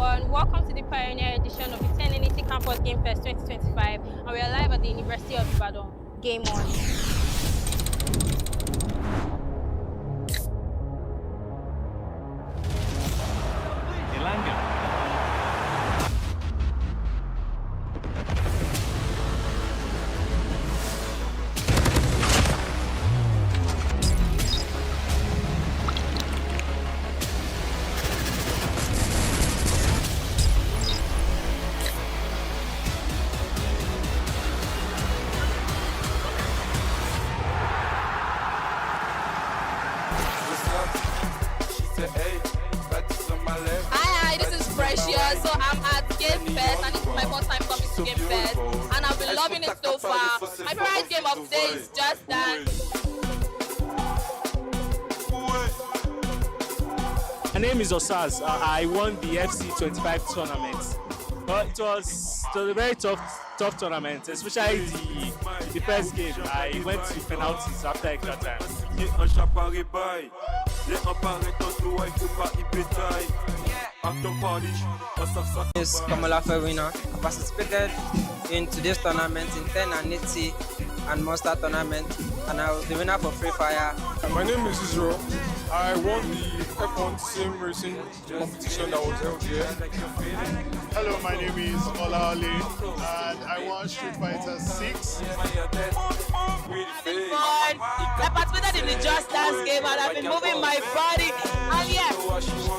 everyone, welcome to the Pioneer edition of the 10NET Campus Game Fest 2025, and we are live at the University of Ibadan. Game on. Hi, this is Precious. So I'm at Game Fest, and this is my first time coming to Game Fest, and I've been loving it so far. My favorite game of today is Just Dance. My name is Osaz. I won the FC25 tournament. But it was a very tough tournament, especially the first game. I went to penalties after extra time. Is Kamala Winner. I participated in today's tournament in 10 and 80 and Monster tournament, and I was the winner for Free Fire. My name is Israel. I won the F1 sim racing competition that was held here. Hello, my name is Ola Ali, and I won Street Fighter 6. I participated in the Just Dance game, and I've been moving my body. And yeah,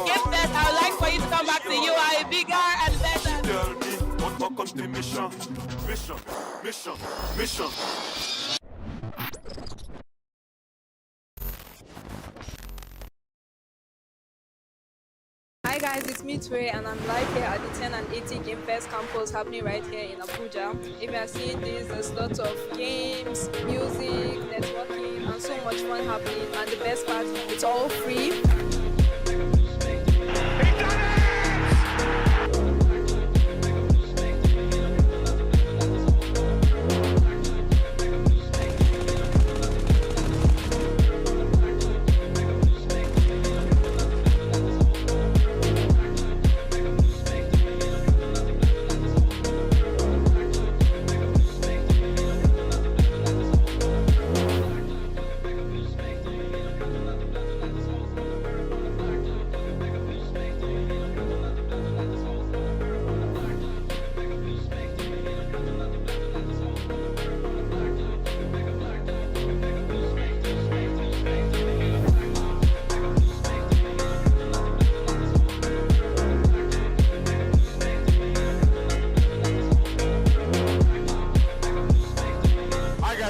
Game Fest, I would like for you to come back to UI bigger and better. Mission. Hi guys, it's me Tue, and I'm live here at the 10 and 80 Game Fest campus happening right here in Abuja. If you are seeing this, there's lots of games, music, networking, and so much fun happening. And the best part, it's all free.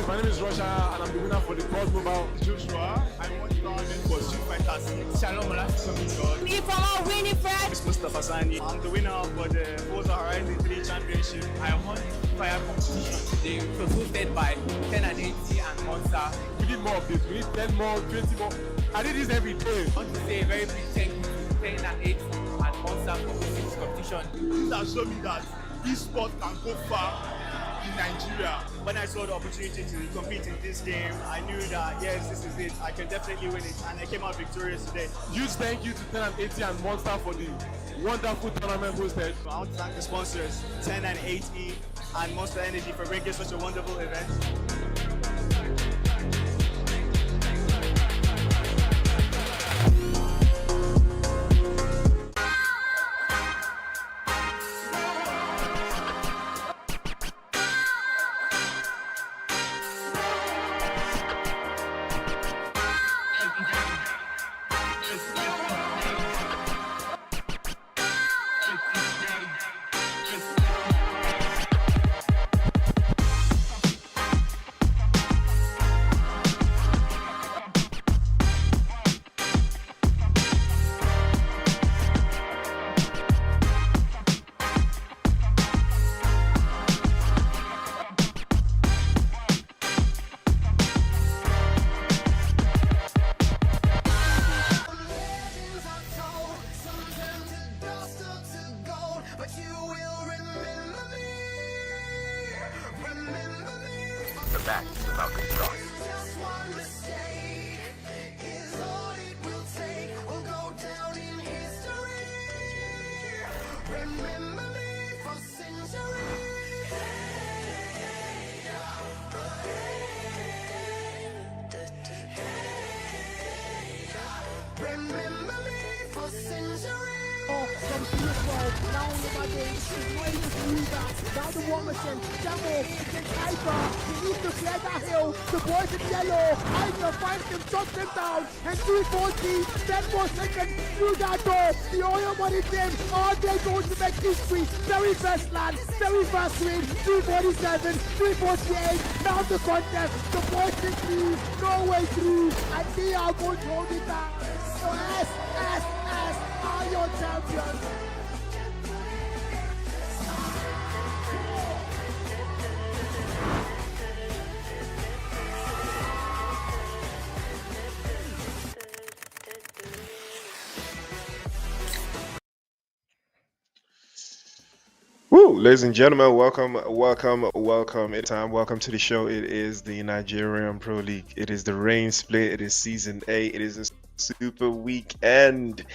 My name is Russia, and I'm the winner for the PUBG Mobile. Joshua, I won the tournament for Street Fighter 6. Shalom, Me from our winning friend. It's Mustafa Sani. I'm the winner for the Forza Horizon 3 Championship. I won the fire competition today, hosted by 10 and 80 and Monster. We need more of this. We need 10 more, 20 more. I did this every day. I want to say a very big thank you to 10 and 80 and Monster for hosting this competition. This has shown me that e-sport can go far in Nigeria. When I saw the opportunity to compete in this game, I knew that yes, this is it. I can definitely win it, and I came out victorious today. Huge thank you to 10 and 80 and Monster for the wonderful tournament hosted. I want to thank the sponsors, 10 and 80 and Monster Energy, for bringing such a wonderful event. back without control. From PS12, now Nobody is waiting to do that. Now the Warmison, Demo, against Hydra. He needs to clear that hill. The boys in yellow. Hydra finds him, shuts him down. And 340, 10 more seconds through that door. The oil money team, are they going to make history? Very first land, very first win. 347, 348. Now the contest. The boys in three, no way through. And they are going to hold it down. So S are your champions. Woo, ladies and gentlemen, welcome. Welcome to the show. It is the Nigerian Pro League. It is the rain split. It is season 8. It is a super weekend.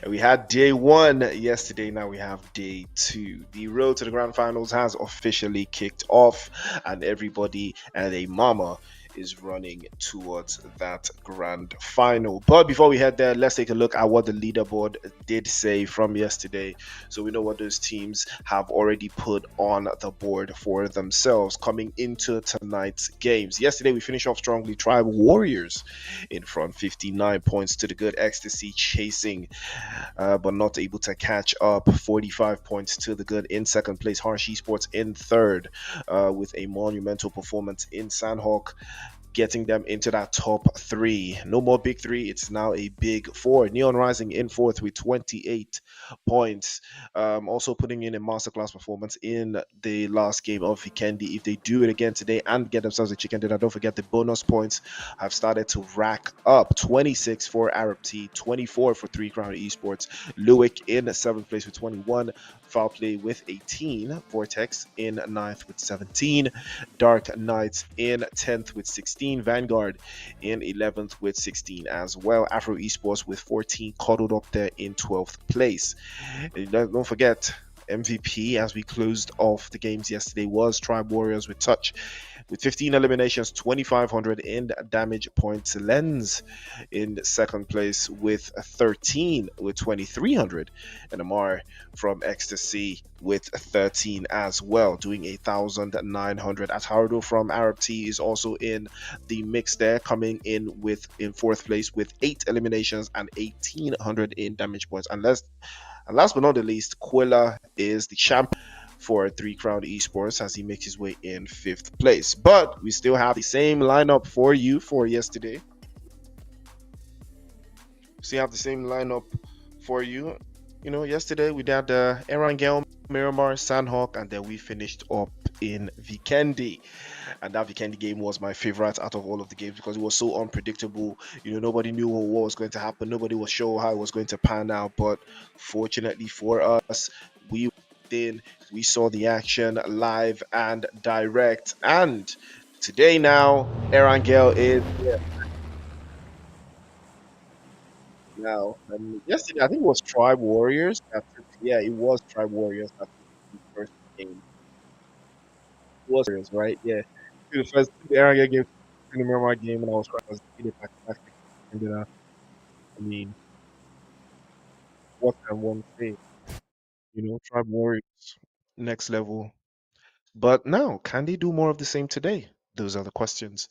We had day 1 yesterday. Now we have day 2. The road to the grand finals has officially kicked off, and everybody and a mama is running towards that grand final. But before we head there, let's take a look at what the leaderboard did say from yesterday, so we know what those teams have already put on the board for themselves coming into tonight's games. Yesterday we finished off strongly. Tribe Warriors in front, 59 points to the good. Ecstasy chasing but not able to catch up, 45 points to the good. In second place, Harsh Esports in third with a monumental performance in Sandhawk, getting them into that top 3. No more big 3, it's now a big 4. Neon Rising in fourth with 28 points, also putting in a masterclass performance in the last game of Vikendi. If they do it again today and get themselves a chicken dinner, don't forget the bonus points have started to rack up. 26 for Arab T, 24 for 3 Crown Esports. Lewick in 7th place with 21. Foul Play with 18. Vortex in 9th with 17. Dark Knights in 10th with 16. Vanguard in 11th with 16 as well. Afro Esports with 14, cuddled up there in 12th place. And don't forget, MVP as we closed off the games yesterday was Tribe Warriors with Touch with 15 eliminations, 2,500 in damage points. Lens in second place with 13 with 2,300, and Amar from Ecstasy with 13 as well, doing 1,900. Atardo from Arab T is also in the mix there, coming in fourth place with 8 eliminations and 1,800 in damage points. And last but not the least, Quilla is the champ for 3 Crown Esports as he makes his way in 5th place. But we still have the same lineup for you for yesterday. Still have the same lineup for you. You know, yesterday we did Erangel, Miramar, Sandhawk, and then we finished up in Vikendi. And that Vikendi game was my favorite out of all of the games because it was so unpredictable. You know, nobody knew what was going to happen. Nobody was sure how it was going to pan out. But fortunately for us, we saw the action live and direct. And today now, Erangel is here. Now, yesterday I think it was Tribe Warriors. Yeah, it was Tribe Warriors that took the first game. It was Warriors, right? Yeah. The first Erangel game, I remember my game when I was defeated back to back. And then, I mean, what can one say? You know, Tribe Warriors, next level. But now, can they do more of the same today? Those are the questions.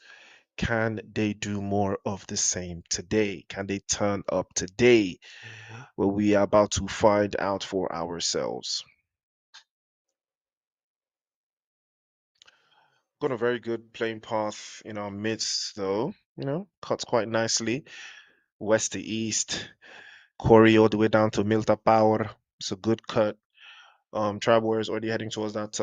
Can they do more of the same today? Can they turn up today? Well, we are about to find out for ourselves. Got a very good playing path in our midst, though. You know, cuts quite nicely. West to east, Corey all the way down to Milta Power. It's a good cut. Tribe Warriors already heading towards that.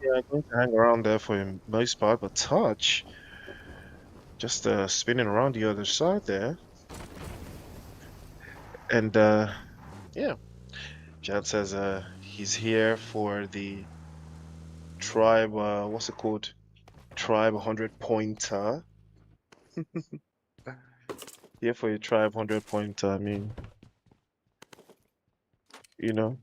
Yeah, going to hang around there for the most part, but Touch just spinning around the other side there. And yeah, Jan says he's here for the Tribe, what's it called? Tribe 100 pointer. Here for your Tribe 100 pointer. I mean, you know.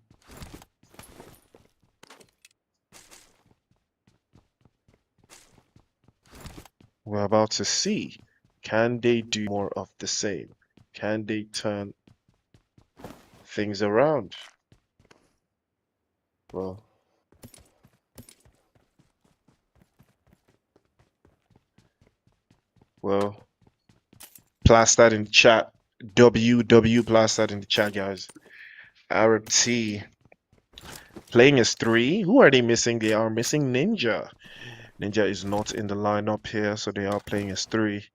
We're about to see. Can they do more of the same? Can they turn things around? Well, well, blast that in the chat. Blast that in the chat, guys. Arab T playing as 3. Who are they missing? They are missing Ninja. Ninja is not in the lineup here, so they are playing as 3.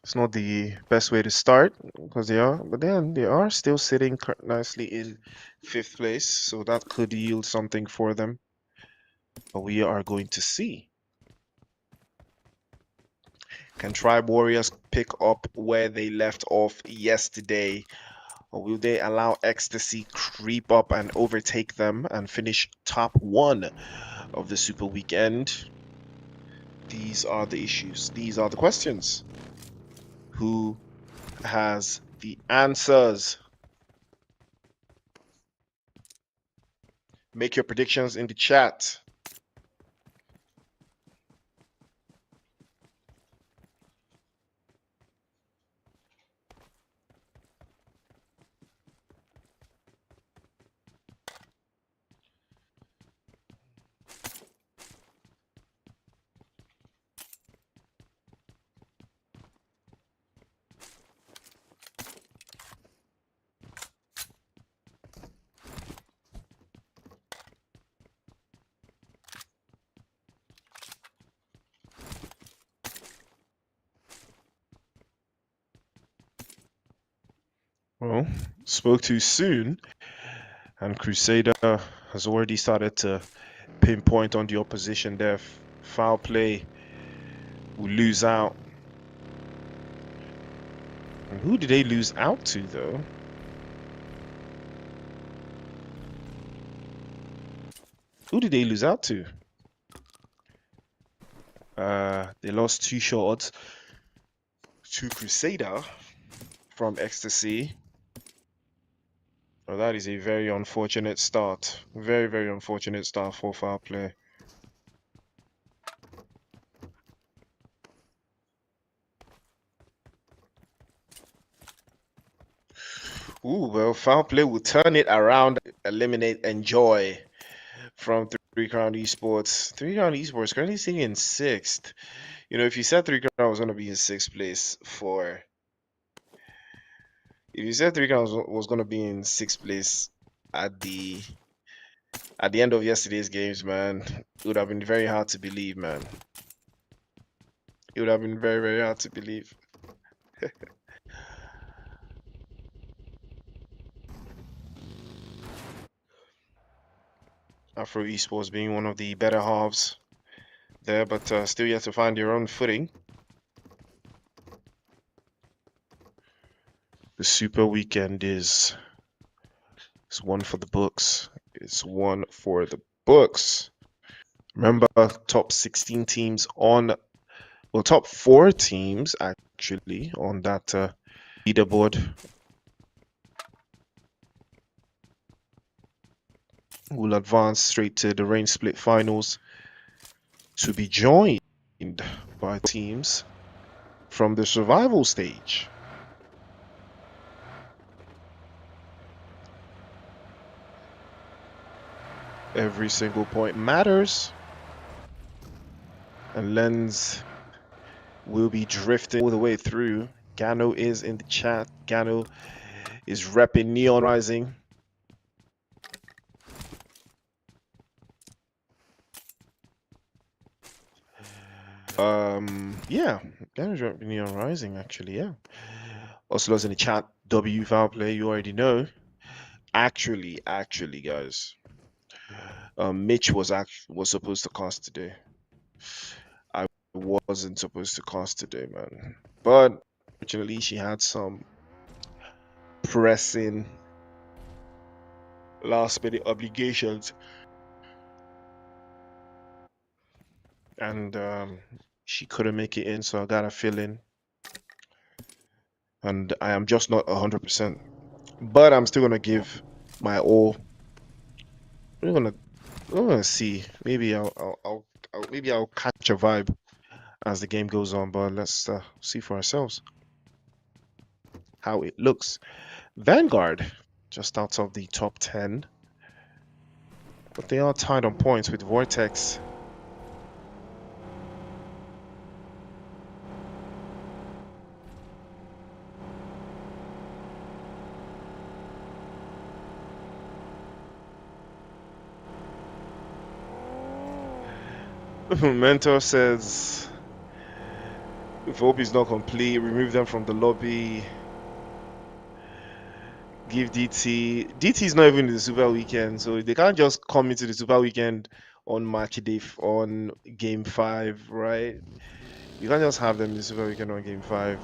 It's not the best way to start because but then they are still sitting nicely in 5th place, so that could yield something for them. But we are going to see. Can Tribe Warriors pick up where they left off yesterday? Or will they allow Ecstasy creep up and overtake them and finish top 1 of the Super Weekend? These are the issues. These are the questions. Who has the answers? Make your predictions in the chat. Well, spoke too soon, and Crusader has already started to pinpoint on the opposition there. Foul play will lose out. And who did they lose out to, though? Who did they lose out to? They lost 2 shots to Crusader from Ecstasy. Well, that is a very unfortunate start. Very, very unfortunate start for foul play. Ooh, well, foul play will turn it around, eliminate Enjoy from 3 Crown Esports. 3 Crown Esports currently sitting in 6th. You know, if you said 3 Crown was going to be in 6th place for... If you said 3 Crown was going to be in 6th place at the end of yesterday's games, man, it would have been very hard to believe, man. It would have been very, very hard to believe. Afro Esports being one of the better halves there, but still yet to find your own footing. The Super Weekend is one for the books. It's one for the books. Remember, top 16 teams on, well, top 4 teams actually on that leaderboard will advance straight to the Rain Split Finals to be joined by teams from the survival stage. Every single point matters. And Lens will be drifting all the way through. Gano is in the chat. Gano is repping Neon Rising. Yeah, Gano's repping Neon Rising actually, yeah. Oslo's in the chat. W foul play, you already know. Actually, guys. Mitch was supposed to cast today. I wasn't supposed to cast today, man. But fortunately, she had some pressing last minute obligations, and she couldn't make it in, so I got a fill in. and I am just not 100%. But I'm still gonna give my all. We're gonna see. Maybe maybe I'll catch a vibe as the game goes on. But let's see for ourselves how it looks. Vanguard just out of the top 10, but they are tied on points with Vortex. Mentor says if hope is not complete, remove them from the lobby. Give DT. DT is not even in the Super Weekend, so they can't just come into the Super Weekend on match day on game 5, right? You can't just have them in the Super Weekend on game 5.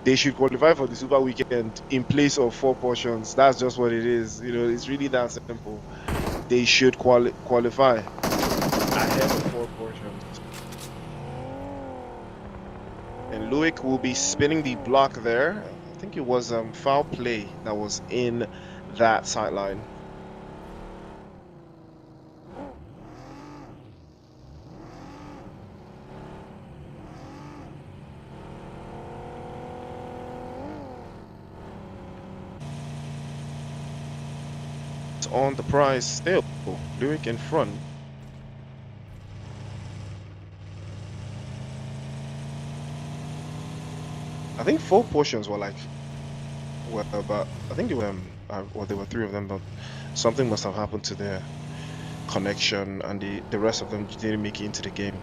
They should qualify for the Super Weekend in place of 4 portions. That's just what it is. It's really that simple. They should qualify ahead of 4 portions. And Luik will be spinning the block there. I think it was foul play that was in that sideline. On the prize still. Luik in front. I think 4 portions were about, I think they were or there were 3 of them, but something must have happened to their connection, and the rest of them didn't make it into the game.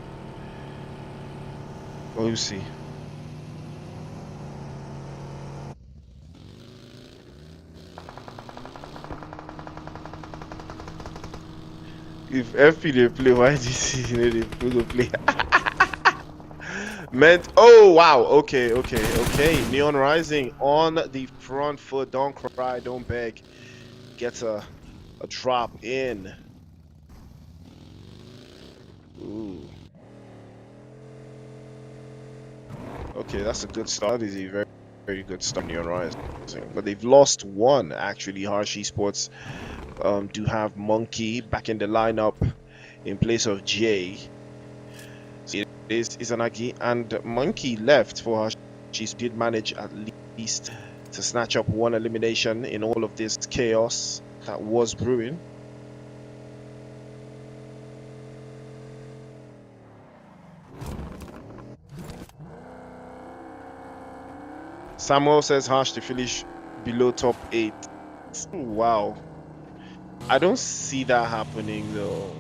We'll see. If FP they play, why DC they go play? Oh wow, okay. Neon Rising on the front foot. Don't cry, don't beg. Gets a drop in. Ooh. Okay, that's a good start. That is a very, very good start, Neon Rising. But they've lost one, actually. Harsh Esports do have Monkey back in the lineup in place of Jay. So it is Izanagi, and Monkey left for Harsh. She did manage at least to snatch up one elimination in all of this chaos that was brewing. Samuel says Harsh to finish below top 8. Wow. I don't see that happening though.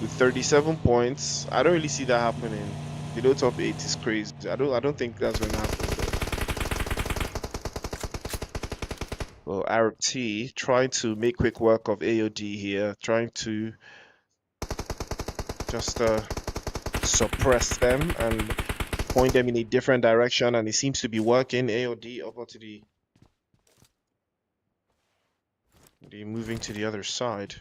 With 37 points, I don't really see that happening. Below top 8 is crazy. I don't think that's going to happen though. Well, Arab T trying to make quick work of AOD here, trying to just suppress them and point them in a different direction, and it seems to be working. AOD up to the moving to the other side.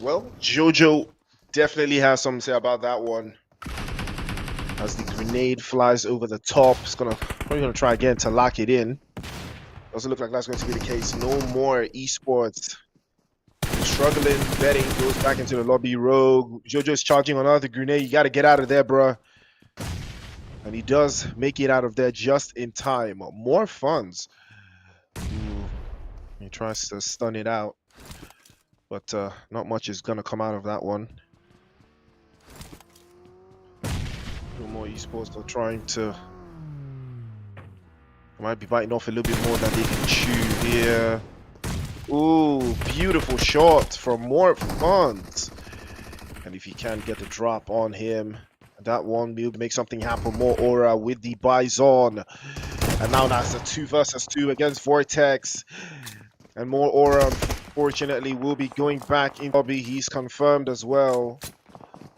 Well, Jojo definitely has something to say about that one. As the grenade flies over the top, it's probably gonna try again to lock it in. Doesn't look like that's going to be the case. No more esports. Struggling, betting, goes back into the lobby. Rogue. Jojo's charging on another grenade. You got to get out of there, bruh. And he does make it out of there just in time. More funds. Ooh. He tries to stun it out. But not much is going to come out of that one. No more esports are trying to... Might be biting off a little bit more than they can chew here. Ooh, beautiful shot from more funds. And if he can get the drop on him, that one will make something happen. More aura with the Bison. And now that's a 2 versus 2 against Vortex. And more aura, unfortunately, will be going back in lobby. He's confirmed as well.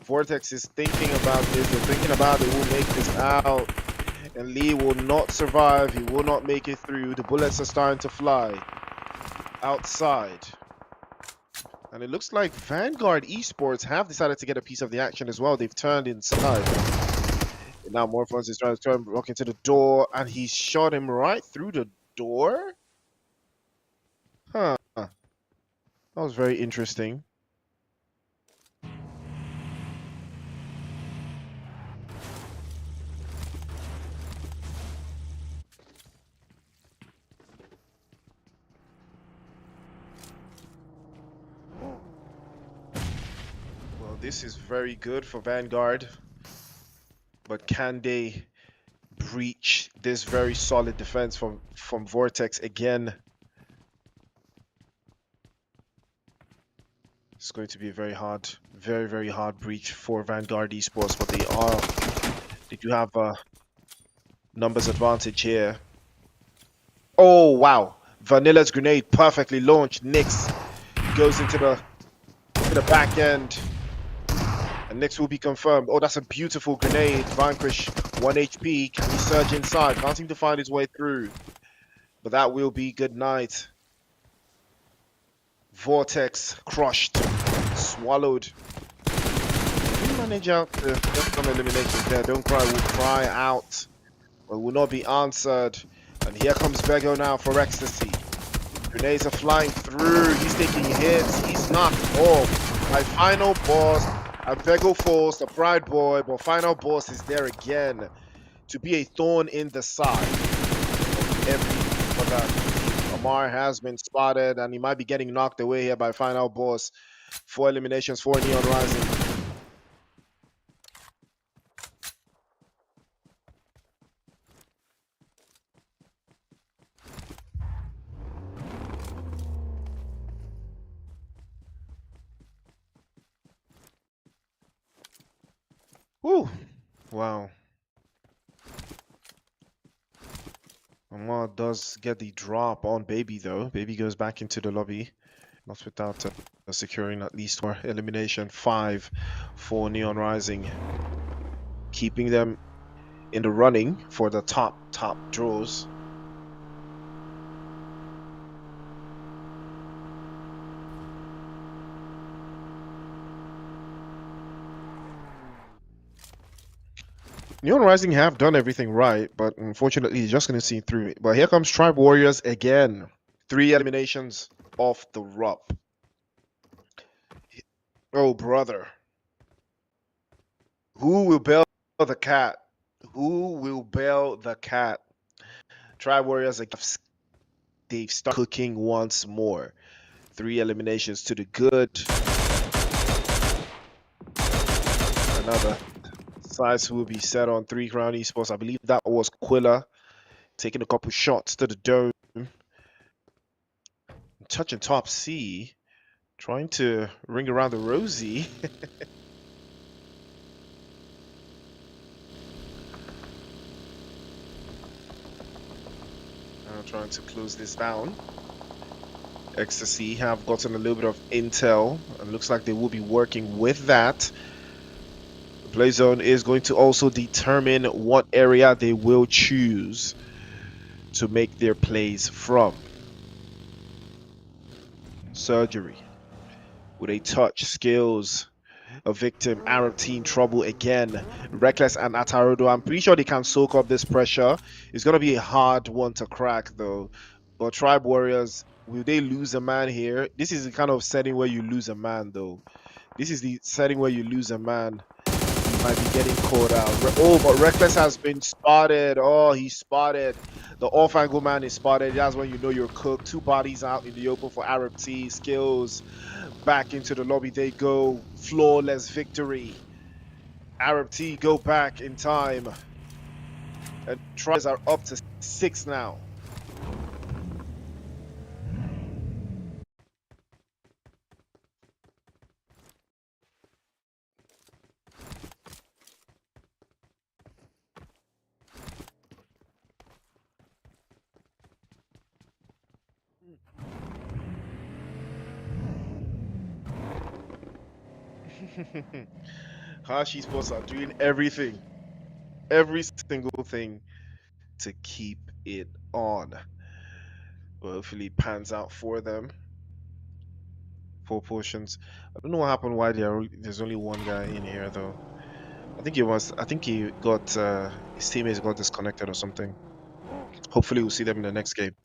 Vortex is thinking about this. They're thinking about it. Will make this out. And Lee will not survive. He will not make it through. The bullets are starting to fly outside. And it looks like Vanguard Esports have decided to get a piece of the action as well. They've turned inside. And now Morphons is trying to turn rock into the door, and he shot him right through the door? Huh. That was very interesting. This is very good for Vanguard, but can they breach this very solid defense from Vortex again? It's going to be a very hard breach for Vanguard Esports, but they do have a numbers advantage here. Oh wow, Vanilla's grenade perfectly launched. Nyx goes into the back end. And next will be confirmed. Oh, that's a beautiful grenade. Vanquish, 1 HP. Can he surge inside? Can't seem to find his way through. But that will be good night. Vortex crushed. Swallowed. We manage out to get some eliminations there. Don't cry, will cry out. But will not be answered. And here comes Bego now for Ecstasy. Grenades are flying through. He's taking hits. He's knocked off by Final Boss. And Bego falls, the Pride Boy, but Final Boss is there again to be a thorn in the side of every other. Amar has been spotted, and he might be getting knocked away here by Final Boss. 4 eliminations for Neon Rising. Woo! Wow. Amar does get the drop on Baby though. Baby goes back into the lobby. Not without securing at least 4 elimination. 5 for Neon Rising. Keeping them in the running for the top draws. Neon Rising have done everything right, but unfortunately, you're just going to see through it. But here comes Tribe Warriors again. 3 eliminations off the RUP. Oh, brother. Who will bail the cat? Who will bail the cat? Tribe Warriors, they've started cooking once more. 3 eliminations to the good. Another size will be set on 3 Crown Esports. I believe that was Quilla taking a couple shots to the dome. Touching top C, trying to ring around the rosy. Now trying to close this down. Ecstasy have gotten a little bit of intel, and looks like they will be working with that. Play zone is going to also determine what area they will choose to make their plays from. Surgery with a touch, skills. A victim, Arab team trouble again. Reckless and Atarodo. I'm pretty sure they can soak up this pressure. It's gonna be a hard one to crack though. But Tribe Warriors, will they lose a man here? This is the kind of setting where you lose a man though. This is the setting where you lose a man. He might be getting caught out. Oh, but Reckless has been spotted. Oh, he's spotted. The off-angle man is spotted. That's when you know you're cooked. Two bodies out in the open for Arab T. Skills back into the lobby they go. Flawless victory. Arab T go back in time. And tries are up to 6 now. Hashi Sports are doing every single thing to keep it on. Well, hopefully it pans out for them. 4 portions. I don't know what happened. Why there's only one guy in here though. I think he got his teammates got disconnected or something. Hopefully we'll see them in the next game.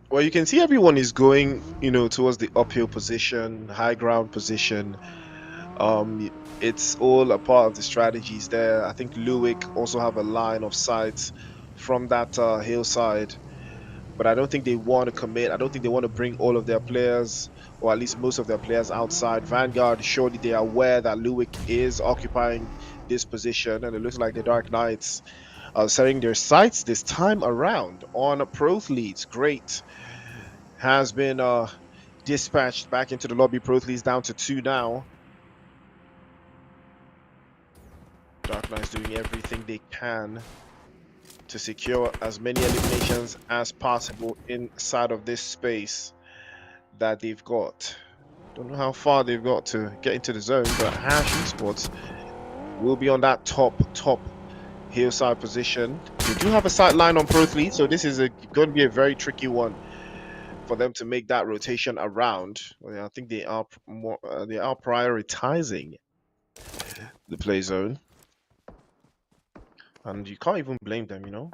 Well, you can see everyone is going, towards the uphill position, high ground position. It's all a part of the strategies there. I think Lewick also have a line of sight from that hillside, but I don't think they want to commit. I don't think they want to bring all of their players, or at least most of their players, outside. Vanguard, surely they are aware that Lewick is occupying this position, and it looks like the Dark Knights are setting their sights this time around on Prothleads. Great. Has been dispatched back into the lobby. Prothleads down to 2 now. Dark Knights doing everything they can to secure as many eliminations as possible inside of this space that they've got. Don't know how far they've got to get into the zone, but Hash Esports will be on that top hillside position. They do have a sight line on Prothleads, so this is going to be a very tricky one for them to make that rotation around. Well, I think they are prioritizing the play zone, and you can't even blame them.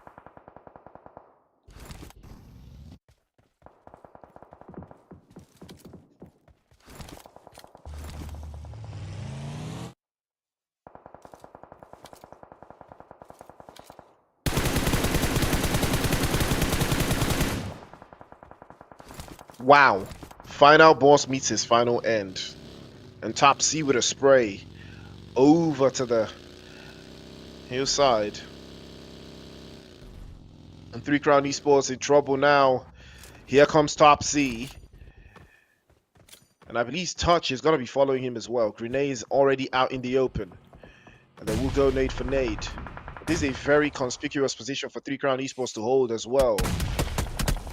Wow. Final boss meets his final end. And Top C with a spray over to the hillside. And 3 Crown Esports in trouble now. Here comes Top C. And I believe Touch is going to be following him as well. Grenade is already out in the open. And then we'll go nade for nade. This is a very conspicuous position for 3 Crown Esports to hold as well.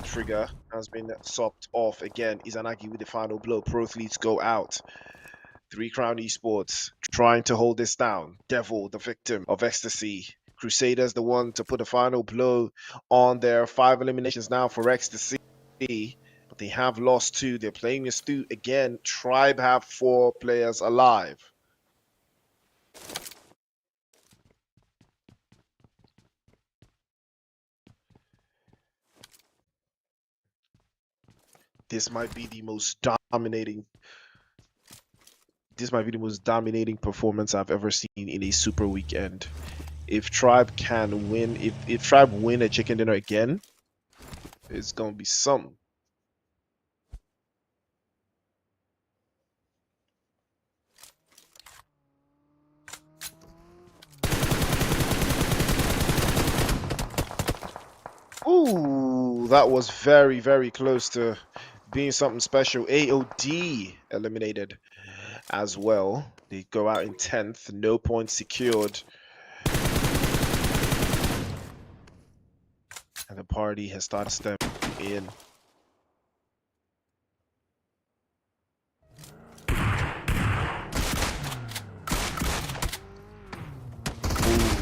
Trigger has been sopped off again. Izanagi with the final blow. Prothleads go out. 3 Crown Esports trying to hold this down. Devil, the victim of Ecstasy. Crusaders, the one to put a final blow on their 5 eliminations now for Ecstasy. But they have lost 2. They're playing astute again. Tribe have 4 players alive. This might be the most dominating performance I've ever seen in a super weekend. If Tribe can win, if Tribe win a chicken dinner again, it's gonna be something. Ooh, that was very, very close to being something special. AOD eliminated as well. They go out in 10th, no points secured. And the party has started stepping in. Ooh.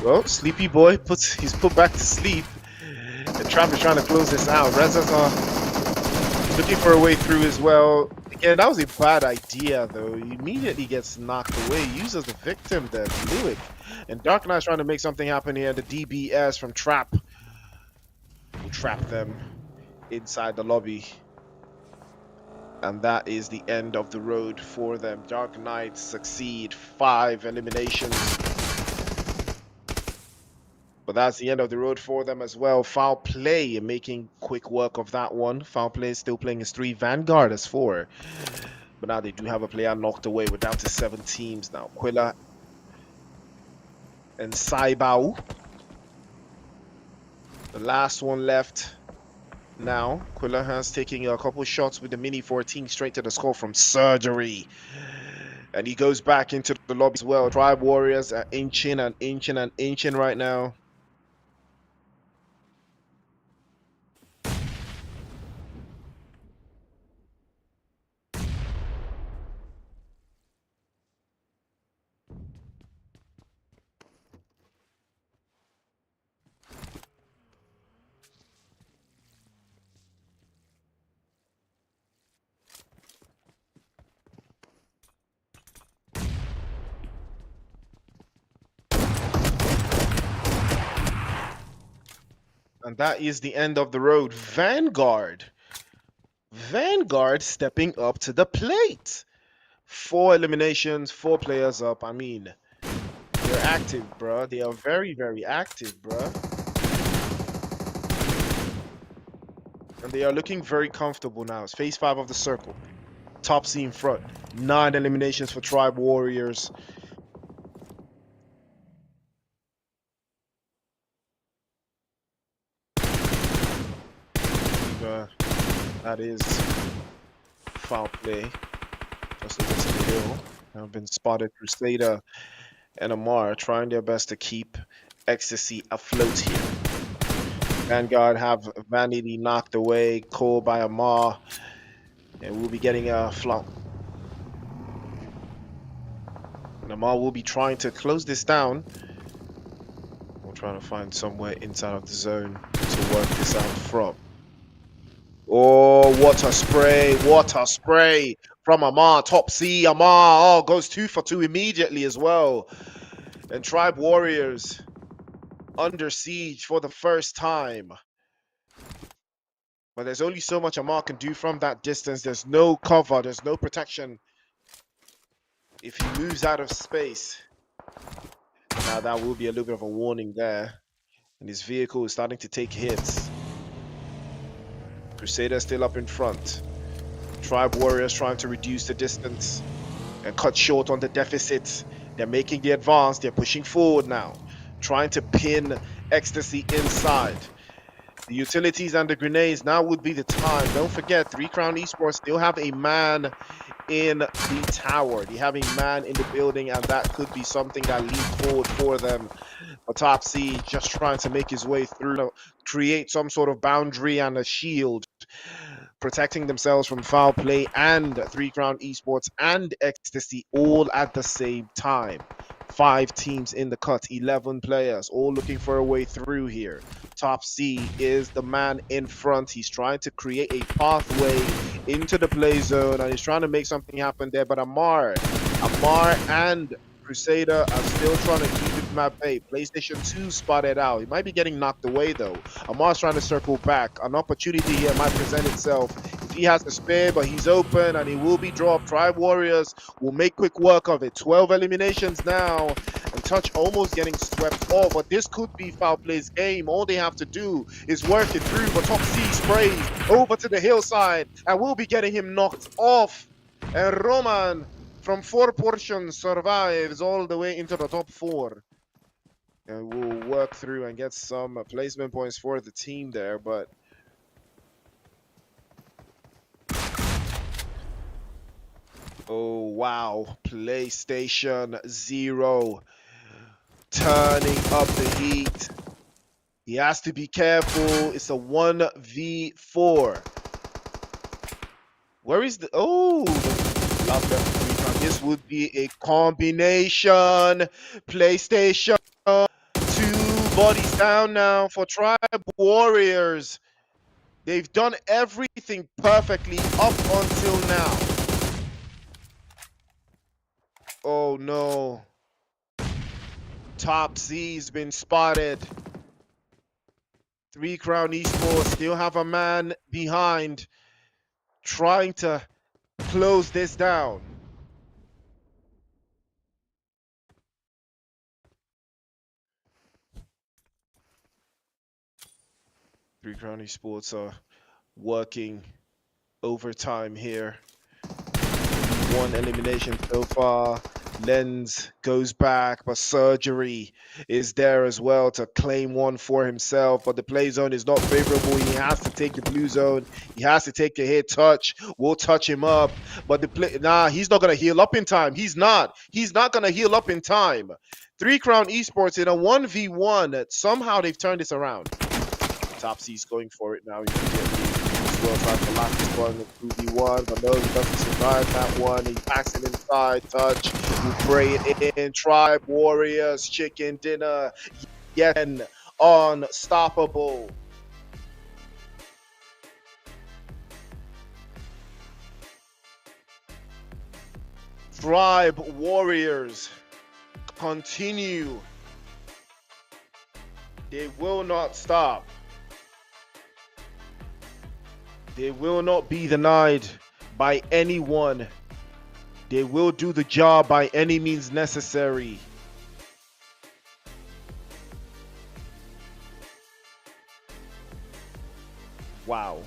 Well, Sleepy Boy he's put back to sleep. And Trap is trying to close this out. Reza's looking for a way through as well. Again, that was a bad idea, though. He immediately gets knocked away. He uses the victim there, Lewick. And Dark Knight's trying to make something happen here. The DBS from Trap will trap them inside the lobby. And that is the end of the road for them. Dark Knights succeed. 5 eliminations. But that's the end of the road for them as well. Foul play making quick work of that one. Foul play still playing as 3. Vanguard as 4. But now they do have a player knocked away. We're down to 7 teams now. Quilla and Saibao. The last one left now. Quilla has taken a couple shots with the Mini 14 straight to the score from Surgery. And he goes back into the lobby as well. Tribe Warriors are inching and inching and inching right now. And that is the end of the road. Vanguard stepping up to the plate. 4 eliminations, 4 players up. I mean, they're active, bro. They are very, very active, bro. And they are looking very comfortable now. It's phase 5 of the circle. Top C in front. 9 eliminations for Tribe Warriors. That is foul play. Just against the hill. Have been spotted. Crusader and Amar trying their best to keep Ecstasy afloat here. Vanguard have Vanity knocked away. Cole by Amar. And we'll be getting a flop. And Amar will be trying to close this down. We're trying to find somewhere inside of the zone to work this out from. Oh, water spray from Amar, top C, Amar, goes 2 for 2 immediately as well. And Tribe Warriors under siege for the first time. But there's only so much Amar can do from that distance. There's no cover, there's no protection. If he moves out of space, now that will be a little bit of a warning there. And his vehicle is starting to take hits. Crusader still up in front. Tribe Warriors trying to reduce the distance and cut short on the deficit. They're making the advance. They're pushing forward now. Trying to pin Ecstasy inside. The utilities and the grenades, now would be the time. Don't forget, 3 Crown Esports still have a man in the tower. They have a man in the building, and that could be something that leads forward for them. But Top C just trying to make his way through, create some sort of boundary and a shield, protecting themselves from foul play and 3 Crown Esports and Ecstasy all at the same time. 5 teams in the cut, 11 players, all looking for a way through here. Top C is the man in front. He's trying to create a pathway into the play zone, and he's trying to make something happen there. But Amar and Crusader are still trying to keep him at bay. PlayStation 2 spotted out. He might be getting knocked away, though. Amar's trying to circle back. An opportunity here might present itself. If he has to spare, but he's open, and he will be dropped. Tribe Warriors will make quick work of it. 12 eliminations now, and Touch almost getting swept off. But this could be foul play's game. All they have to do is work it through. But Top C sprays over to the hillside, and we'll be getting him knocked off. And Roman from 4 portions survives all the way into the top 4. And we'll work through and get some placement points for the team there, but Oh wow, PlayStation 0 turning up the heat. He has to be careful. It's a 1v4. Where is the love left 3 times. This would be a combination. PlayStation 2 bodies down now for Tribe Warriors. They've done everything perfectly up until now. Oh no. Top C's been spotted. 3 Crown Esports still have a man behind trying to close this down. Three Crown Esports are working overtime here. 1 elimination so far. Lens goes back, but Surgery is there as well to claim one for himself. But the play zone is not favorable. He has to take the blue zone. He has to take the hit. Touch will touch him up. But the play, he's not gonna heal up in time. He's not gonna heal up in time. 3 Crown Esports in a 1v1. Somehow they've turned this around. Top C's going for it now immediately. Will try to lock this one with 2v1, but no, he doesn't survive that one. He packs it inside. Touch will pray it in. Tribe Warriors chicken dinner. Yet unstoppable. Tribe Warriors continue. They will not stop. They will not be denied by anyone. They will do the job by any means necessary. Wow.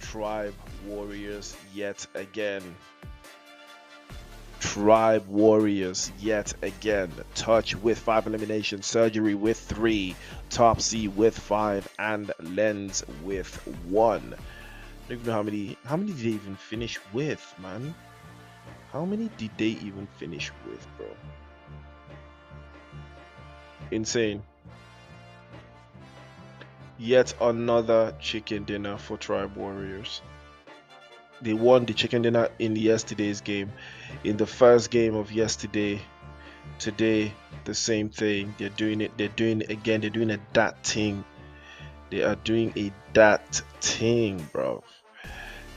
Tribe Warriors yet again. Tribe Warriors yet again. Touch with 5 eliminations, Surgery with 3, Top C with 5, and Lens with 1. I don't even know how many did they even finish with, man? How many did they even finish with, bro? Insane. Yet another chicken dinner for Tribe Warriors. They won the chicken dinner in yesterday's game. In the first game of yesterday, today, the same thing. They're doing it again. They're doing a dat thing. They are doing a dat thing, bro.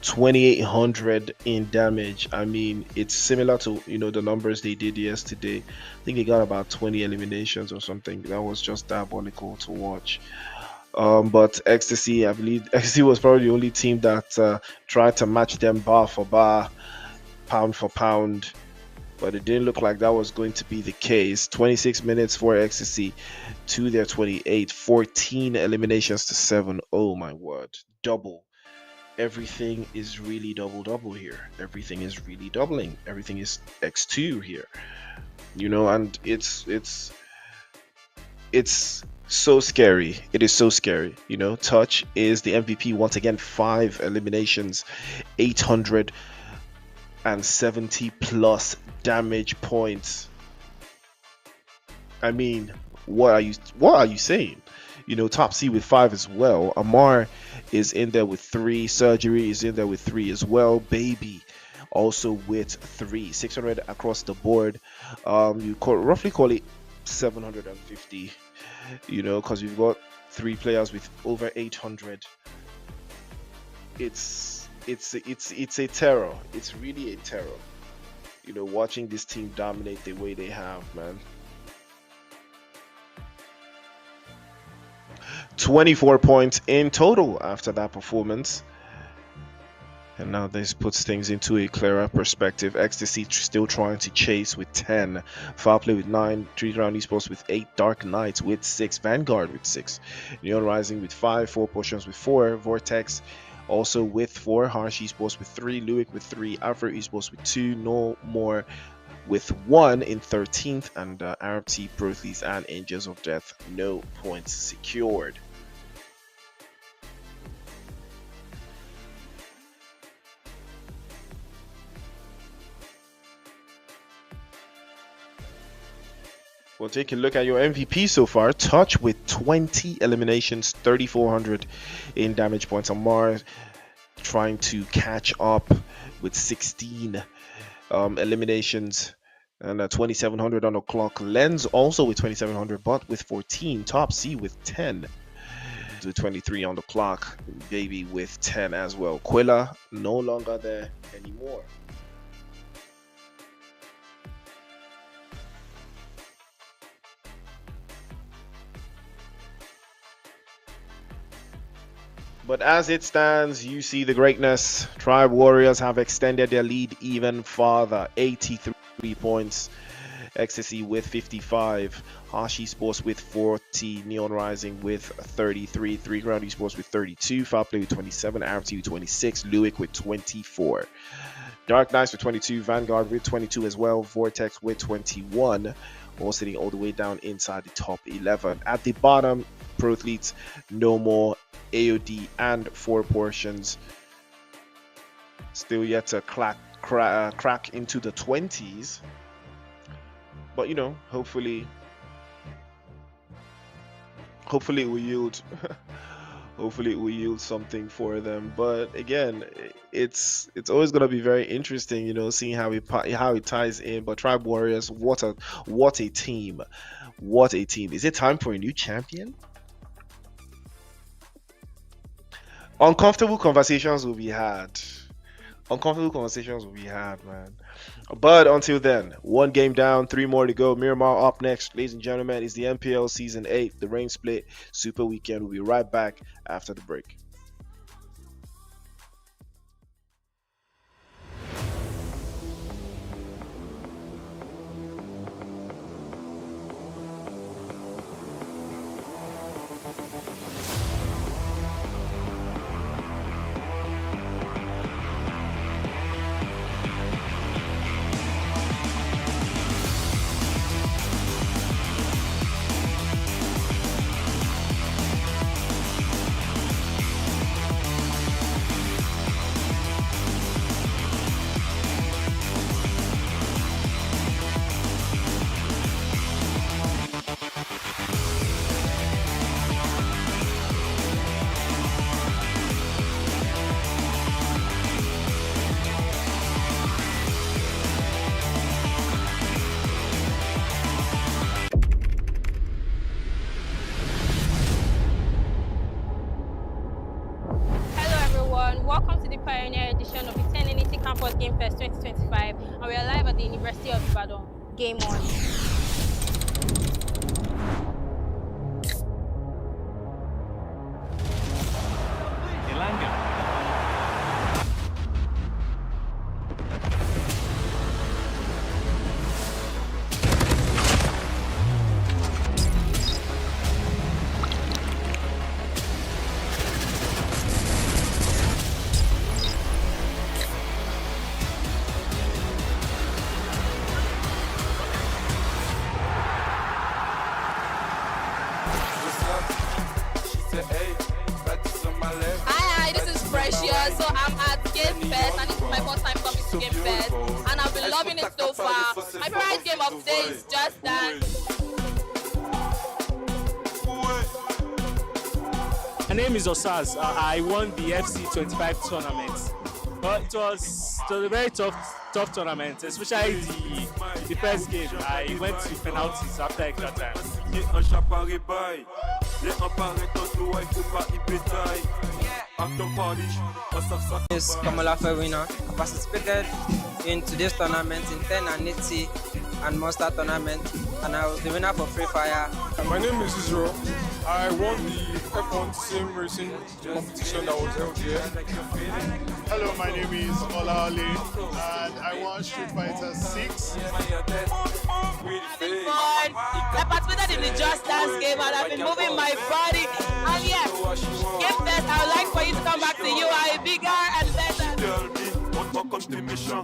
2,800 in damage. I mean, it's similar to the numbers they did yesterday. I think they got about 20 eliminations or something. That was just diabolical to watch. But Ecstasy, I believe Ecstasy was probably the only team that tried to match them bar for bar, pound for pound, but it didn't look like that was going to be the case. 26 minutes for Ecstasy to their 28, 14 eliminations to 7. Oh my word, double. Everything is really double here. Everything is really doubling. Everything is x2 here, and it's so scary. It is so scary. Touch is the MVP once again. 5 eliminations, 870 plus damage points. I mean, what are you saying? Top C with 5 as well. Amar is in there with 3. Surgery is in there with 3 as well. Baby also with 3. 600 across the board. You roughly call it 750. Because we've got 3 players with over 800. It's a terror. It's really a terror. Watching this team dominate the way they have, man. 24 points in total after that performance. And now this puts things into a clearer perspective. Ecstasy still trying to chase with 10. Foul Play with 9. 3 Crown Esports with 8. Dark Knights with 6. Vanguard with 6. Neon Rising with 5. 4 Potions with 4. Vortex also with 4. Harsh Esports with 3. Luick with 3. Afro Esports with 2. No More with 1 in 13th. And Arab T, Prothees, and Angels of Death, no points secured. We'll take a look at your MVP so far. Touch with 20 eliminations, 3,400 in damage points. Amar trying to catch up with 16 eliminations and 2,700 on the clock. Lens also with 2,700, but with 14. Top C with 10. To 23 on the clock. Baby with 10 as well. Quilla no longer there anymore. But as it stands, you see the greatness. Tribe Warriors have extended their lead even farther. 83 points. Ecstasy with 55. Hashi Sports with 40. Neon Rising with 33. 3 Ground Esports with 32. Foul Play with 27. RT with 26. Luick with 24. Dark Knights with 22. Vanguard with 22 as well. Vortex with 21. All sitting all the way down inside the top 11. At the bottom, Pro Athletes, No More, AOD, and 4 Portions. Still yet to crack into the 20s. But you know, hopefully it will yield hopefully it will yield something for them. But again, it's always going to be very interesting, you know, seeing how it ties in. But Tribe Warriors, what a team. What a team. Is it time for a new champion? Uncomfortable conversations will be had. Man. But until then, 1 game down, 3 more to go. Miramar up next. Ladies and gentlemen, is the MPL Season 8, the Rain Split Super Weekend. We'll be right back after the break. Welcome to the Pioneer edition of the 10NET Campus Game Fest 2025, and we are live at the University of Ibadan. Game on. Hi, this is Precious. So I'm at Game Fest, and this is my first time coming to Game Fest, and I've been loving it so far. My favorite game of the day is Just Dance. My name is Osaz. I won the FC 25 tournament. But it was a very tough tournament, especially the first game. I went to penalties after extra time. Is Kamala Ferwina. I participated in today's tournament in 10 and 80 and Monster tournament, and I was the winner for Free Fire. My name is Israel. I won the F1 sim racing competition that was held here. Hello, my name is Ola Ali, and I won Street Fighter 6. I participated in the Just Dance game, and I've been moving my body. And yes, Game Fest, I would like for you to come back to UI bigger and better. Mission.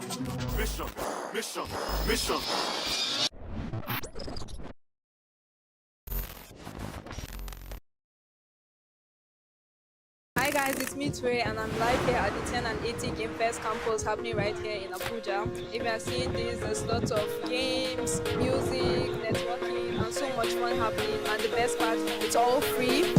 Hi guys, it's me Tue, and I'm live here at the 10 and 80 Game Fest campus happening right here in Abuja. If you are seeing this, there's lots of games, music, networking, and so much fun happening. And the best part, it's all free.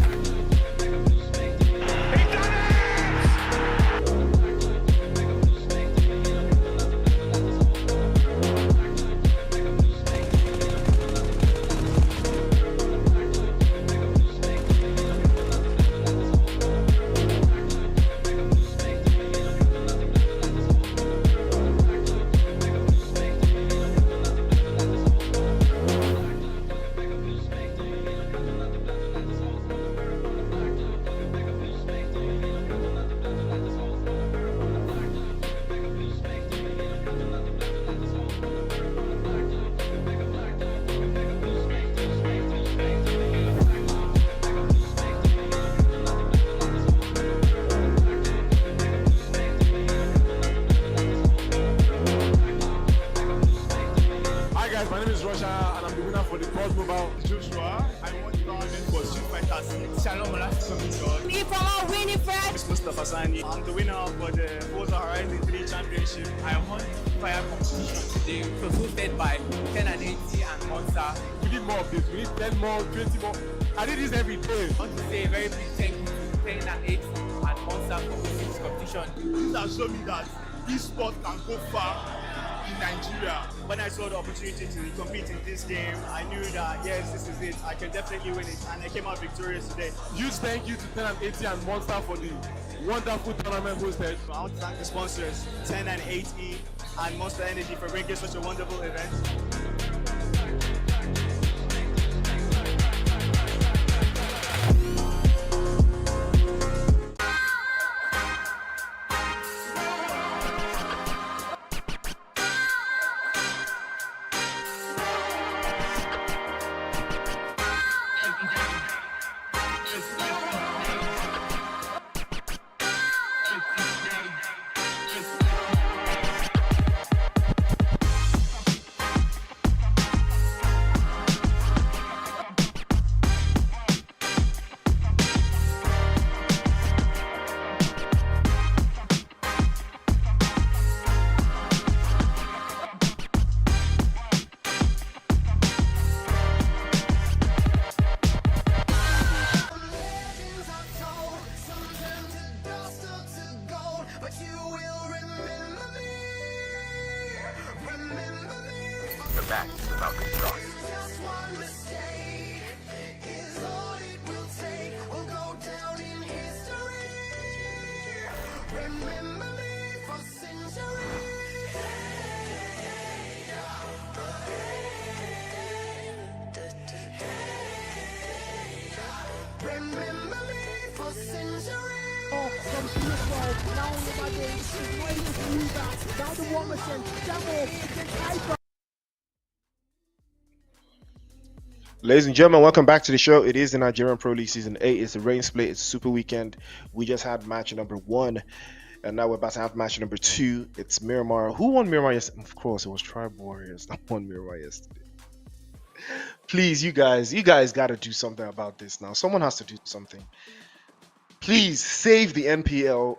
Hi guys, my name is Russia and I'm the winner for the PUBG Mobile. Joshua, I won the tournament for Street Fighter 6. Shalom alaikum. Me from our winning friend. It's Mustafa Sani. I'm the winner for the Forza Horizon 3 Championship. I won fire competition today. It was hosted by 10 and 80 and Monster. We need more of this. We need 10 more, 20 more. I did this every day. I want to say a very big thank you to 10 and 80 and Monster for hosting this competition. This has shown me that this sport can go far in Nigeria. When I saw the opportunity to compete in this game, I knew that yes, this is it. I can definitely win it, and I came out victorious today. Huge thank you to 10 and 80 and Monster for the wonderful tournament hosted. I want to thank the sponsors, 10 and 80 and Monster Energy for bringing such a wonderful event. The match is about to start. From PS12, now on the days, it's not able to use that. Down to 1%, Demo against Hyper. Ladies and gentlemen, welcome back to the show. It is the Nigerian Pro League Season 8. It's the rain split. It's Super Weekend. We just had match number 1, and now we're about to have match number 2. It's Miramar. Who won Miramar yesterday? Of course, it was Tribe Warriors that won Miramar yesterday. Please, you guys got to do something about this now. Someone has to do something. Please save the NPL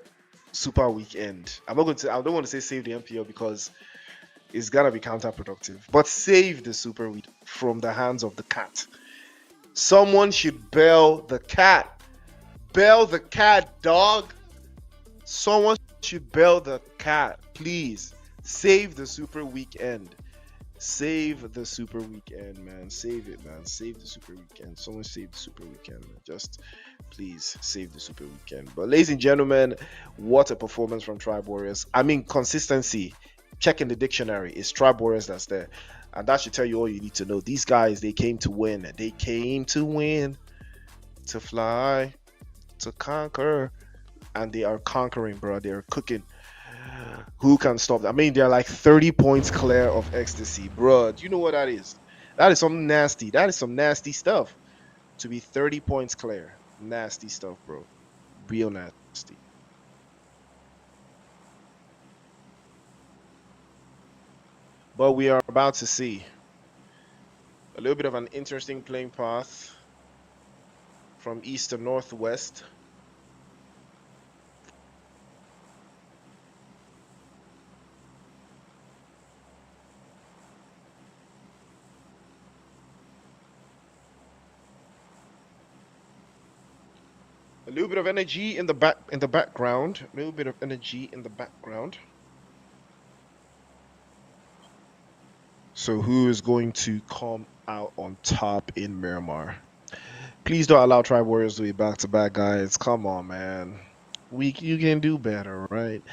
Super Weekend. I don't want to say save the NPL because it's gonna be counterproductive. But save the Super Week from the hands of the cat. Someone should bail the cat. Bail the cat, dog. Someone should bail the cat. Please save the Super Weekend. Save the Super Weekend, man. Save it, man. Save the Super Weekend. Someone save the Super Weekend, man. Just please save the Super Weekend. But ladies and gentlemen, what a performance from Tribe Warriors. I mean, consistency. Check in the dictionary. It's Tribe Warriors that's there. And that should tell you all you need to know. These guys, they came to win. They came to win, to fly, to conquer. And they are conquering, bro. They are cooking. Who can stop that? I mean, they're like 30 points clear of ecstasy, bro. Do you know what that is? That is something nasty. That is some nasty stuff. To be 30 points clear. Nasty stuff, bro. Real nasty. But we are about to see a little bit of an interesting playing path from east to northwest. little bit of energy in the background. A little bit of energy in the background. So who is going to come out on top in Miramar? Please don't allow Tribe Warriors to be back-to-back, guys. Come on, man. You can do better, right?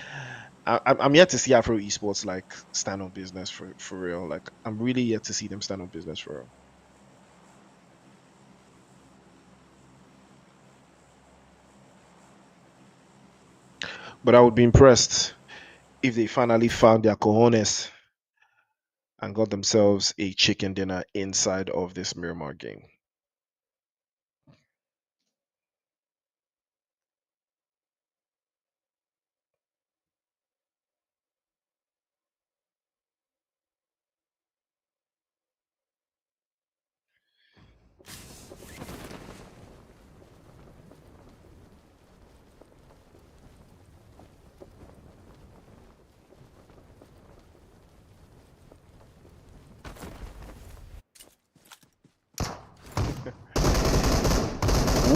I'm yet to see Afro Esports like stand on business for real. Like I'm really yet to see them stand on business for real. But I would be impressed if they finally found their cojones and got themselves a chicken dinner inside of this Miramar game.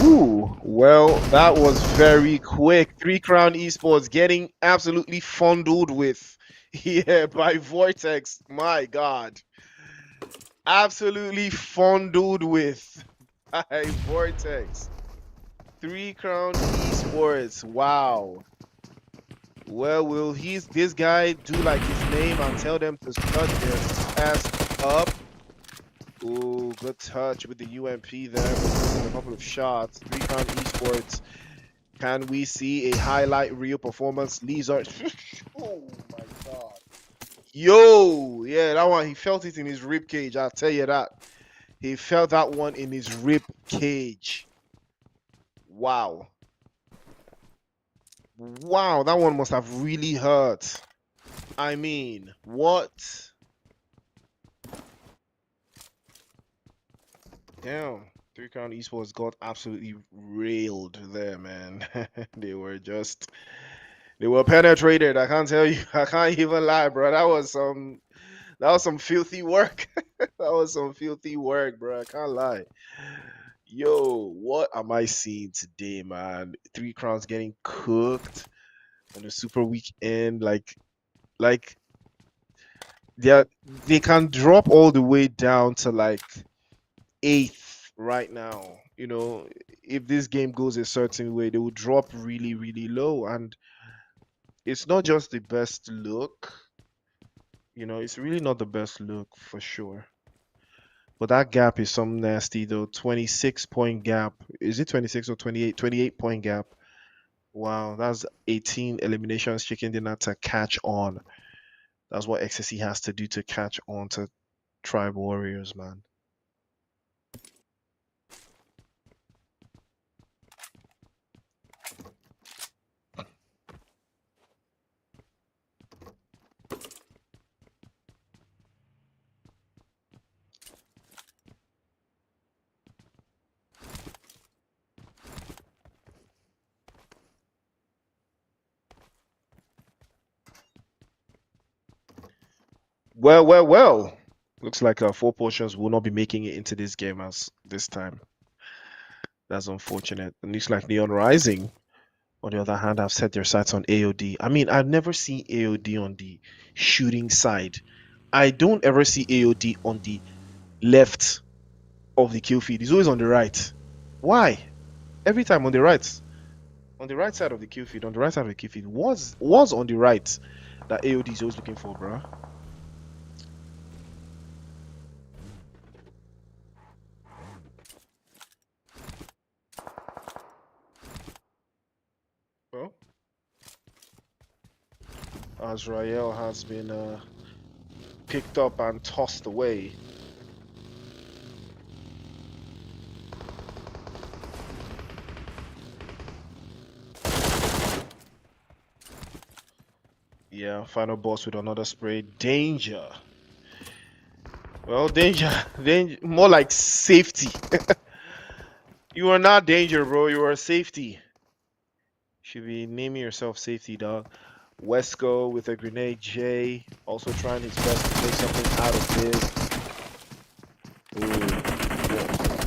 Ooh, well, that was very quick. 3 Crown Esports getting absolutely fondled with here by Vortex. My God. Absolutely fondled with by Vortex. 3 Crown Esports. Wow. Well, will this guy do like his name and tell them to shut their ass up? Ooh, good touch with the UMP there. Missing a couple of shots. 3 Crown Esports. Can we see a highlight reel performance? Lizard. Oh my God. Yo, yeah, that one, he felt it in his rib cage. I'll tell you that. He felt that one in his rib cage. Wow. Wow, that one must have really hurt. I mean, what? Damn. 3 Crown Esports got absolutely railed there, man. They were penetrated. I can't tell you. I can't even lie, bro. That was some filthy work. That was some filthy work, bro. I can't lie. Yo, what am I seeing today, man? 3 Crowns getting cooked on the super weekend. Like they can drop all the way down to like 8th right now. You know, if this game goes a certain way, they will drop really, really low. And it's not just the best look. You know, it's really not the best look for sure. But that gap is some nasty though. 26-point gap. Is it 26 or 28? 28-point gap. Wow, that's 18 eliminations chicken dinner to catch on. That's what XSE has to do to catch on to Tribe Warriors, man. Well. Looks like 4 portions will not be making it into this game as this time. That's unfortunate. It looks like Neon Rising, on the other hand, have set their sights on AOD. I mean, I've never seen AOD on the shooting side. I don't ever see AOD on the left of the kill feed. He's always on the right. Why? Every time on the right. On the right side of the kill feed. On the right side of the kill feed. Was on the right that AOD is always looking for, bro. Well, Azrael has been picked up and tossed away. Yeah, final boss with another spray. Danger. Well, danger, more like safety. You are not danger, bro. You are safety. Should be naming yourself safety, dog. Wesco with a grenade. J also trying his best to make something out of this.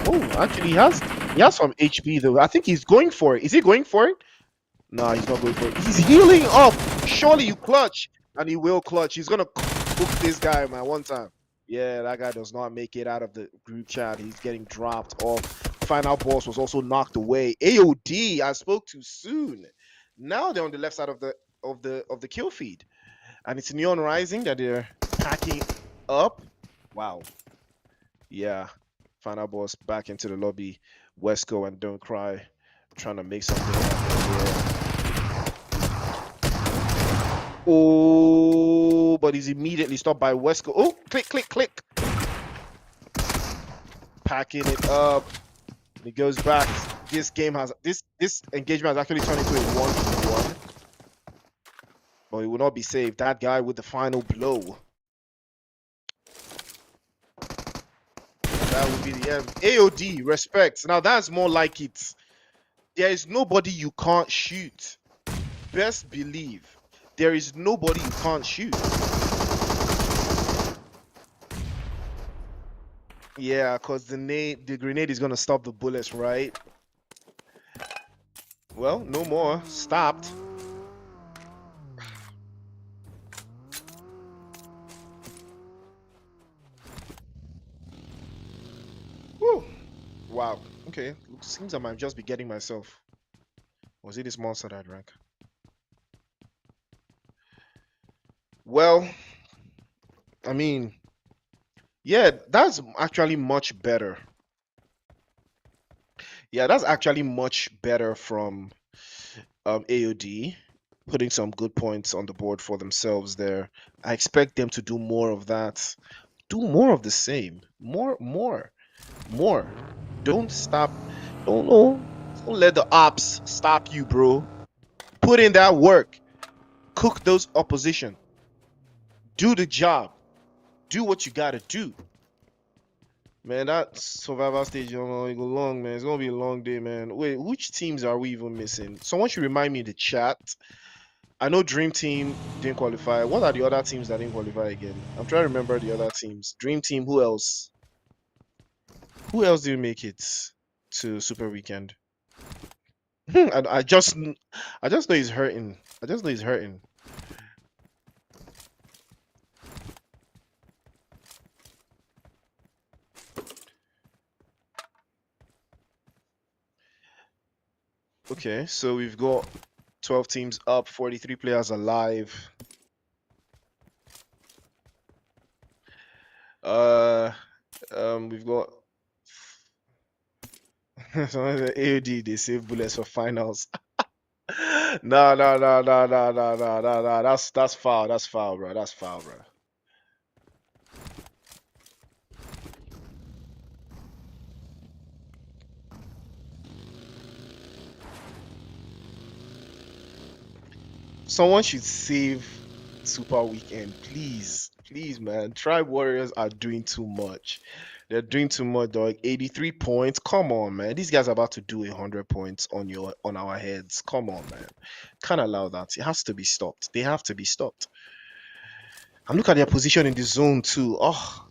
Oh, actually, he has He has some HP though. I think he's going for it. Is he going for it? Nah, he's not going for it. He's healing up. Surely you clutch. And he will clutch. He's gonna cook this guy, man, one time. Yeah, that guy does not make it out of the group chat. He's getting dropped off. Final boss was also knocked away. AOD, I spoke too soon. Now they're on the left side of the kill feed. And it's Neon Rising that they're packing up. Wow. Yeah. Final boss back into the lobby. Wesco and Don't Cry trying to make something happen here. Oh, but he's immediately stopped by Wesco. Oh, click, click, click. Packing it up. He goes back. This game has this engagement has actually turned into a 1v1. But he will not be saved. That guy with the final blow. That would be the end. AOD, respect. Now that's more like it. There is nobody you can't shoot. Best believe. There is nobody you can't shoot. Yeah, because the grenade is gonna stop the bullets, right? Well, no more. Stopped. Woo. Wow. Okay. Seems I might just be getting myself. Was it this monster that I drank? Well, I mean, yeah, that's actually much better. Yeah, that's actually much better from AOD, putting some good points on the board for themselves there. I expect them to do more of that. Do more of the same. More. Don't stop. Don't let the ops stop you, bro. Put in that work. Cook those opposition. Do the job. Do what you gotta do. Man, that survival stage, you know, it go long, man. It's gonna be a long day, man. Wait, which teams are we even missing? Someone should remind me in the chat. I know Dream Team didn't qualify. What are the other teams that didn't qualify again? I'm trying to remember the other teams. Dream Team, who else? Who else didn't make it to Super Weekend? I just know he's hurting. I just know he's hurting. Okay, so we've got 12 teams up, 43 players alive. We've got AOD, they save bullets for finals. No. That's foul. That's foul, bro. That's foul, bro. Someone should save Super Weekend, please, man. Tribe Warriors are doing too much. They're doing too much, dog. 83 points. Come on, man. These guys are about to do 100 points on our heads. Come on, man. Can't allow that. It has to be stopped. They have to be stopped. And look at their position in the zone too. Oh,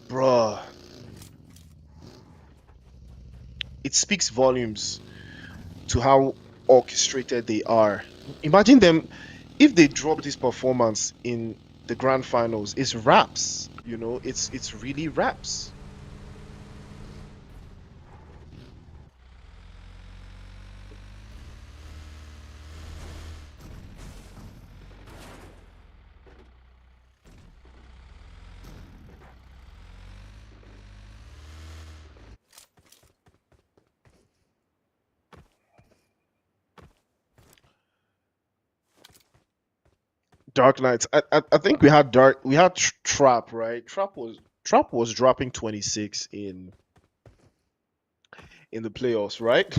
bruh. It speaks volumes to how orchestrated they are. Imagine them if they drop this performance in the grand finals. It's raps, you know. It's really raps. Dark Knights. I think we had Trap, right? Trap was dropping 26 in the playoffs, right?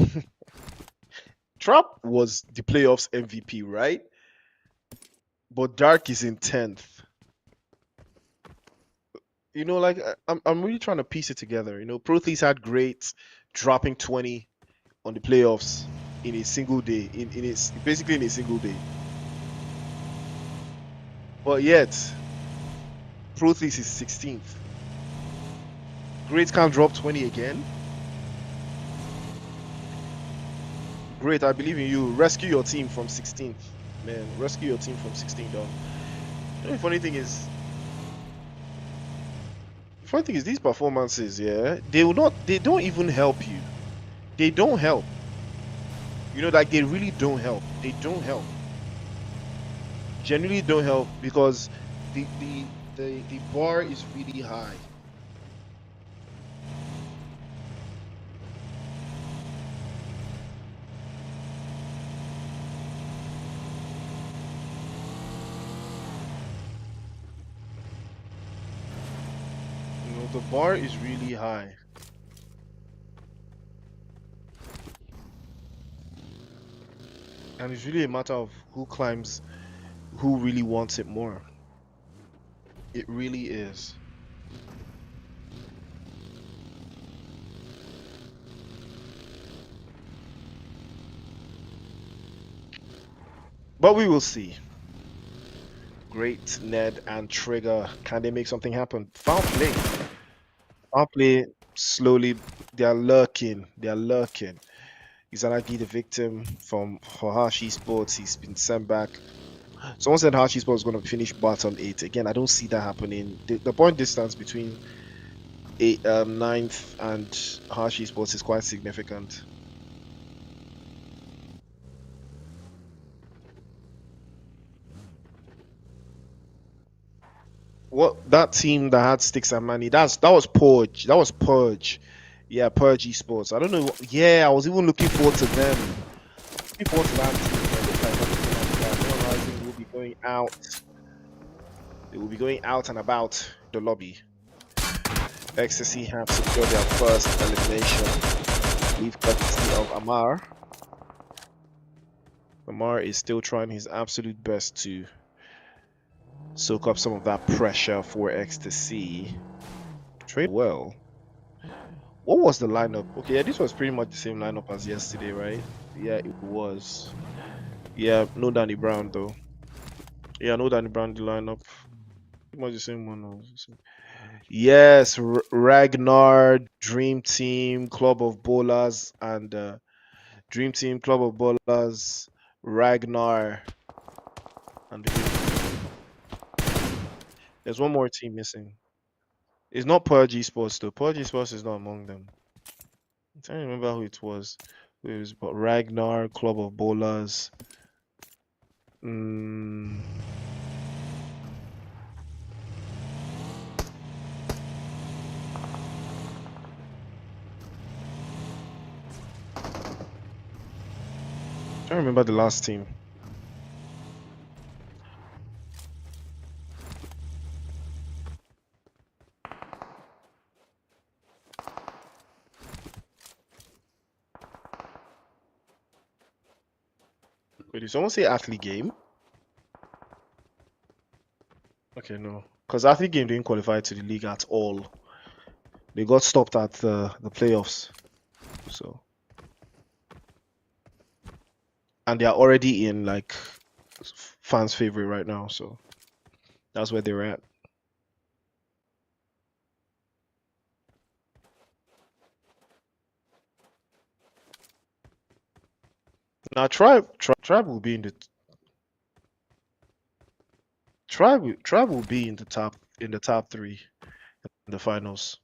Trap was the playoffs MVP, right? But Dark is in 10th. You know, like I'm really trying to piece it together. You know, Protheus had great dropping 20 on the playoffs in a single day. Basically in a single day. But yet, Protheus is 16th. Great can't drop 20 again. Great, I believe in you. Rescue your team from 16th. Man, rescue your team from 16th, dog. You know, the funny thing is these performances, yeah, they don't even help you. They don't help. You know, like they really don't help. They don't help. Genuinely don't help because the bar is really high. You know, the bar is really high. And it's really a matter of who climbs, who really wants it more. It really is. But we will see. Great, Ned and Trigger. Can they make something happen? Foul play. Foul play. Slowly, they are lurking. They are lurking. Izanagi, the victim for Hashi Sports, he's been sent back. Someone said Hashi Sports is going to finish bottom 8. Again, I don't see that happening. The point distance between 9th and Hashi Sports is quite significant. What that team that had Sticks and Manny? That was Purge. That was Purge. Yeah, Purge Esports. I don't know. Yeah, I was even looking forward to them. Looking forward to that team. They will be going out. They will be going out and about the lobby. Ecstasy have secured their first elimination. Leave courtesy of Amar. Amar is still trying his absolute best to soak up some of that pressure for Ecstasy. Trade well. What was the lineup? Okay, yeah, this was pretty much the same lineup as yesterday, right? Yeah, it was. Yeah, no Danny Brown though. Yeah, no Danny Brown the lineup. Pretty much the same one. Yes, Ragnar, Dream Team, Club of Bowlers, and Dream Team, Club of Bowlers, Ragnar, and there's one more team missing. It's not Purge Sports though. Purge Sports is not among them. I'm trying to remember who it was. It was but Ragnar, Club of Bowlers. I don't remember the last team. Wait, did someone say athlete game? Okay, no. Because athlete game didn't qualify to the league at all. They got stopped at the playoffs. So. And they are already in like fans' favorite right now, so that's where they're at. Now tribe will be in the tribe will be in the top 3 in the finals.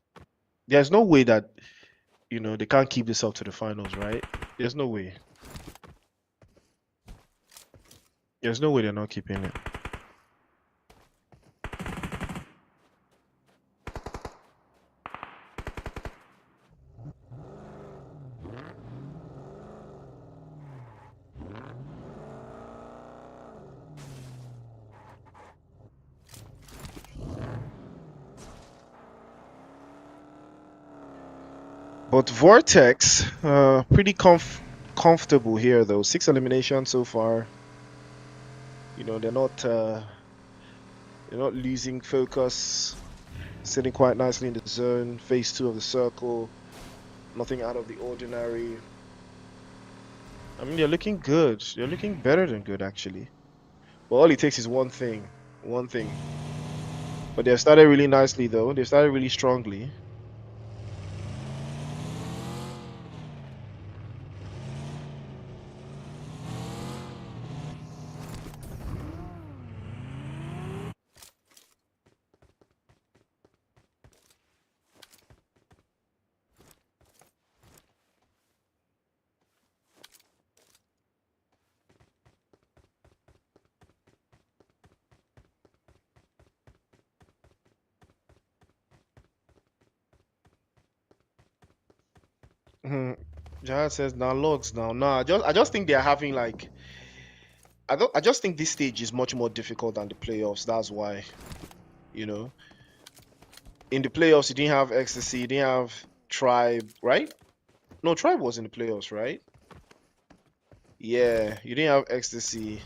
There's no way that they can't keep this up to the finals, right? There's no way. There's no way they're not keeping it. But Vortex, pretty comfortable here though. 6 eliminations so far. They're not losing focus. Sitting quite nicely in the zone. Phase 2 of the circle. Nothing out of the ordinary. I mean, they're looking good. They're looking better than good actually. But all it takes is one thing. But they started really nicely though. They started really strongly. Jihad says now logs now. No, I just think they're having like I just think this stage is much more difficult than the playoffs. That's why, you know. In the playoffs, you didn't have ecstasy, you didn't have tribe, right? No, tribe was in the playoffs, right? Yeah, you didn't have ecstasy.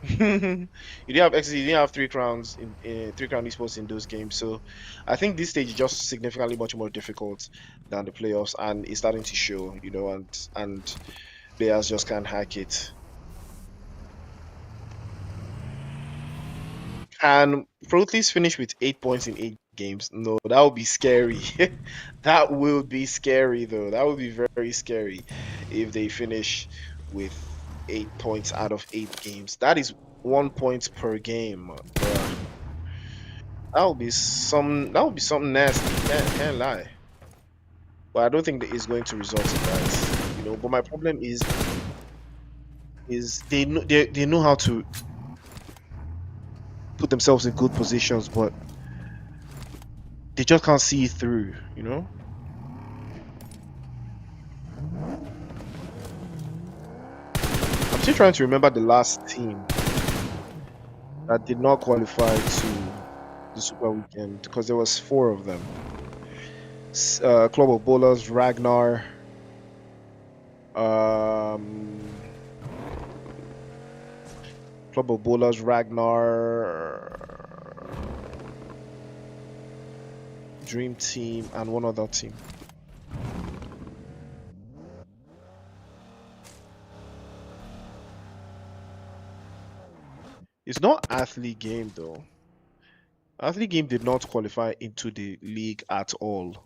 You didn't have ecstasy, you didn't have three crowns in three crown esports in those games. So I think this stage is just significantly much more difficult than the playoffs, and it's starting to show, and players just can't hack it. Can Proteus finish with 8 points in 8 games? No, that would be scary. That will be scary, though. That would be very scary if they finish with 8 points out of 8 games. That is 1 point per game, bruh. That would be some. That would be something nasty. Can't lie. But I don't think that it's going to result in that. But my problem is they know how to put themselves in good positions, but they just can't see it through. I'm still trying to remember the last team that did not qualify to the Super Weekend because there was four of them. Club of Bowlers, Ragnar, um, Club of Bowlers, Ragnar, Dream Team, and one other team. It's not Athlete Game though. Athlete Game did not qualify into the league at all.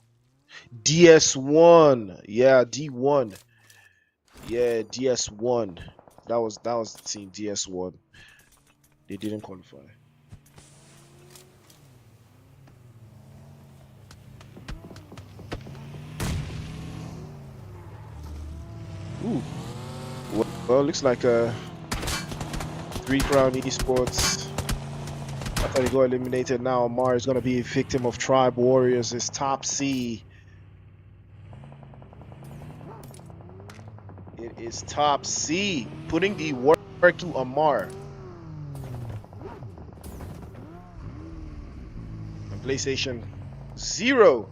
DS1, yeah, D1, yeah, DS1. That was the team DS1. They didn't qualify. Ooh. Well, looks like a 3-crown esports. After they got eliminated, now Amar is going to be a victim of Tribe Warriors. It's top C. It is top C. Putting the work to Amar. And PlayStation 0.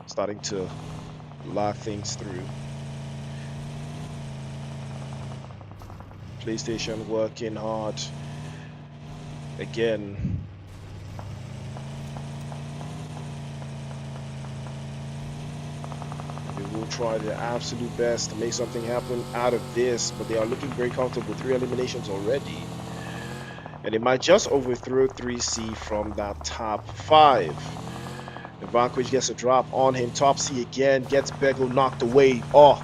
Starting to lock things through. PlayStation working hard again. They will try their absolute best to make something happen out of this, but they are looking very comfortable with 3 eliminations already. And they might just overthrow 3C from that top 5. The Vanquish gets a drop on him. Top C again, gets Bego knocked away. Oh,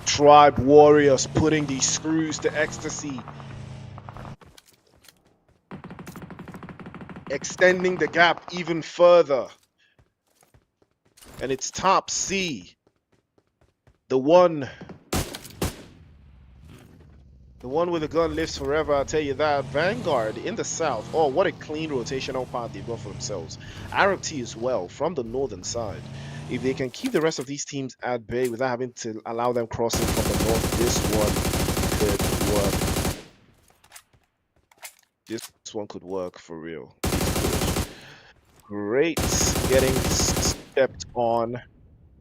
Tribe Warriors putting these screws to ecstasy. Extending the gap even further. And it's top C. The one with the gun lives forever, I'll tell you that. Vanguard in the south. Oh, what a clean rotational path they've got for themselves. Arab T as well from the northern side. If they can keep the rest of these teams at bay without having to allow them crossing from the north, this one could work. This one could work for real. Great. Getting stepped on.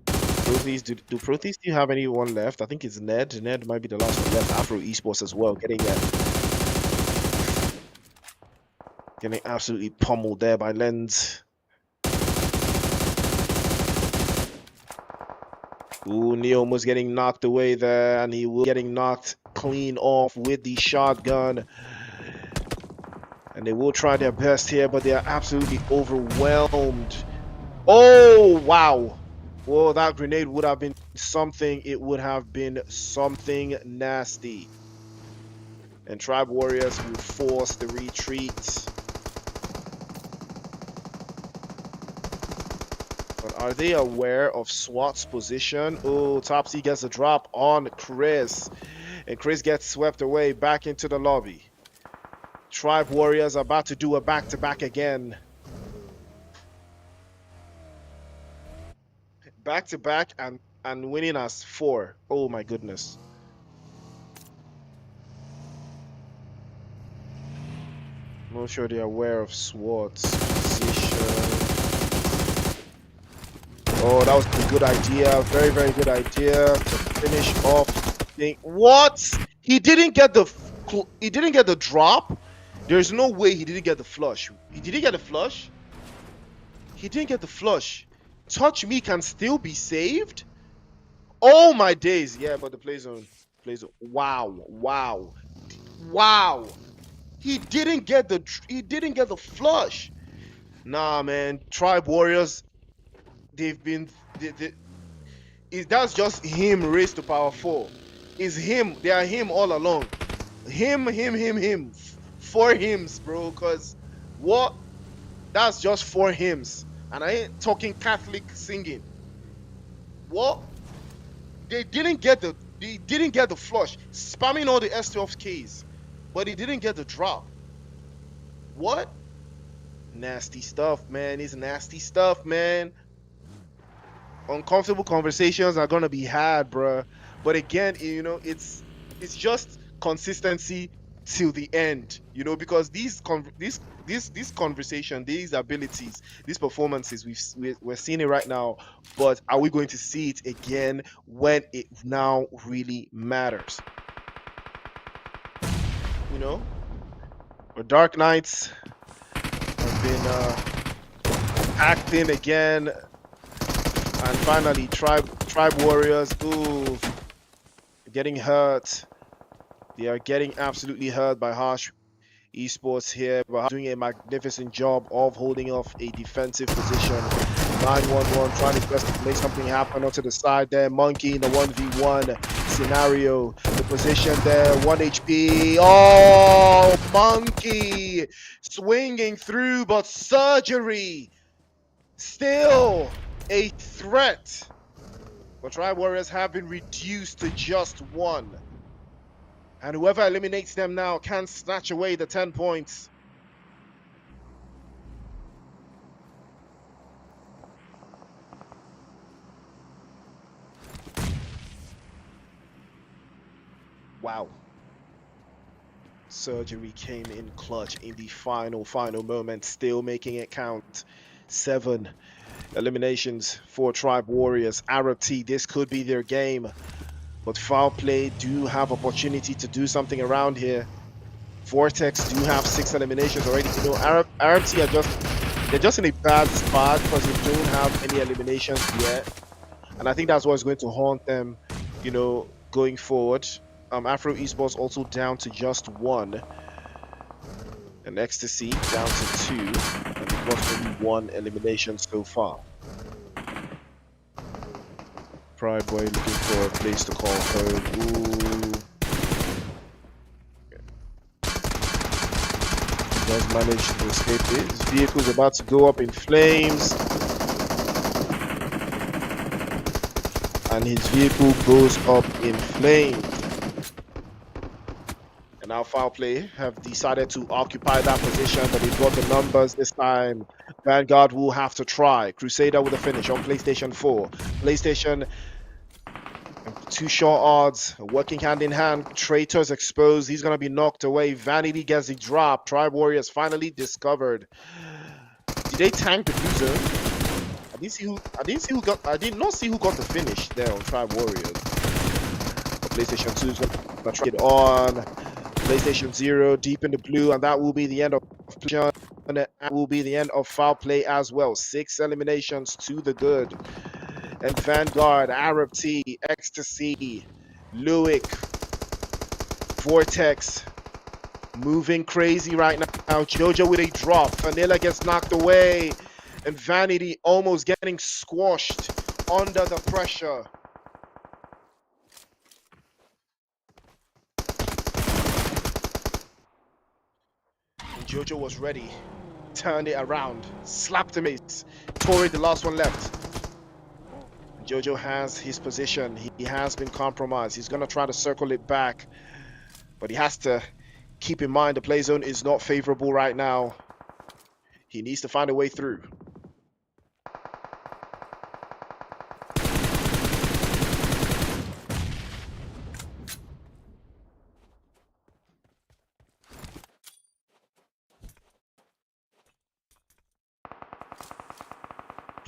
Proteus, do Proteus still have anyone left? I think it's Ned. Ned might be the last one left. Afro Esports as well, getting absolutely pummeled there by Lens. Ooh, Neo was getting knocked away there, and he will getting knocked clean off with the shotgun. And they will try their best here, but they are absolutely overwhelmed. Oh, wow. Well, that grenade would have been something. It would have been something nasty. And Tribe Warriors will force the retreat. But are they aware of SWAT's position? Oh, Topsy gets a drop on Chris. And Chris gets swept away back into the lobby. Tribe Warriors are about to do a back-to-back again. back to back and winning as 4. Oh my goodness. I'm not sure they're aware of SWAT's position. Oh, that was a good idea. Very, very good idea to finish off. What? He didn't get the drop. There's no way he didn't get the flush. He didn't get the flush. He didn't get the flush. Touch me can still be saved. Oh my days. Yeah, but the play zone. Wow. Wow. Wow. He didn't get the flush. Nah, man. Tribe Warriors, that's just him raised to power 4. It's him. They are him all along. Him. 4 hymns, bro. Cause what? That's just 4 hymns. And I ain't talking Catholic singing. What? They didn't get the flush. Spamming all the S12Ks. But he didn't get the drop. What? Nasty stuff, man. It's nasty stuff, man. Uncomfortable conversations are gonna be had, bruh. But again, it's just consistency till the end, because these conversation, these abilities, these performances, we're seeing it right now. But are we going to see it again when it now really matters? The Dark Knights have been acting again. And finally, Tribe Warriors, ooh, getting hurt. They are getting absolutely hurt by Harsh Esports here, but doing a magnificent job of holding off a defensive position. 9-1-1, trying his best to make something happen onto the side there. Monkey in the 1v1 scenario. The position there, 1 HP. Oh, Monkey swinging through, but surgery still a threat. But Tribe Warriors have been reduced to just 1. And whoever eliminates them now can snatch away the 10 points. Wow. Surgery came in clutch in the final moment, still making it count. 7 eliminations for Tribe Warriors. Arab T, this could be their game. But Foul Play do have opportunity to do something around here. Vortex do have 6 eliminations already. Arab T they're just in a bad spot because they don't have any eliminations yet. And I think that's what's going to haunt them, going forward. Afro Esports also down to just 1. And Ecstasy down to 2. And they've got only 1 elimination so far. Pride Boy looking for a place to call home. Ooh. He does manage to escape it. His vehicle is about to go up in flames. And his vehicle goes up in flames. And now Foul Play have decided to occupy that position, but they've got the numbers this time. Vanguard will have to try. Crusader with a finish on PlayStation 4. PlayStation, 2 short odds, working hand in hand. Traitors exposed. He's going to be knocked away. Vanity gets the drop. Tribe Warriors finally discovered. Did they tank the blue zone? I did not see who got the finish there on Tribe Warriors. But PlayStation 2 is going to try it on. PlayStation 0 deep in the blue, and that will be the end of and that will be the end of Foul Play as well. 6 eliminations to the good. And Vanguard, Arab T, Ecstasy, Luick, Vortex, moving crazy right now. Jojo with a drop. Vanilla gets knocked away. And Vanity almost getting squashed under the pressure. And Jojo was ready. Turned it around. Slapped him. Tori, the last one left. Jojo has his position. He has been compromised. He's going to try to circle it back. But he has to keep in mind the play zone is not favorable right now. He needs to find a way through.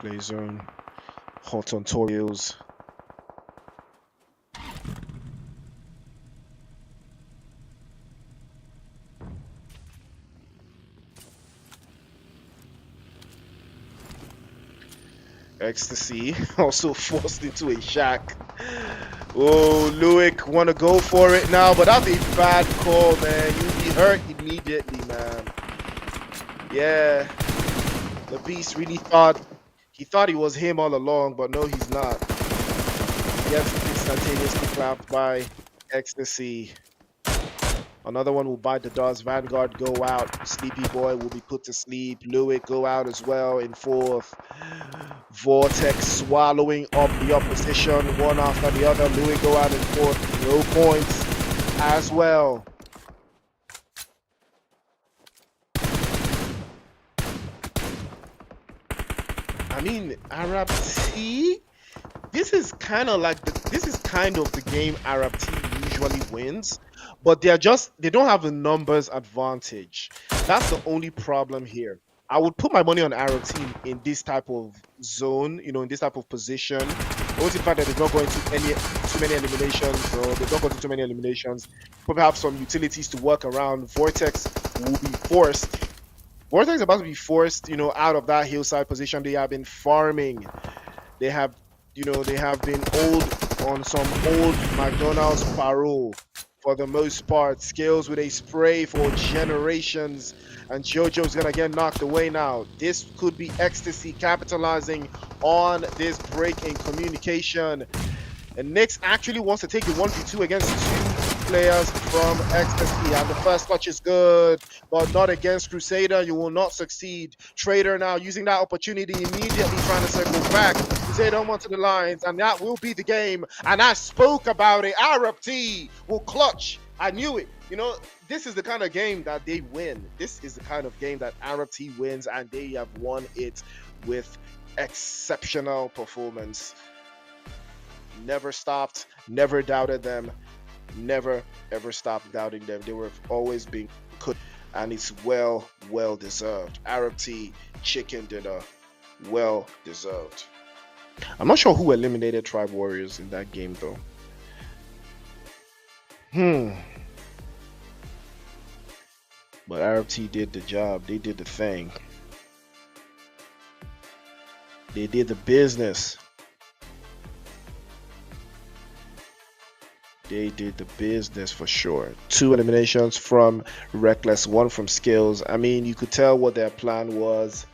play zone. Hot on tutorials. Ecstasy also forced into a shack. Oh, Luick want to go for it now, but that's a bad call, man. You'll be hurt immediately, man. Yeah, the beast really thought he was him all along, but no, he's not. Gets instantaneously clapped by Ecstasy. Another one will bite the dust. Vanguard go out. Sleepy Boy will be put to sleep. Louis go out as well in fourth. Vortex swallowing up the opposition one after the other. Louis go out in fourth. No points as well. I mean, Arab T. This is kind of the game Arab T usually wins, but they don't have the numbers advantage. That's the only problem here. I would put my money on Arab team in this type of zone, in this type of position. Only the fact that they're not going to too many eliminations, or they're not going to too many eliminations. Probably have some utilities to work around. Vortex will be forced. Vortex is about to be forced, out of that hillside position. They have been farming. They have been on some old McDonald's parole for the most part. Skills with a spray for generations, and JoJo's gonna get knocked away now. This could be Ecstasy capitalizing on this break in communication. And Nyx actually wants to take the 1v2 against two players from Ecstasy, and the first touch is good, but not against Crusader. You will not succeed. Trader now using that opportunity, immediately trying to circle back. Crusader onto the lines, and that will be the game. And I spoke about it. Arab T will clutch. I knew it. This is the kind of game that they win. This is the kind of game that Arab T wins, and they have won it with exceptional performance. Never stopped, never doubted them, never ever stopped doubting them. They were always being cooked, and it's well deserved. Arab T chicken dinner, well deserved. I'm not sure who eliminated Tribe Warriors in that game though. But Arab T did the job. They did the thing. They did the business. They did the business for sure. 2 eliminations from Reckless, 1 from Skills. I mean, you could tell what their plan was.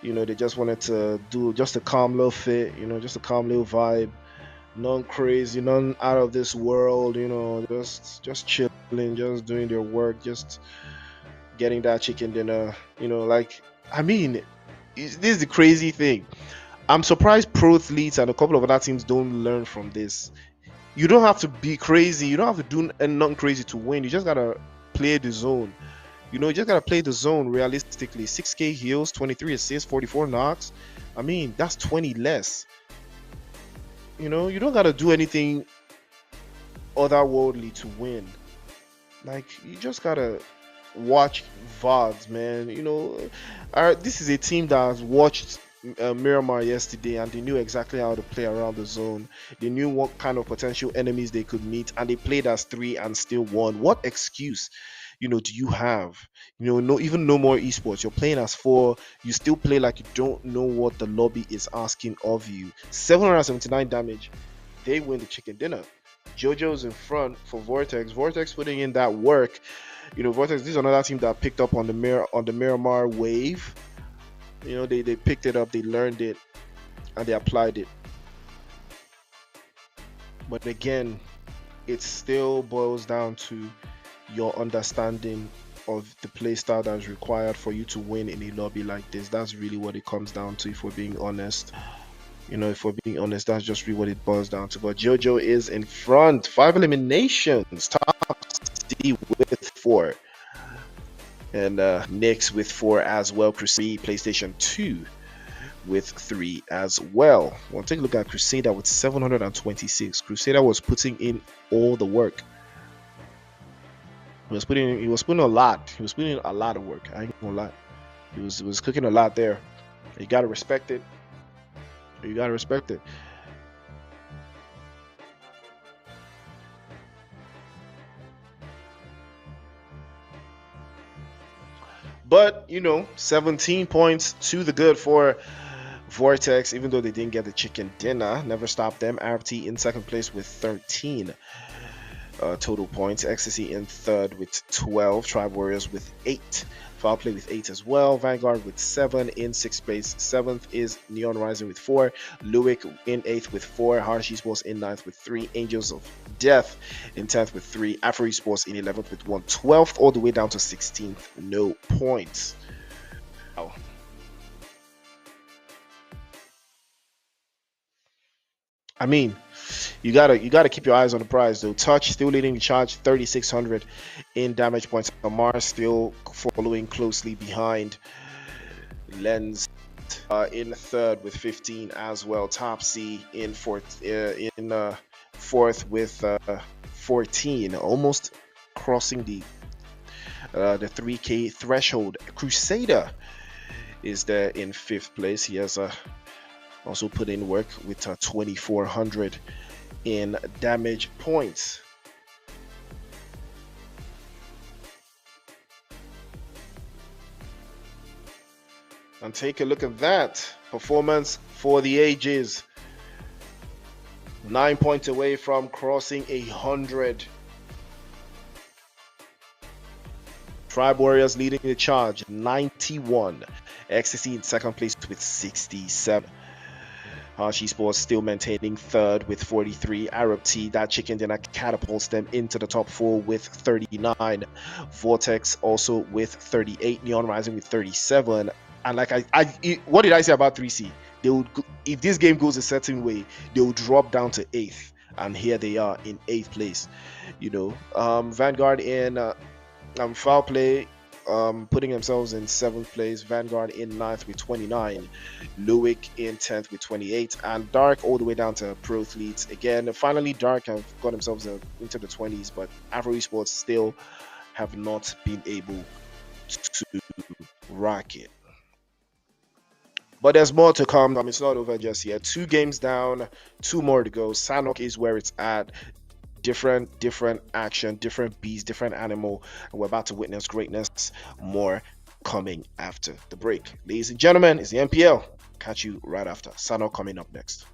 They just wanted to do just a calm little fit, just a calm little vibe. None crazy, none out of this world, just chilling, just doing their work, just getting that chicken dinner, I mean, this is the crazy thing. I'm surprised Pro Athletes and a couple of other teams don't learn from this. You don't have to be crazy. You don't have to do nothing crazy to win. You just gotta play the zone. You just gotta play the zone realistically. 6K heals, 23 assists, 44 knocks. I mean, that's 20 less. You don't gotta do anything otherworldly to win. You just gotta watch VODs, man. This is a team that has watched Miramar yesterday, and they knew exactly how to play around the zone. They knew what kind of potential enemies they could meet, and they played as 3 and still won. What excuse do you have? No more esports. You're playing as 4. You still play like you don't know what the lobby is asking of you. 779 damage. They win the chicken dinner. JoJo's in front for Vortex. Vortex putting in that work. Vortex, this is another team that picked up on the Miramar wave. They picked it up, they learned it, and they applied it. But again, it still boils down to your understanding of the playstyle that is required for you to win in a lobby like this. That's really what it comes down to, if we're being honest. If we're being honest, that's just really what it boils down to. But JoJo is in front. 5 eliminations. Top C with 4. And Nyx with 4 as well. Crusader PlayStation 2 with 3 as well. We'll take a look at Crusader with 726. Crusader was putting in all the work. He was putting a lot. He was putting in a lot of work. I ain't gonna lie. He was cooking a lot there. You gotta respect it. You gotta respect it. But, 17 points to the good for Vortex, even though they didn't get the chicken dinner. Never stopped them. RFT in second place with 13 total points. Ecstasy in third with 12. Tribe Warriors with 8. Foul Play with 8 as well. Vanguard with 7 in 6th place. 7th is Neon Rising with 4. Luick in 8th with 4. Harsh Esports in 9th with 3. Angels of Death in 10th with 3. Afro Esports in 11th with 1. 12th all the way down to 16th. No points. Wow. I mean, you gotta keep your eyes on the prize though. Touch still leading the charge, 3,600 in damage points. Amar still following closely behind. Lens in third with 15 as well. Topsy in fourth with 14, almost crossing the 3K threshold. Crusader is there in 5th place. He has also put in work with 2,400 in damage points. And take a look at that performance for the ages. 9 points away from crossing 100. Tribe Warriors leading the charge, 91. Ecstasy in second place with 67. Harsh Esports still maintaining third with 43. Arab T, that chicken dinner catapults them into the top 4 with 39. Vortex also with 38. Neon Rising with 37. And like what did I say about 3C? They would, if this game goes a certain way, they will drop down to 8th, and here they are in 8th place. Vanguard in Foul Play, putting themselves in 7th place. Vanguard in 9th with 29. Luick in 10th with 28. And Dark all the way down to Pro Athletes. Again, finally Dark have got themselves into the 20s, but Afro Esports still have not been able to rock it. But there's more to come. It's not over just yet. 2 games down, 2 more to go. Sanok is where it's at. Different action, different beast, different animal, and we're about to witness greatness. More coming after the break. Ladies and gentlemen, it's the MPL. Catch you right after. Sanok coming up next.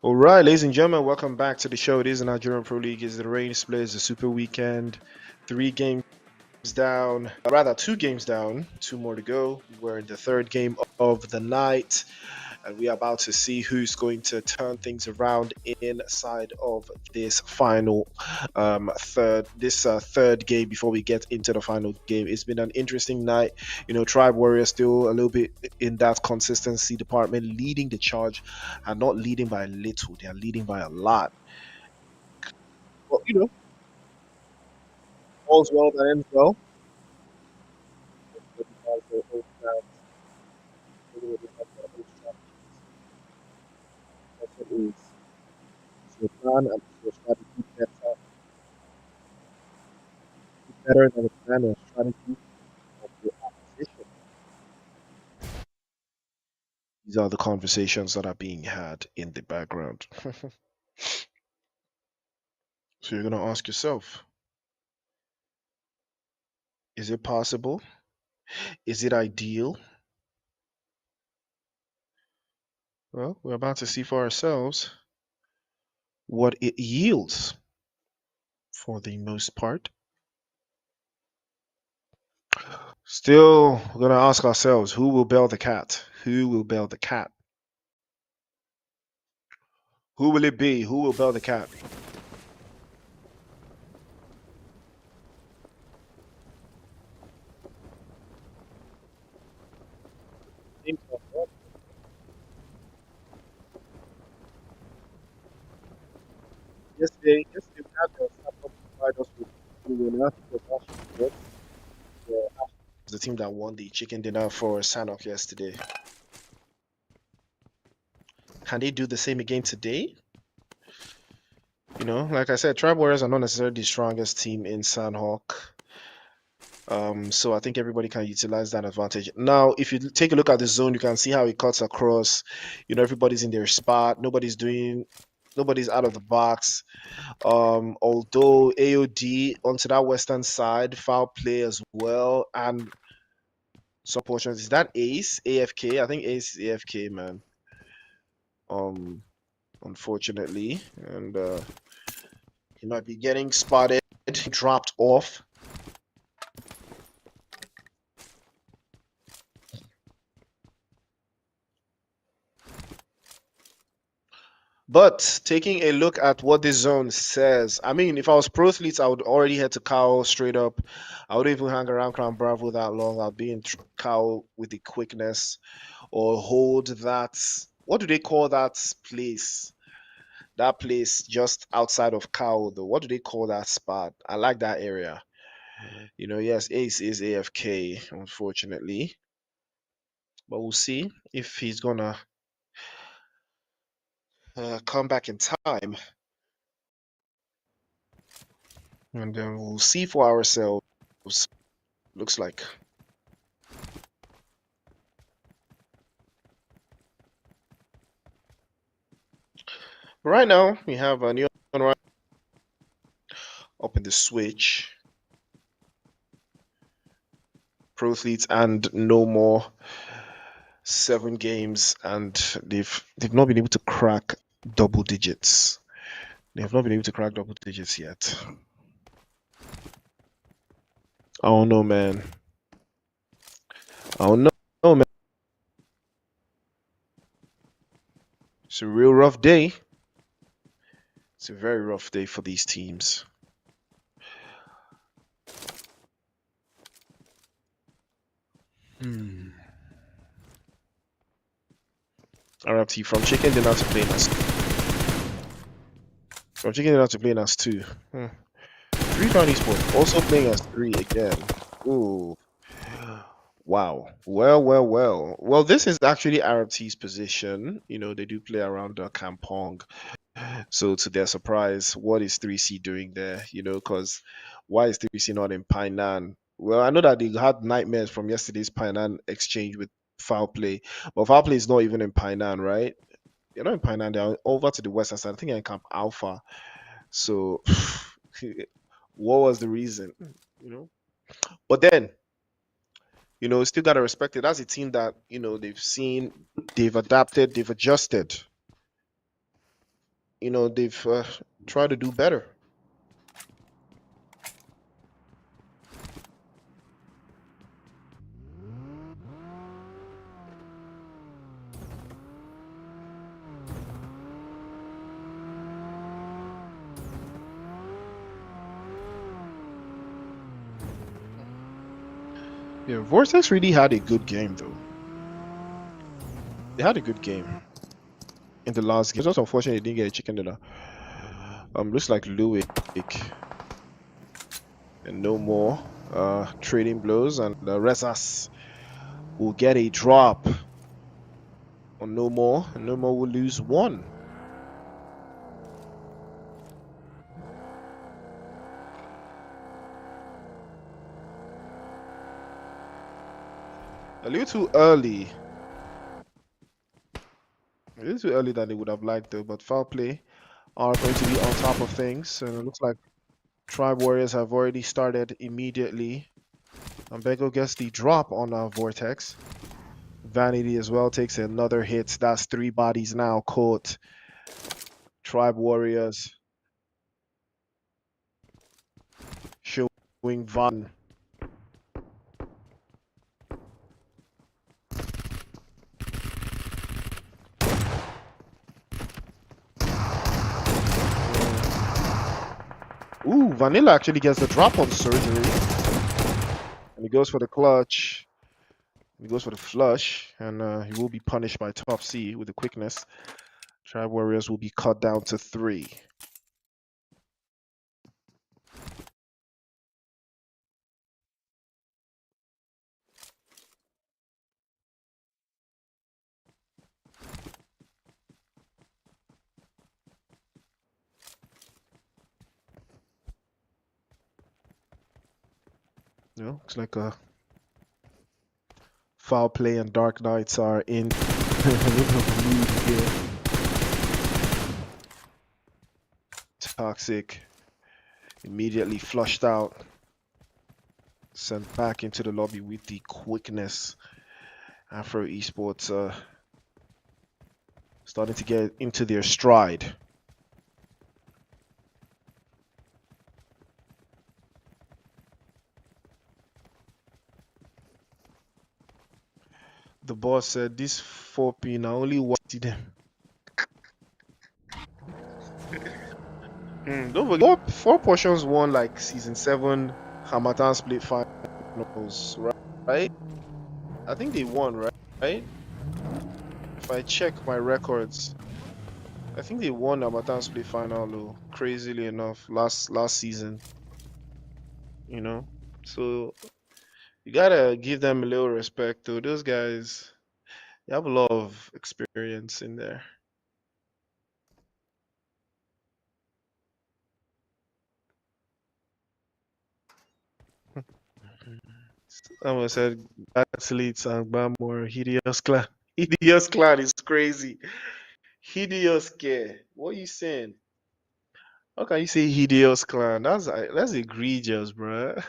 All right, ladies and gentlemen, welcome back to the show. It is the Nigerian Pro League. It's the rain split. It's the Super Weekend. 3 games down, rather 2 games down. 2 more to go. We're in the third game of the night, and we are about to see who's going to turn things around inside of this final third game before we get into the final game. It's been an interesting night. Tribe Warrior still a little bit in that consistency department, leading the charge, and not leading by a little. They are leading by a lot. Well, all's well that ends well. Your plan and your strategy better than the plan or strategy of your opposition. These are the conversations that are being had in the background. So you're going to ask yourself, is it possible? Is it ideal? Well, we're about to see for ourselves what it yields for the most part. Still, we're going to ask ourselves, who will bail the cat? Who will bail the cat? Who will it be? Who will bail the cat? Yesterday we had the Sapphire provide us with the winner because the team that won the chicken dinner for Sanok yesterday. Can they do the same again today? Like I said, Tribe Warriors are not necessarily the strongest team in Sandhawk. So I think everybody can utilize that advantage. Now, if you take a look at the zone, you can see how it cuts across. Everybody's in their spot. Nobody's out of the box. Although AOD onto that western side, foul play as well, and some portions. Is that Ace? AFK? I think Ace is AFK, man. Unfortunately, and he might be getting spotted, dropped off. But taking a look at what this zone says, I mean, if I was pro athletes, I would already head to Cow straight up. I wouldn't even hang around Crown Bravo that long. I'd be in Cow with the quickness, or hold that. What do they call that place? That place just outside of Cow, though. What do they call that spot? I like that area. Yes, Ace is AFK, unfortunately. But we'll see if he's gonna come back in time. And then we'll see for ourselves. Looks like. Right now, we have a new right up in the switch. Pro athletes and no more. 7 games, and they've not been able to crack double digits. They have not been able to crack double digits yet. I don't know, man. I don't know, man. It's a real rough day. It's a very rough day for these teams. RFT from chicken dinner to plain as. From chicken dinner to plain as 2. 3 Chinese sports also playing as 3 again. Ooh. Wow. Well, this is actually RFT's position. They do play around Kampong. So to their surprise, what is 3C doing there? Because why is 3C not in Painan? Well, I know that they had nightmares from yesterday's Painan exchange with foul play, but foul play is not even in Painan, right? They're not in Painan. They're over to the western side. I think they're in Camp Alpha. So, what was the reason? But then, still gotta respect it. That's a team that they've seen, they've adapted, they've adjusted. they've tried to do better. Yeah, Vortex really had a good game though. They had a good game in the last game. It's just unfortunate they didn't get a chicken dinner. Looks like Louis and no more trading blows, and Rezas will get a drop on no more, and no more will lose one. A little too early. A little too early than they would have liked though, but foul play are going to be on top of things, and it looks like Tribe Warriors have already started immediately. And Bego gets the drop on Vortex. Vanity as well takes another hit. That's 3 bodies now caught. Tribe Warriors showing Van. Ooh, Vanilla actually gets the drop on Surgery. And he goes for the clutch. He goes for the flush. And he will be punished by Top C with the quickness. Tribe Warriors will be cut down to 3. Looks like a foul play and Dark Knights are in a little mood here. Toxic immediately flushed out, sent back into the lobby with the quickness. Afro Esports starting to get into their stride. The boss said this 4P now only watch them. Don't forget, four portions won like season 7 Hamatan split finals, right? I think they won, right? If I check my records, I think they won Hamatan split final though, crazily enough, last season. So you gotta give them a little respect though. Those guys, they have a lot of experience in there. Someone said athletes and Bamor Hideous Clan. Hideous Clan is crazy. Hideous care. What are you saying? How can you say Hideous Clan? That's egregious, bruh.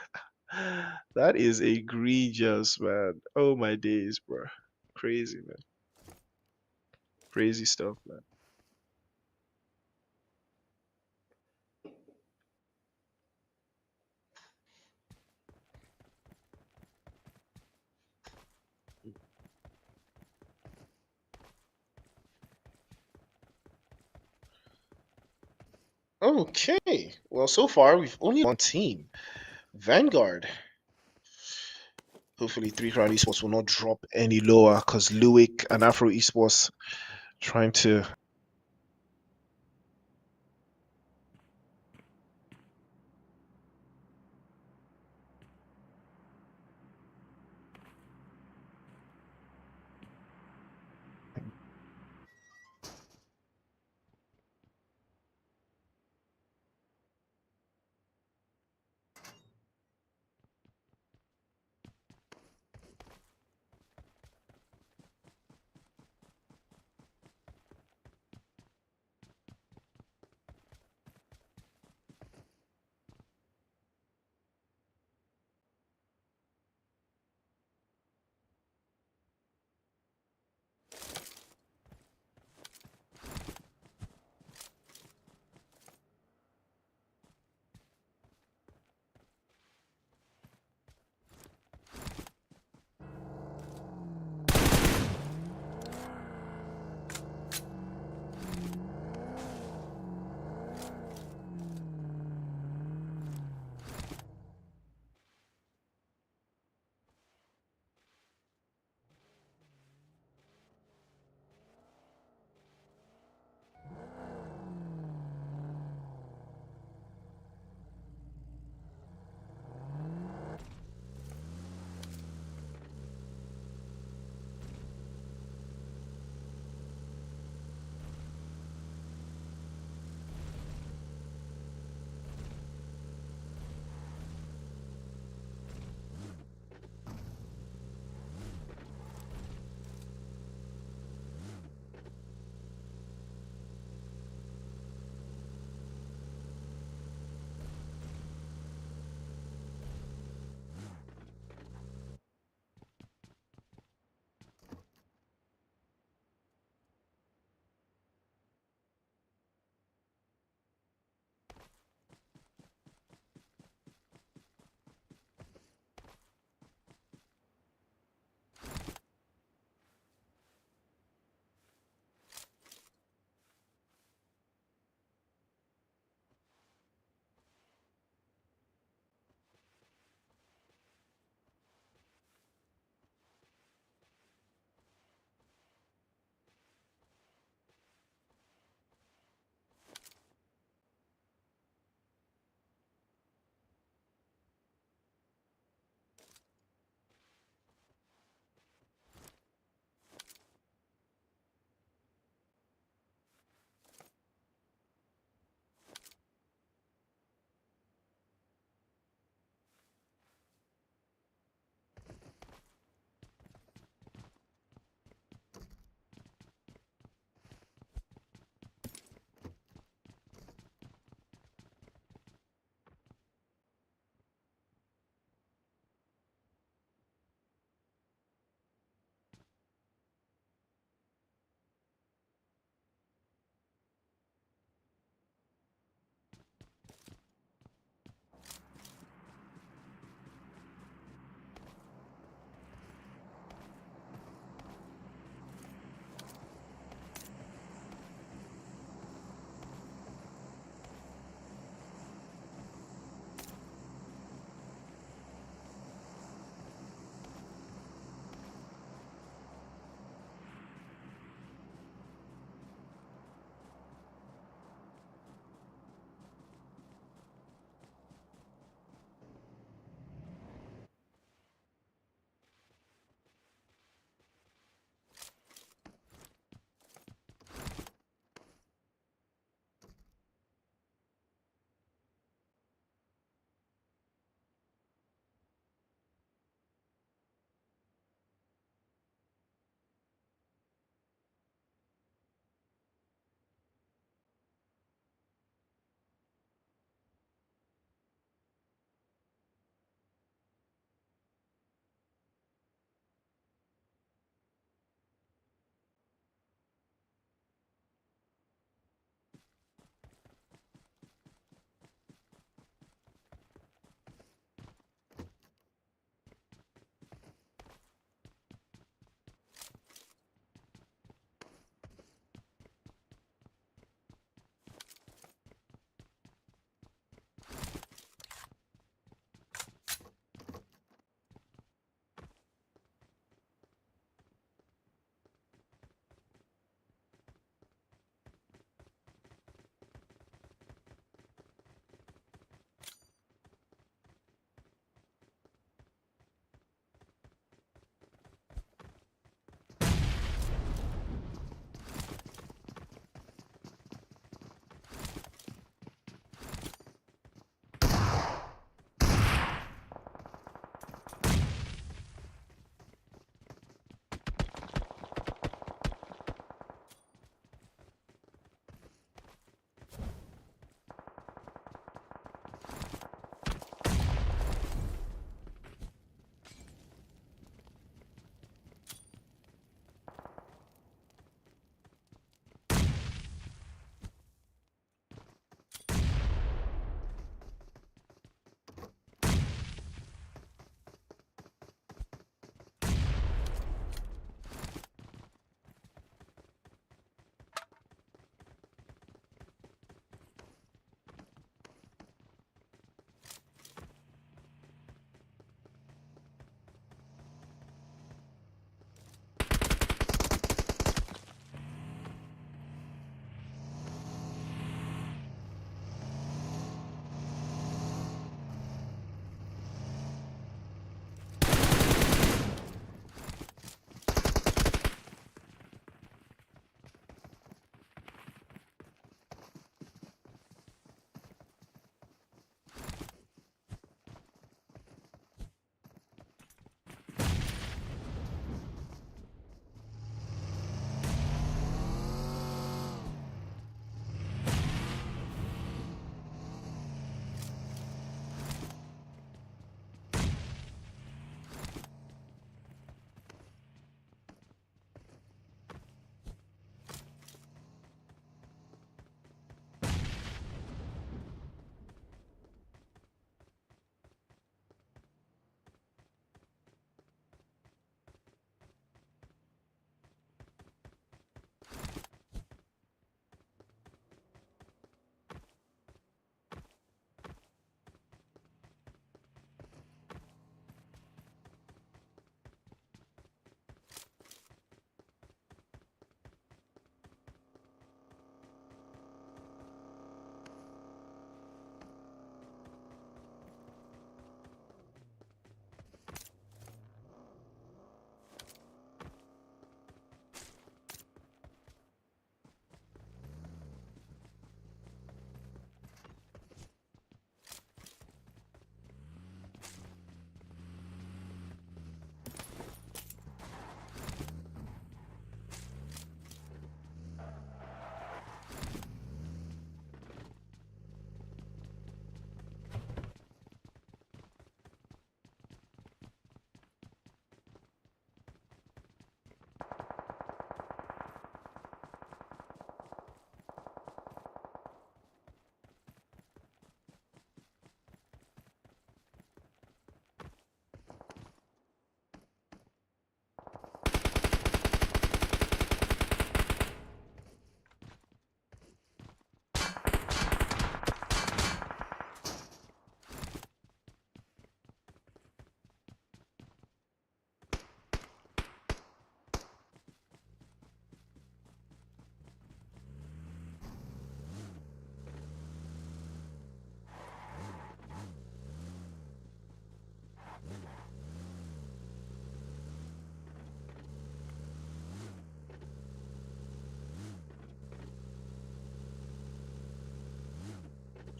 That is egregious, man. Oh my days, bruh. Crazy, man. Crazy stuff, man. Okay. Well, so far we've only one team. Vanguard. Hopefully 3 Crown Esports will not drop any lower because Luik and Afro Esports trying to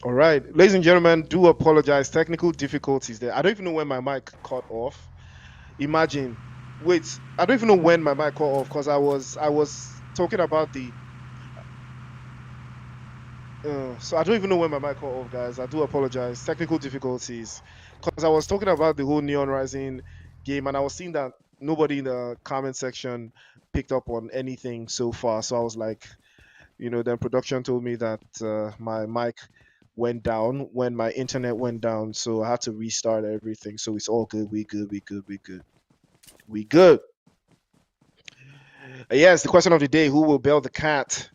All right, ladies and gentlemen, do apologize. Technical difficulties there. I don't even know when my mic cut off. Imagine. Wait, I don't even know when my mic cut off because I was talking about the. So I don't even know when my mic cut off, guys. I do apologize. Technical difficulties because I was talking about the whole Neon Rising game and I was seeing that nobody in the comment section picked up on anything so far. So I was like, then production told me that my mic went down when my internet went down, so I had to restart everything. So it's all good. We good. We good. We good. We good. Yes, the question of the day: who will bail the cat?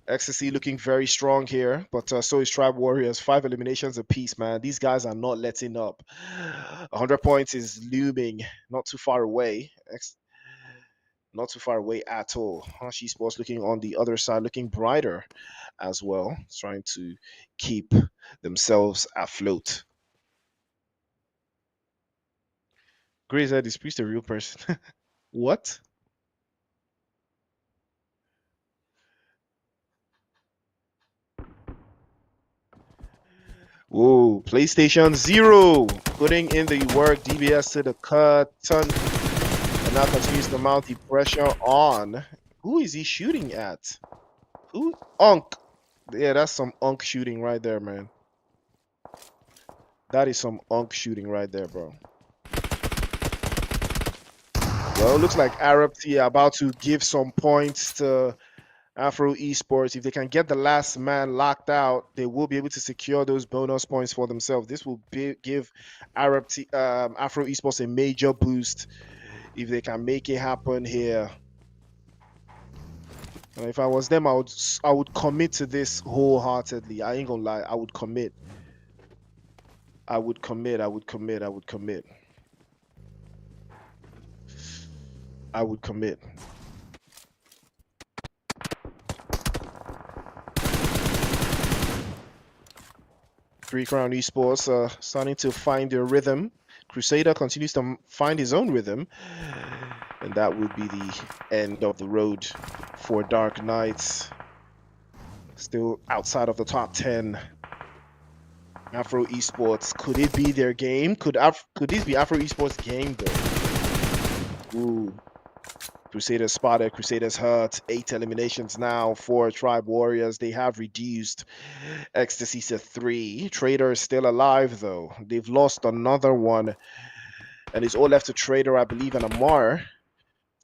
Ecstasy looking very strong here, but so is Tribe Warriors. 5 eliminations apiece, man. These guys are not letting up. 100 points is looming, not too far away. Not too far away at all. Hashi Sports looking on the other side, looking brighter as well, trying to keep themselves afloat. Gray's head is Priest a real person? What? Whoa, PlayStation Zero putting in the work. DBS to the cut, and now continues to mount the pressure on. Who is he shooting at? Who? Unk. Yeah, that's some Unk shooting right there, man. That is some Unk shooting right there, bro. Well, it looks like Arab T are about to give some points to Afro Esports. If they can get the last man locked out, they will be able to secure those bonus points for themselves. This will give Afro Esports a major boost if they can make it happen here. If I was them, I would commit to this wholeheartedly. I ain't gonna lie, I would commit. I would commit. I would commit. I would commit. I would commit. Three Crown Esports starting to find their rhythm. Crusader continues to find his own rhythm. And that would be the end of the road for Dark Knights. Still outside of the top 10. Afro Esports, could it be their game? Could this be Afro Esports' game though? Ooh. Crusaders spotted, Crusaders hurt. 8 eliminations now for Tribe Warriors. They have reduced Ecstasy to 3. Trader is still alive though. They've lost another one. And it's all left to Trader, I believe, and Amar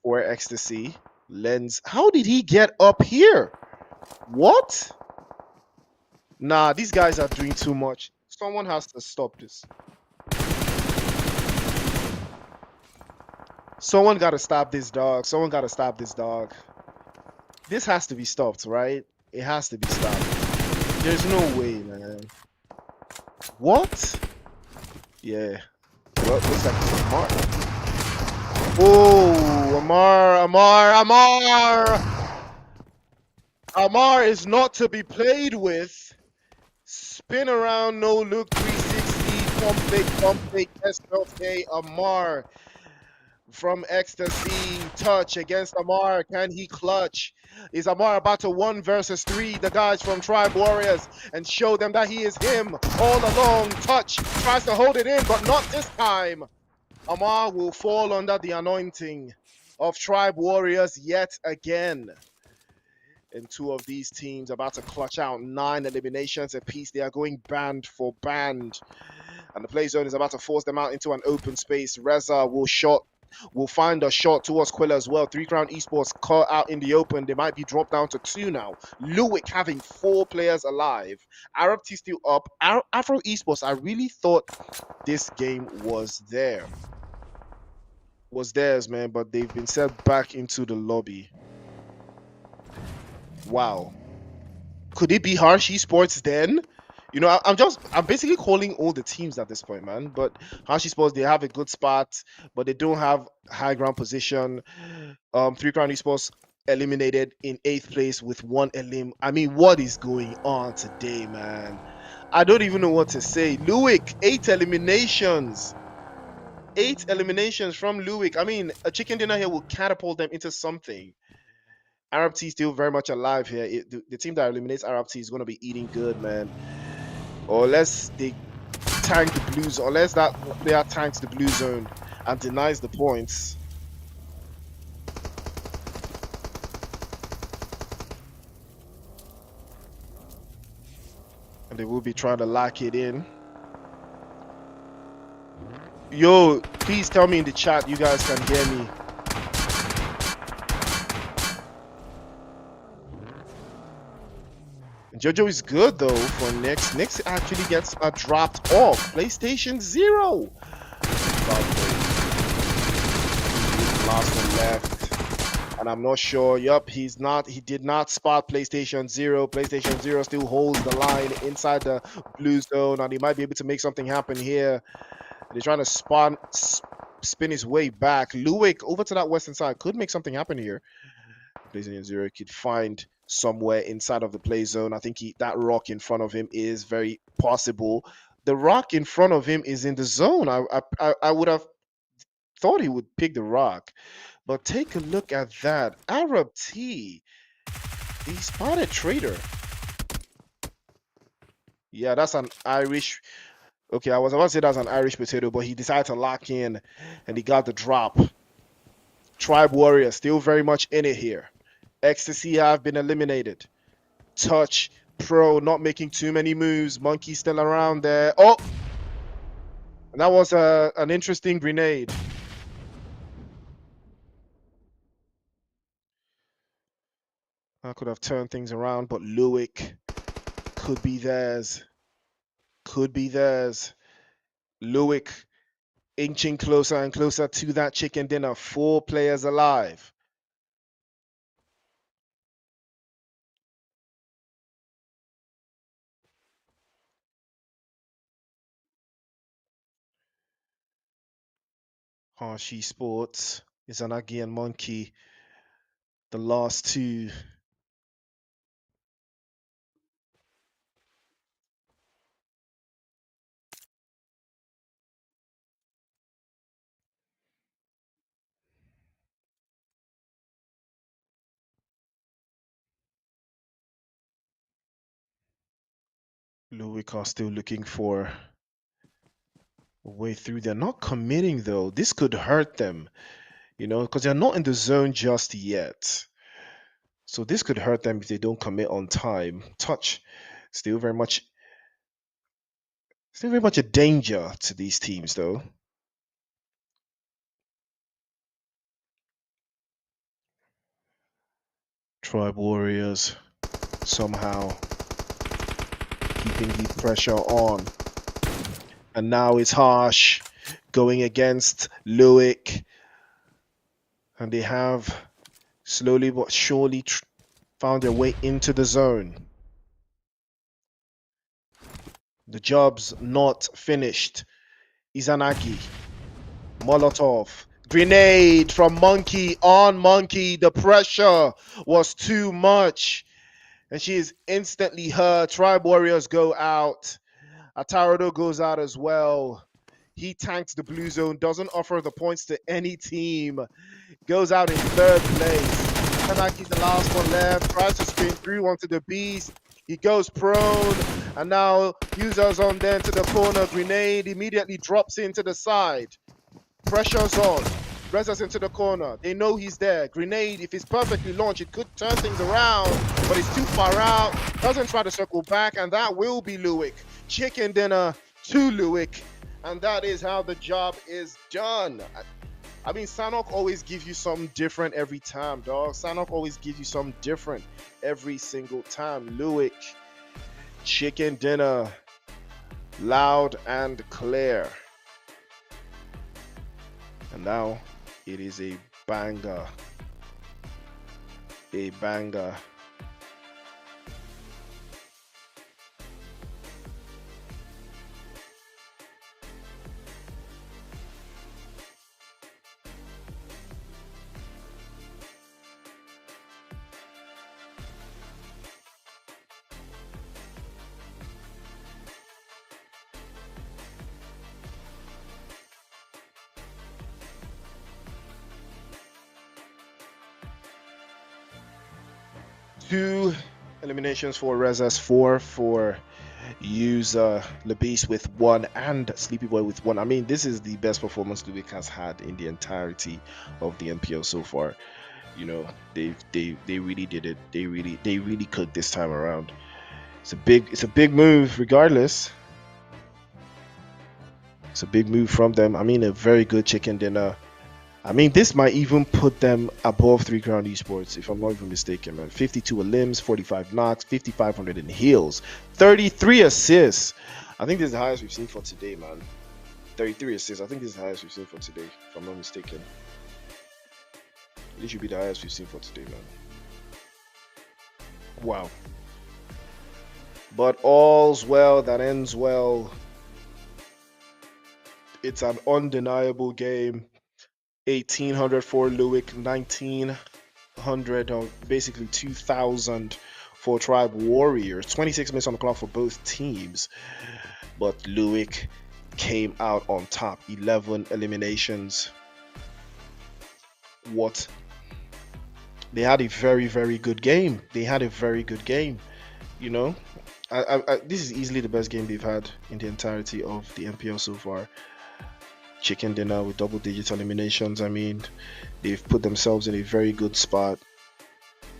for Ecstasy. Lens. How did he get up here? What? Nah, these guys are doing too much. Someone has to stop this. Someone got to stop this dog. Someone got to stop this dog. This has to be stopped, right? It has to be stopped. There's no way, man. What? Yeah. Well, looks like it's Amar. Oh, Amar is not to be played with. Spin around, no look, 360, pump fake, SLK, Amar from Ecstasy, touch against Amar, can he clutch? Is Amar about to 1 versus 3 the guys from Tribe Warriors and show them that he is him all along? Touch, tries to hold it in, but not this time. Amar will fall under the anointing of Tribe Warriors yet again. And 2 of these teams about to clutch out 9 eliminations apiece. They are going band for band. And the play zone is about to force them out into an open space. Reza will find a shot towards Quilla as well. 3 Crown Esports caught out in the open. They might be dropped down to 2 now. Lewick having 4 players alive. Arab T still up. Afro Esports, I really thought this game was theirs, man, but they've been sent back into the lobby. Wow. Could it be Harsh Esports then? I'm basically calling all the teams at this point, man. But Harsh Esports, they have a good spot, but they don't have high ground position. 3 Crown Esports eliminated in 8th place with 1 elim. I mean, what is going on today, man? I don't even know what to say. Lewick, 8 eliminations. 8 eliminations from Lewick. I mean, a chicken dinner here will catapult them into something. Arab T still very much alive here. The team that eliminates Arab T is going to be eating good, man. Or unless they tank the blue zone, unless that player tanks the blue zone and denies the points. And they will be trying to lock it in. Yo, please tell me in the chat you guys can hear me. Jojo is good though for Nyx. Nyx actually gets dropped off. PlayStation 0. Last one left. And I'm not sure. Yup, he did not spot PlayStation 0. PlayStation 0 still holds the line inside the blue zone, and he might be able to make something happen here. They're trying to spin his way back. Luik over to that western side could make something happen here. PlayStation 0 could find somewhere inside of the play zone. I think that rock in front of him is very possible. The rock in front of him is in the zone. I would have thought he would pick the rock, but take a look at that. Arab T, he spotted Trader. Yeah, that's an Irish. Okay, I was about to say that's an Irish potato, but he decided to lock in and he got the drop. Tribe Warrior still very much in it here. Ecstasy have been eliminated. Touch Pro not making too many moves. Monkey still around there. Oh, and that was an interesting grenade. I could have turned things around, but Luik could be theirs. Could be theirs. Luik inching closer and closer to that chicken dinner. 4 players alive. Harshy Sports, Izanagi and Monkey, the last 2. Luik are still looking for a way through. They're not committing though. This could hurt them, because they're not in the zone just yet. So this could hurt them if they don't commit on time. Touch still very much a danger to these teams though. Tribe Warriors somehow keeping the pressure on. And now it's Harsh going against Luik. And they have slowly but surely found their way into the zone. The job's not finished. Izanagi. Molotov. Grenade from Monkey on Monkey. The pressure was too much. And she is instantly hurt. Tribe Warriors go out. Atarodo goes out as well. He tanks the blue zone, doesn't offer the points to any team. Goes out in 3rd place. Tanaki's the last one left. Tries to spin through onto the beast. He goes prone. And now users on then to the corner. Grenade immediately drops into the side. Pressure's on. Reza's into the corner. They know he's there. Grenade, if it's perfectly launched, it could turn things around. But it's too far out. Doesn't try to circle back. And that will be Luik. Chicken dinner to Luik. And that is how the job is done. I mean, Sanok always gives you something different every time, dog. Sanok always gives you something different every single time. Luik, chicken dinner, loud and clear. And now it is a banger. A banger. Two eliminations for Reza's, 4 for use Labis with 1 and Sleepy Boy with 1. I mean, this is the best performance Luik has had in the entirety of the NPL so far. You know, they really did it. They really cooked this time around. It's a big move regardless. It's a big move from them. I mean, a very good chicken dinner. I mean, this might even put them above 3 Crown Esports, if I'm not even mistaken, man. 52 limbs, 45 knocks, 5,500 in heals, 33 assists. I think this is the highest we've seen for today, man. 33 assists. I think this is the highest we've seen for today, if I'm not mistaken. This should be the highest we've seen for today, man. Wow. But all's well that ends well. It's an undeniable game. 1,800 for Luik, 1,900 or basically 2,000 for Tribe Warriors. 26 minutes on the clock for both teams, but Luik came out on top. 11 eliminations. What? They had a very, very good game. They had a very good game. You know, this is easily the best game they've had in the entirety of the NPL so far. Chicken dinner with double-digit eliminations. I mean, they've put themselves in a very good spot.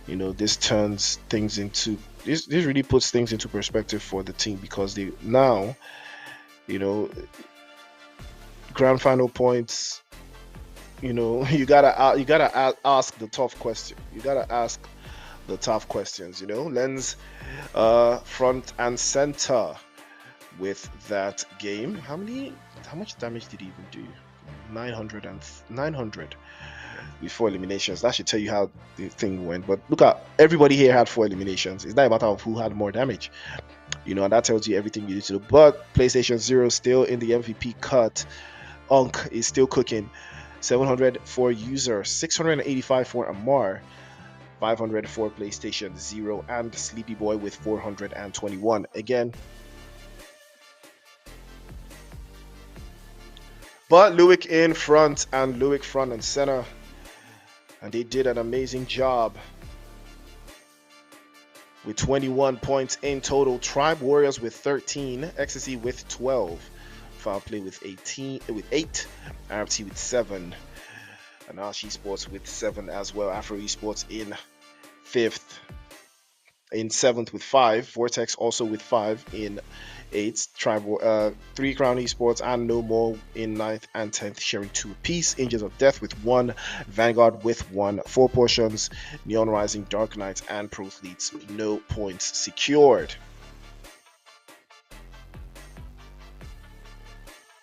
You know, this turns things into this really puts things into perspective for the team, because they now, you know, grand final points. You know, you gotta ask the tough question. You gotta ask the tough questions. You know, Lens front and center with that game. How much damage did he even do? 900 with 4 eliminations. That should tell you how the thing went. But look at, everybody here had 4 eliminations. It's not a matter of who had more damage, you know, and that tells you everything you need to do. But PlayStation 0 still in the MVP cut. Unk is still cooking. 700 for user, 685 for Amar, 500 for PlayStation 0, and Sleepy Boy with 421. Again, but Luik in front, and Luik front and center, and they did an amazing job with 21 points in total. Tribe Warriors with 13, Ecstasy with 12, Foul Play with 8, RFT with 7, and Ashi Sports with 7 as well. Afro Esports in 5th, in 7th with 5, Vortex also with 5 in 8th, Tribe 3 Crown Esports and No More in 9th and 10th, sharing 2 apiece. Angels of Death with 1, Vanguard with 1, 4 portions, Neon Rising, Dark Knights, and Pro Fleets, no points secured.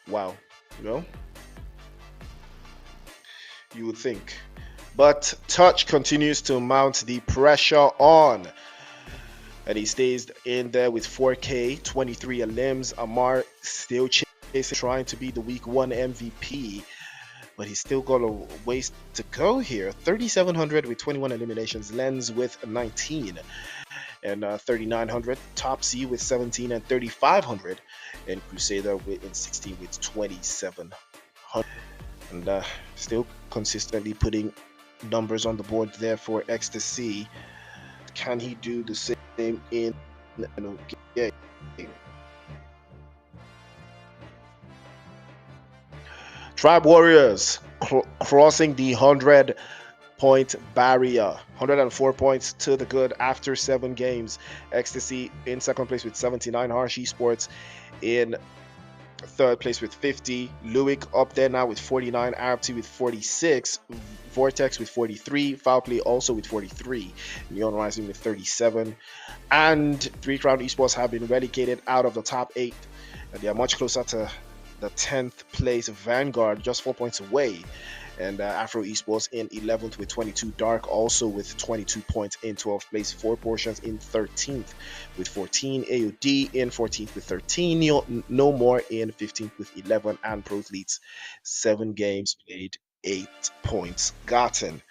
Wow, you know, you would think. But Touch continues to mount the pressure on, and he stays in there with 4K, 23 limbs. Amar still chasing, trying to be the week 1 MVP, but he's still got a ways to go here. 3,700 with 21 eliminations. Lens with 19 and 3,900. Topsy with 17 and 3,500, and Crusader in 16 with 2,700. And still consistently putting numbers on the board there for Ecstasy. Can he do the same in game? Tribe Warriors crossing the 100-point barrier. 104 points to the good after 7 games. Ecstasy in 2nd place with 79. Harsh Esports in 3rd place with 50. Luik up there now with 49. RFT with 46. Vortex with 43. Foul Play also with 43. Neon Rising with 37. And 3 Crown Esports have been relegated out of the top 8. And they are much closer to the 10th place Vanguard, just 4 points away. And Afro Esports in 11th with 22. Dark also with 22 points in 12th place. 4 portions in 13th with 14. AOD in 14th with 13. No More in 15th with 11. And Pro Athletes, 7 games played, 8 points gotten.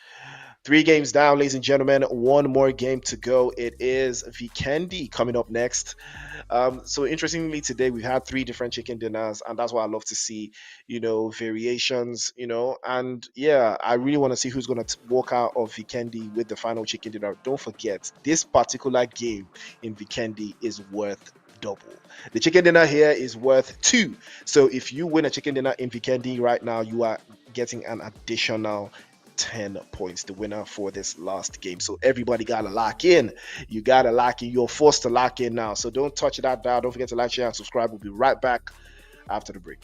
3 games down, ladies and gentlemen. 1 more game to go. It is Vikendi coming up next. So interestingly, today we've had 3 different chicken dinners, and that's what I love to see, you know, variations, you know. And yeah, I really want to see who's going to walk out of Vikendi with the final chicken dinner. Don't forget, this particular game in Vikendi is worth double. The chicken dinner here is worth 2. So if you win a chicken dinner in Vikendi right now, you are getting an additional 10 points, the winner for this last game. So everybody gotta lock in. You gotta lock in. You're forced to lock in now. So don't touch that dial. Don't forget to like, share, and subscribe. We'll be right back after the break.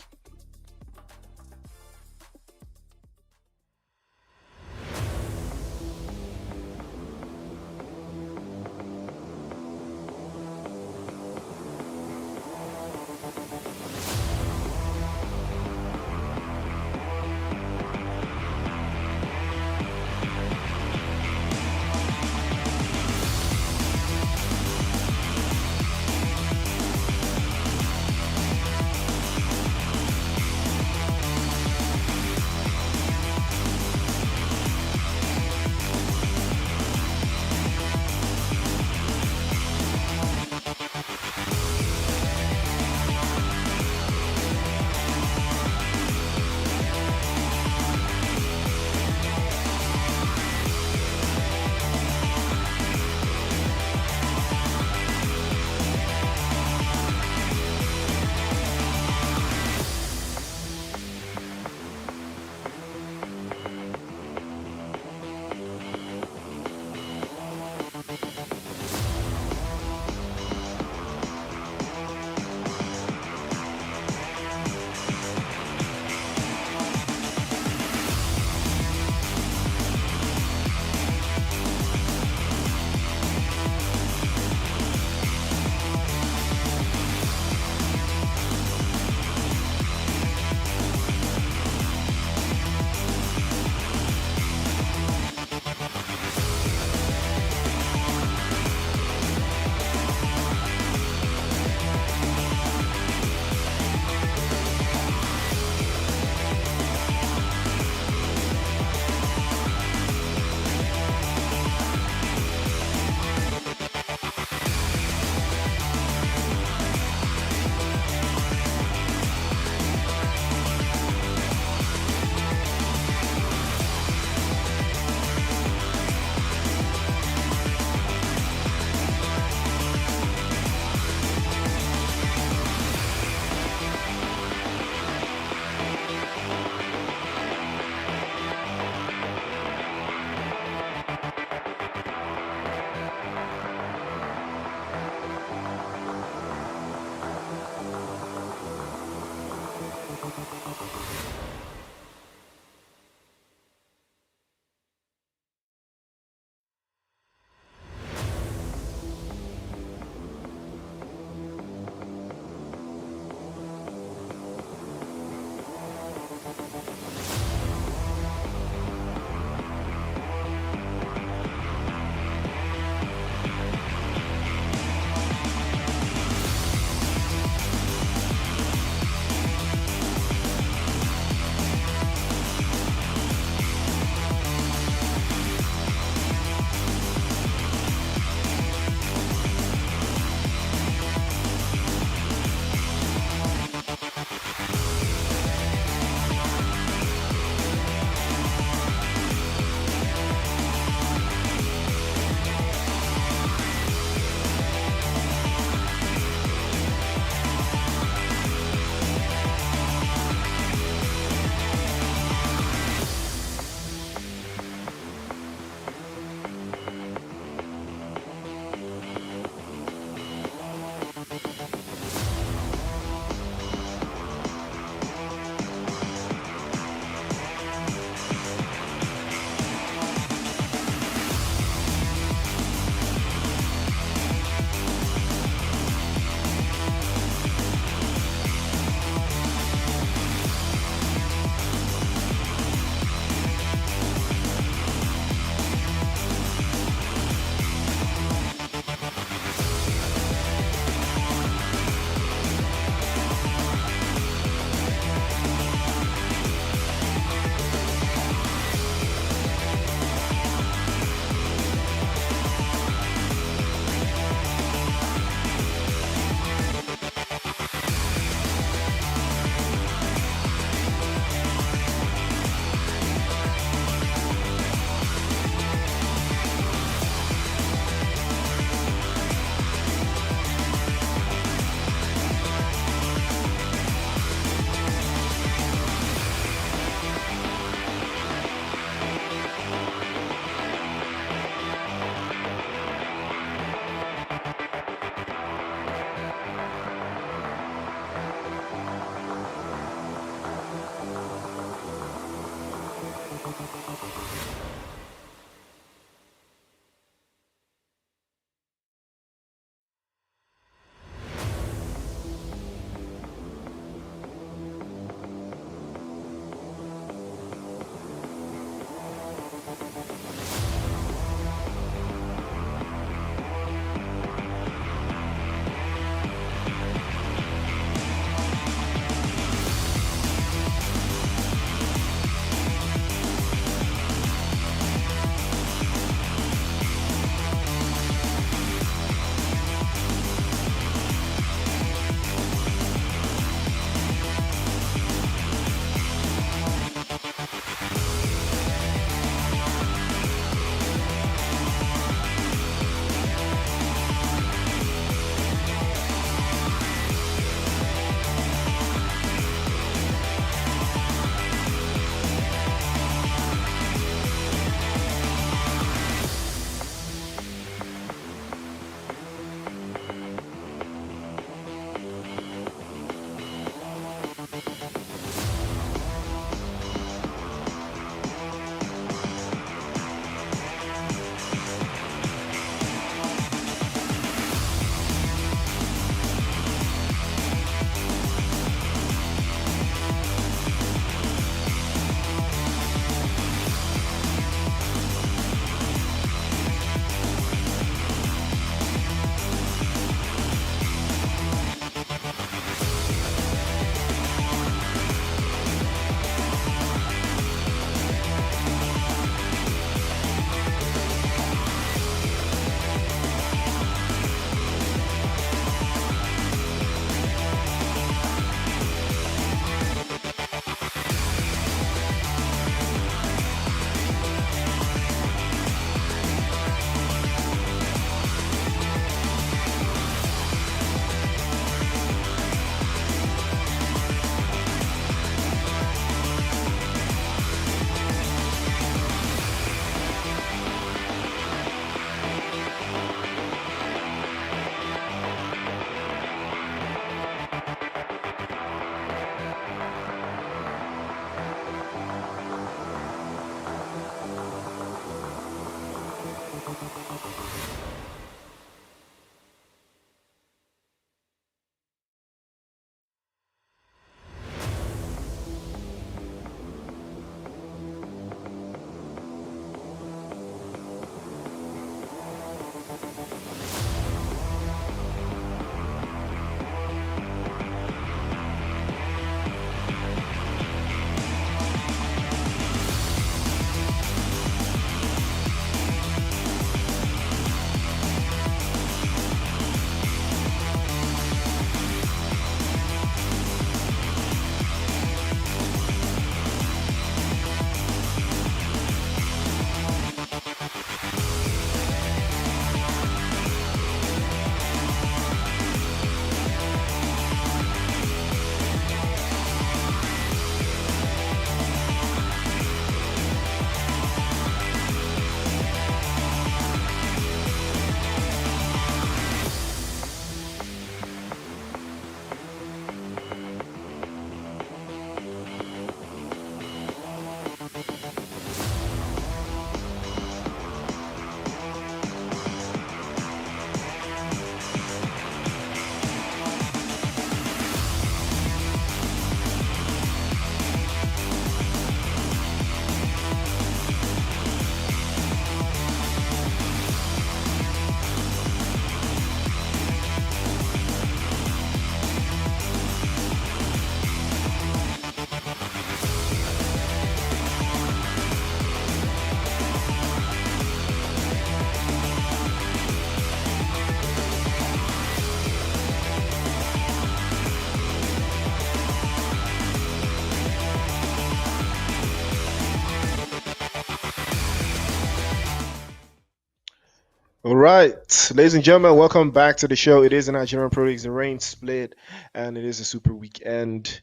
All right, ladies and gentlemen, welcome back to the show. It is the Nigerian Pro League, the rain split, and it is a super weekend.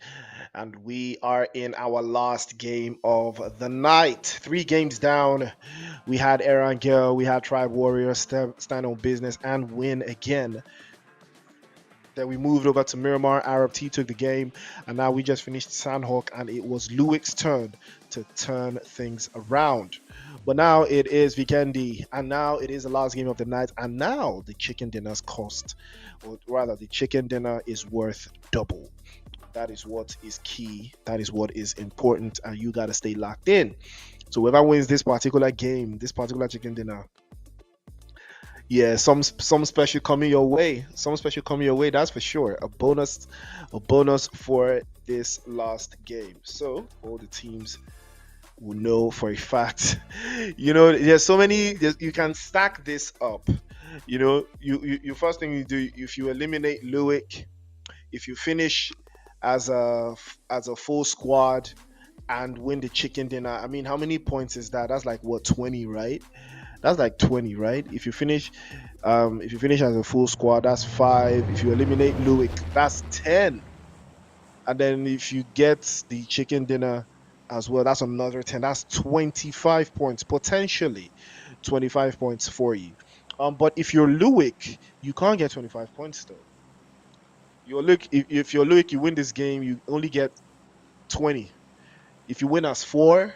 And we are in our last game of the night. 3 games down. We had Erangel, we had Tribe Warrior stand on business and win again. Then we moved over to Miramar. Arab T took the game, and now we just finished Sandhawk, and it was Luik's turn to turn things around. But now it is Vikendi, and now it is the last game of the night, and now the chicken dinner's cost, or rather, the chicken dinner is worth double. That is what is key. That is what is important, and you gotta stay locked in. So whoever wins this particular game, this particular chicken dinner, yeah, some special coming your way. Some special coming your way. That's for sure. A bonus for this last game. So all the teams will know for a fact. You know, there's so many. You can stack this up. You know, you first thing you do, if you eliminate Luik, if you finish as a full squad and win the chicken dinner. I mean, how many points is that? That's like what, 20, right? That's like 20, right? If you finish as a full squad, that's 5. If you eliminate Luik, that's 10. And then if you get the chicken dinner as well, that's another 10. That's 25 points, potentially 25 points for you. But if you're Luik, you can't get 25 points though. If you're Luik, you win this game, you only get 20. If you win as 4,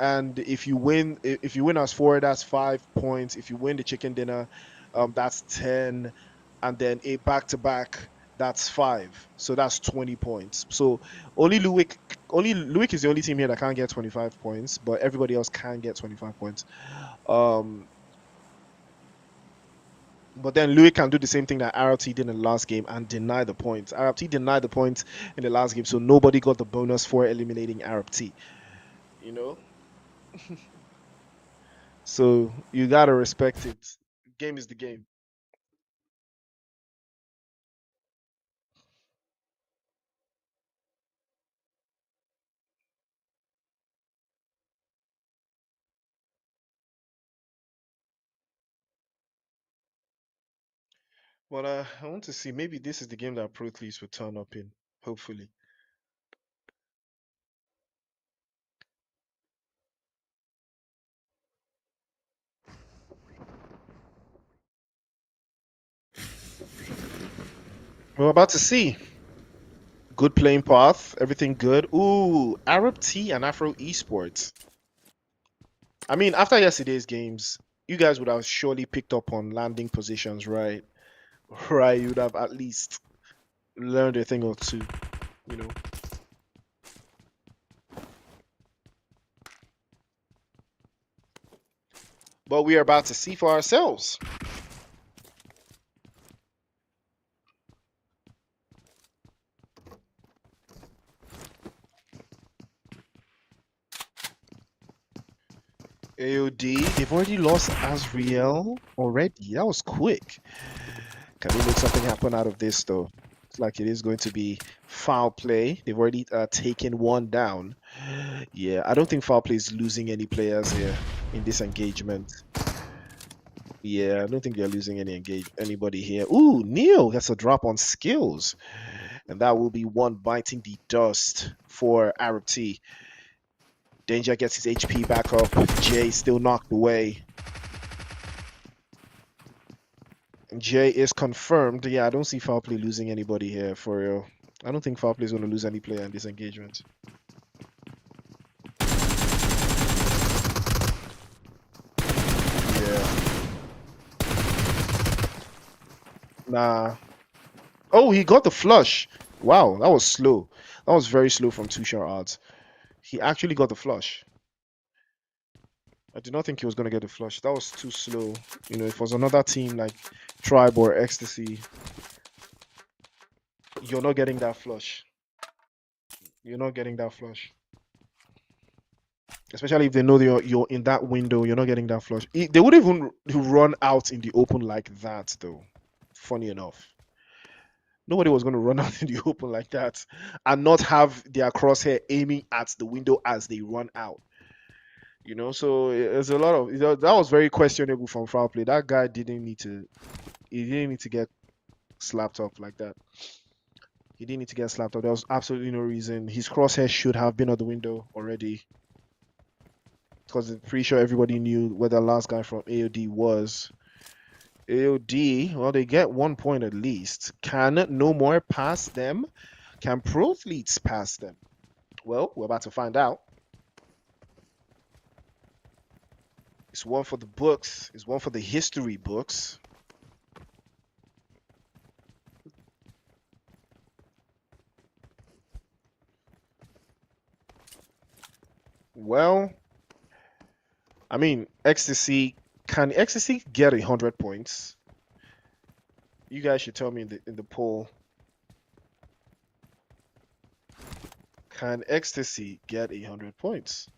and if you win as 4, that's 5 points. If you win the chicken dinner, that's 10, and then a back-to-back, that's 5, so that's 20 points. So only Luik is the only team here that can't get 25 points, but everybody else can get 25 points. But then Luik can do the same thing that RLT did in the last game and deny the points. RLT denied the points in the last game, so nobody got the bonus for eliminating RLT. You know? So you gotta respect it. Game is the game. But I want to see, maybe this is the game that Pro Athletes will turn up in. Hopefully. We're about to see. Good playing path, everything good. Ooh, Arab T and Afro Esports. I mean, after yesterday's games, you guys would have surely picked up on landing positions, right? Right, you would have at least learned a thing or two, you know. But we are about to see for ourselves. AOD, they've already lost Azriel already. That was quick. Can we make something happen out of this, though? It's like it is going to be foul play. They've already taken one down. Yeah, I don't think foul play is losing any players here in this engagement. Yeah, I don't think they're losing anybody here. Ooh, Neil gets a drop on skills. And that will be one biting the dust for Arab T. Danger gets his HP back up. Jay still knocked away. Jay is confirmed. Yeah, I don't see foul play losing anybody here for real. I don't think foul play is going to lose any player in this engagement. Yeah. Nah. Oh, he got the flush. Wow, that was slow. That was very slow from 2-shot odds. He actually got the flush. I did not think he was going to get the flush. That was too slow. You know, if it was another team like Tribe or Ecstasy, you're not getting that flush. You're not getting that flush. Especially if they know you're in that window, you're not getting that flush. They would even run out in the open like that, though. Funny enough. Nobody was going to run out in the open like that and not have their crosshair aiming at the window as they run out. You know, so there's a lot of that was very questionable from foul play. That guy didn't need to get slapped up like that. He didn't need to get slapped up. There was absolutely no reason. His crosshair should have been at the window already. Because I'm pretty sure everybody knew where the last guy from AOD was. AOD, well, they get 1 point at least. Can No More pass them? Can Prothletes pass them? Well, we're about to find out. It's one for the books. It's one for the history books. Well, I mean, Ecstasy. Can Ecstasy get 100 points? You guys should tell me in the poll. Can Ecstasy get 100 points?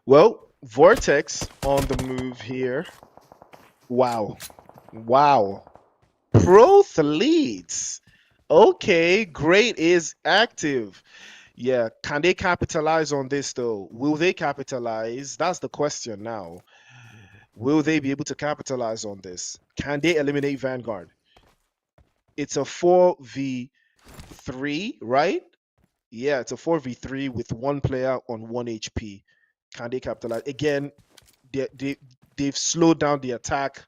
Well, Vortex on the move here. Wow. Wow. Proth leads. Okay, great is active. Yeah, can they capitalize on this though? Will they capitalize? That's the question now. Will they be able to capitalize on this? Can they eliminate Vanguard? It's a 4v3, right? Yeah, it's a 4v3 with one player on 1 HP. Can they capitalize? Again, they've slowed down the attack.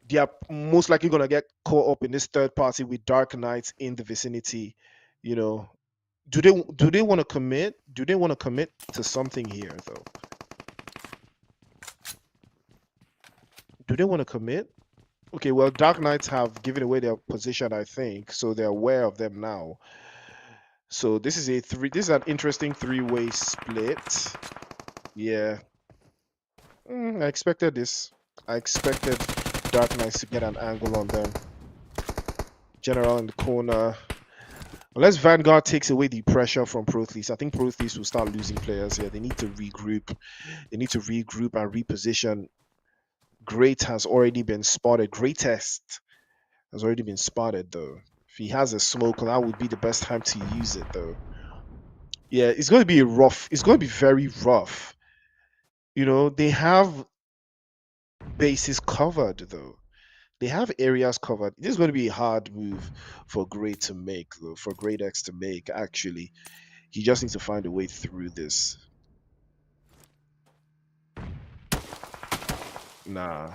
They are most likely going to get caught up in this third party with Dark Knights in the vicinity. You know, do they want to commit? Do they want to commit to something here though? Do they want to commit? Okay, well, Dark Knights have given away their position, I think, so they're aware of them now. So this is an interesting three-way split. Yeah. I expected this. I expected Dark Knights to get an angle on them. General in the corner. Unless Vanguard takes away the pressure from Prothlease, I think Prothlease will start losing players here. They need to regroup. They need to regroup and reposition. Great has already been spotted. Greatest has already been spotted, though. If he has a smoke, that would be the best time to use it, though. Yeah, it's going to be rough. It's going to be very rough. You know, they have bases covered, though. They have areas covered. This is going to be a hard move for Great to make, though. For Great X to make, actually. He just needs to find a way through this. Nah.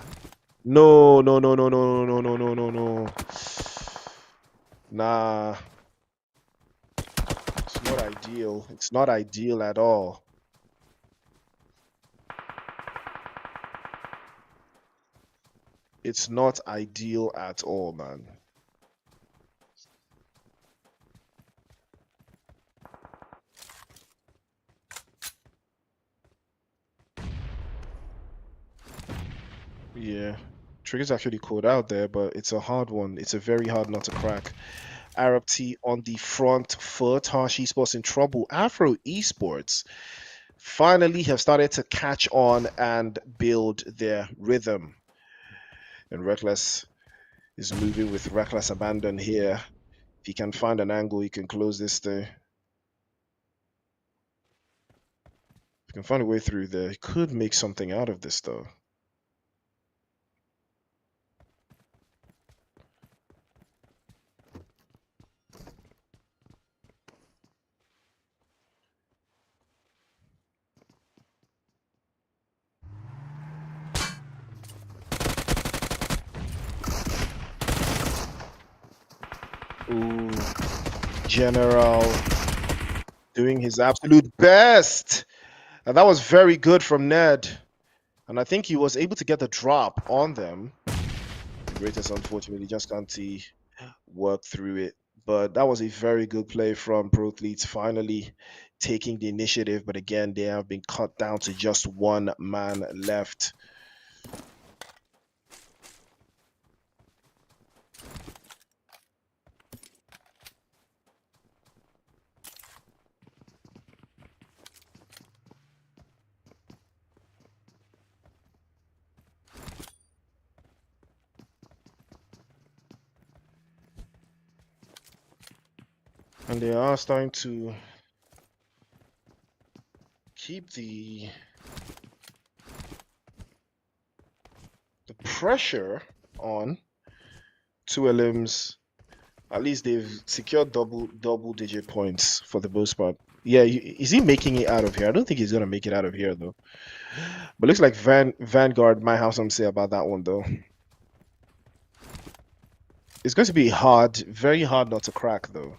No, no, no, no, no, no, no, no, no, no. Nah. It's not ideal. It's not ideal at all. It's not ideal at all, man. Yeah. Trigger's actually called out there, but it's a hard one. It's a very hard nut to crack. Arab T on the front foot. Harsh Esports in trouble. Afro Esports finally have started to catch on and build their rhythm. And Reckless is moving with reckless abandon here. If he can find an angle, he can close this thing. If he can find a way through there, he could make something out of this though. Ooh, General doing his absolute best. And that was very good from Ned. And I think he was able to get the drop on them. The greatest, unfortunately, just can't work through it. But that was a very good play from Pro Athletes, finally taking the initiative. But again, they have been cut down to just one man left. And they are starting to keep the pressure on 2LMs. At least they've secured double digit points for the most part. Yeah, is he making it out of here? I don't think he's gonna make it out of here though. But looks like Vanguard might have something to say about that one though. It's going to be hard, very hard not to crack though.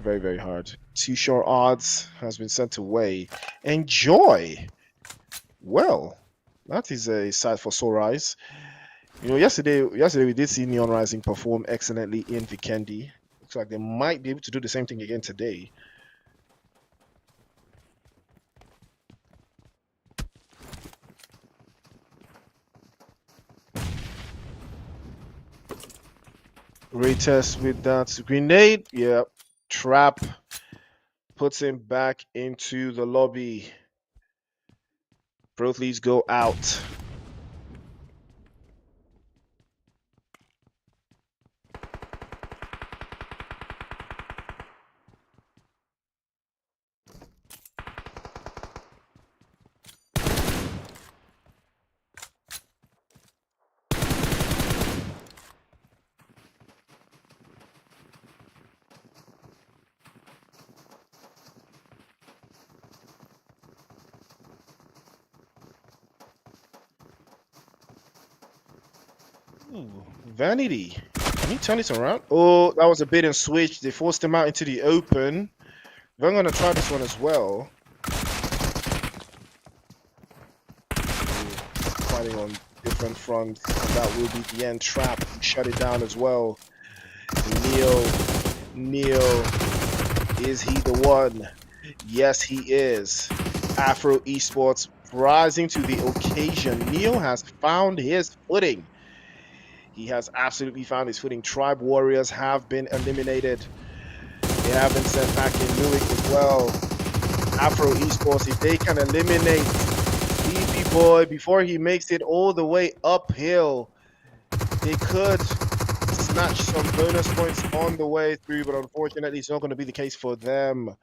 Very, very hard. Too short odds has been sent away. Enjoy. Well, that is a sight for sore eyes. You know, yesterday we did see Neon Rising perform excellently in Vikendi. Looks like they might be able to do the same thing again today. Retest with that grenade. Yeah. Trap puts him back into the lobby. Both leads go out. Ooh, Vanity. Can he turn this around? Oh, that was a bait and switch. They forced him out into the open. I'm going to try this one as well. Fighting on different fronts. And that will be the end. Trap. Shut it down as well. Neo. Is he the one? Yes, he is. Afro Esports rising to the occasion. Neo has found his footing. He has absolutely found his footing. Tribe Warriors have been eliminated. They have been sent back in Newick as well. Afro Esports, if they can eliminate BB Boy before he makes it all the way uphill, they could snatch some bonus points on the way through, but unfortunately it's not going to be the case for them.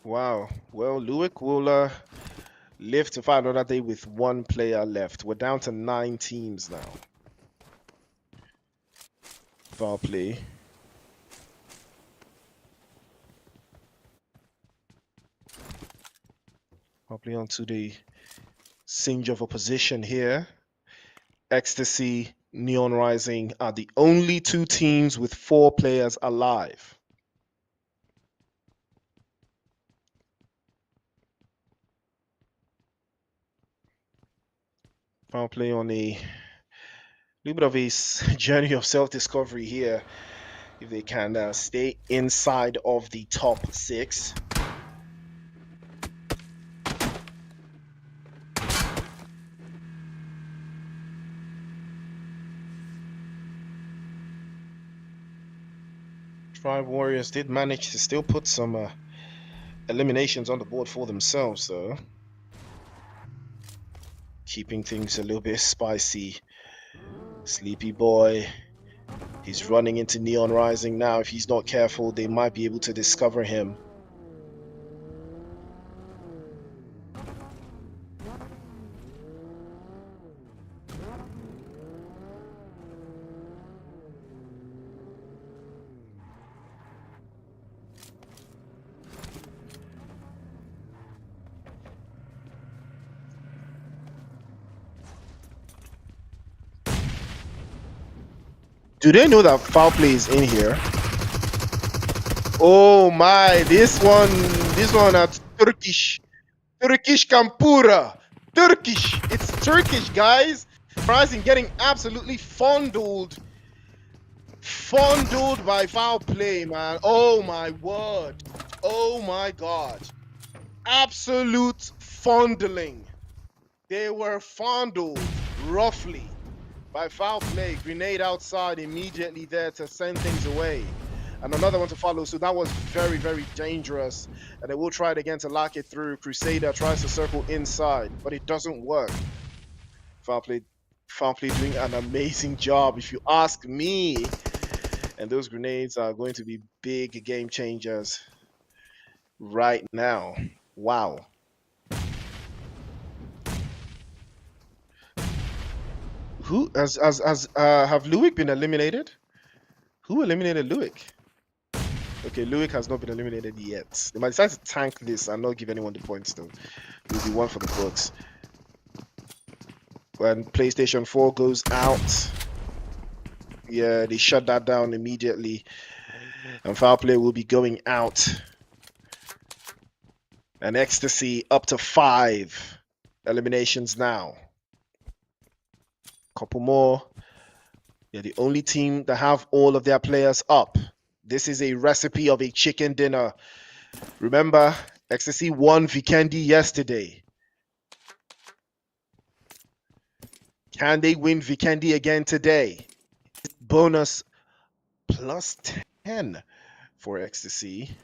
Wow. Well, Lewick will live to fight another day with one player left. We're down to 9 teams now. Foul play. Probably onto the singe of opposition here. Ecstasy, Neon Rising are the only two teams with 4 players alive. Foul play on a little bit of a journey of self-discovery here. If they can stay inside of the top 6. Tribe Warriors did manage to still put some eliminations on the board for themselves, though. Keeping things a little bit spicy. Sleepy Boy, he's running into Neon Rising now. If he's not careful, they might be able to discover him. Do they know that foul play is in here? Oh my, this one at Turkish Kampura. Turkish, it's Turkish, guys. Rising getting absolutely fondled by foul play, man. Oh my word. Oh my god. Absolute fondling. They were fondled roughly by foul play. Grenade outside immediately there to send things away. And another one to follow. So that was very, very dangerous. And they will try it again to lock it through. Crusader tries to circle inside, but it doesn't work. Foul play doing an amazing job, if you ask me. And those grenades are going to be big game changers right now. Wow. Who have Luik been eliminated? Who eliminated Luik? Okay, Luik has not been eliminated yet. They might decide to tank this and not give anyone the points though. It will be one for the books. When PlayStation 4 goes out, yeah, they shut that down immediately. And foul play will be going out. And Ecstasy up to 5 eliminations now. Couple more. They're the only team that have all of their players up. This is a recipe of a chicken dinner. Remember, Ecstasy won Vikendi yesterday. Can they win Vikendi again today? Bonus plus 10 for Ecstasy.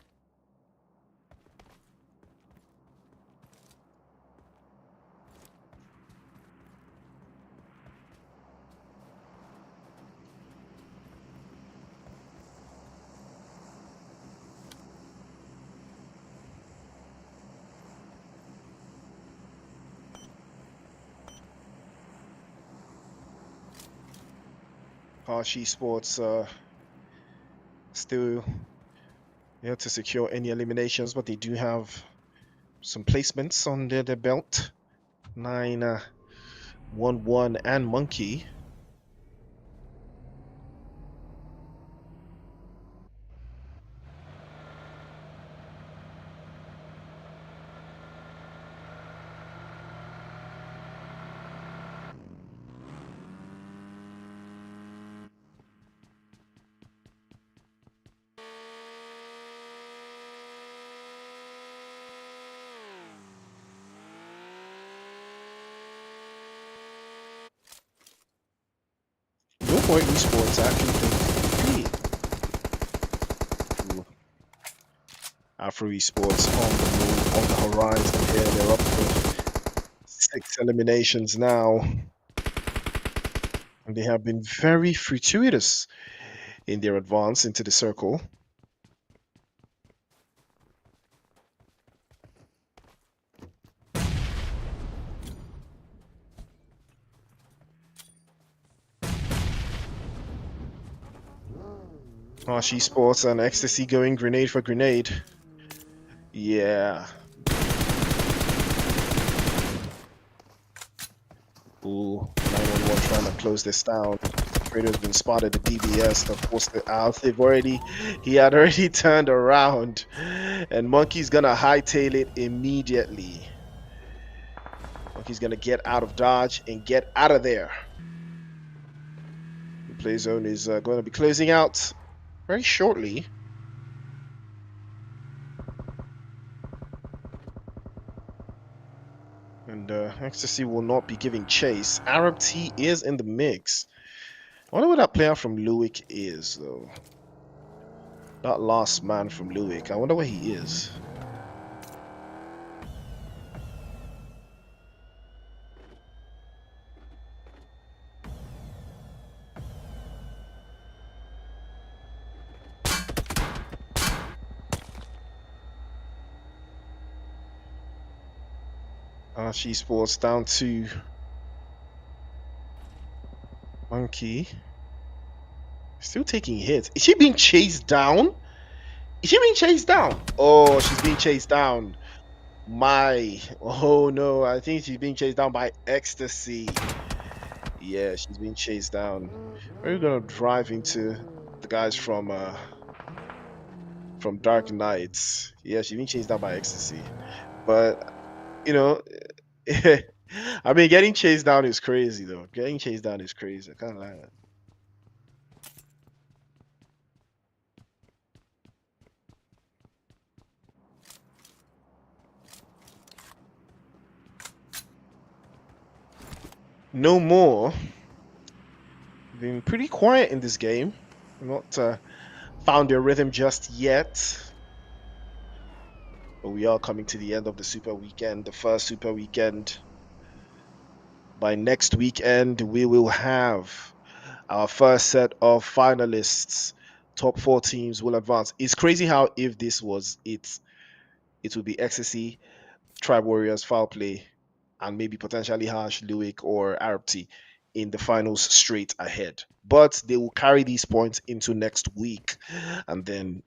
Harsh Sports still to secure any eliminations, but they do have some placements under their belt. 9, 1, and Monkey. Point Esports actually think Afro Esports on the move, on the horizon here. They're up to 6 eliminations now. And they have been very fortuitous in their advance into the circle. Harsh Sports and Ecstasy going grenade for grenade. Yeah. Ooh, 911 trying to close this down. Trader's been spotted. The DBS to force it out. He had already turned around, and Monkey's gonna hightail it immediately. Monkey's gonna get out of dodge and get out of there. The play zone is going to be closing out very shortly. And Ecstasy will not be giving chase. Arab T is in the mix. I wonder what that player from Lewick is, though. That last man from Lewick. I wonder where he is. She Sports down to Monkey. Still taking hits. Is she being chased down? Is she being chased down? Oh, she's being chased down. Oh no, I think she's being chased down by Ecstasy. Yeah, she's being chased down. We're gonna drive into the guys from Dark Knights. Yeah, she's being chased down by Ecstasy. But you know, I mean, getting chased down is crazy though. Getting chased down is crazy. I can't lie. No more. Been pretty quiet in this game. Not found their rhythm just yet. But we are coming to the end of the Super Weekend, the first Super Weekend. By next weekend, we will have our first set of finalists. Top 4 teams will advance. It's crazy how if this was it would be Ecstasy, Tribe Warriors, Foul Play, and maybe potentially Harsh, Lewick, or Arab T in the finals straight ahead. But they will carry these points into next week. And then,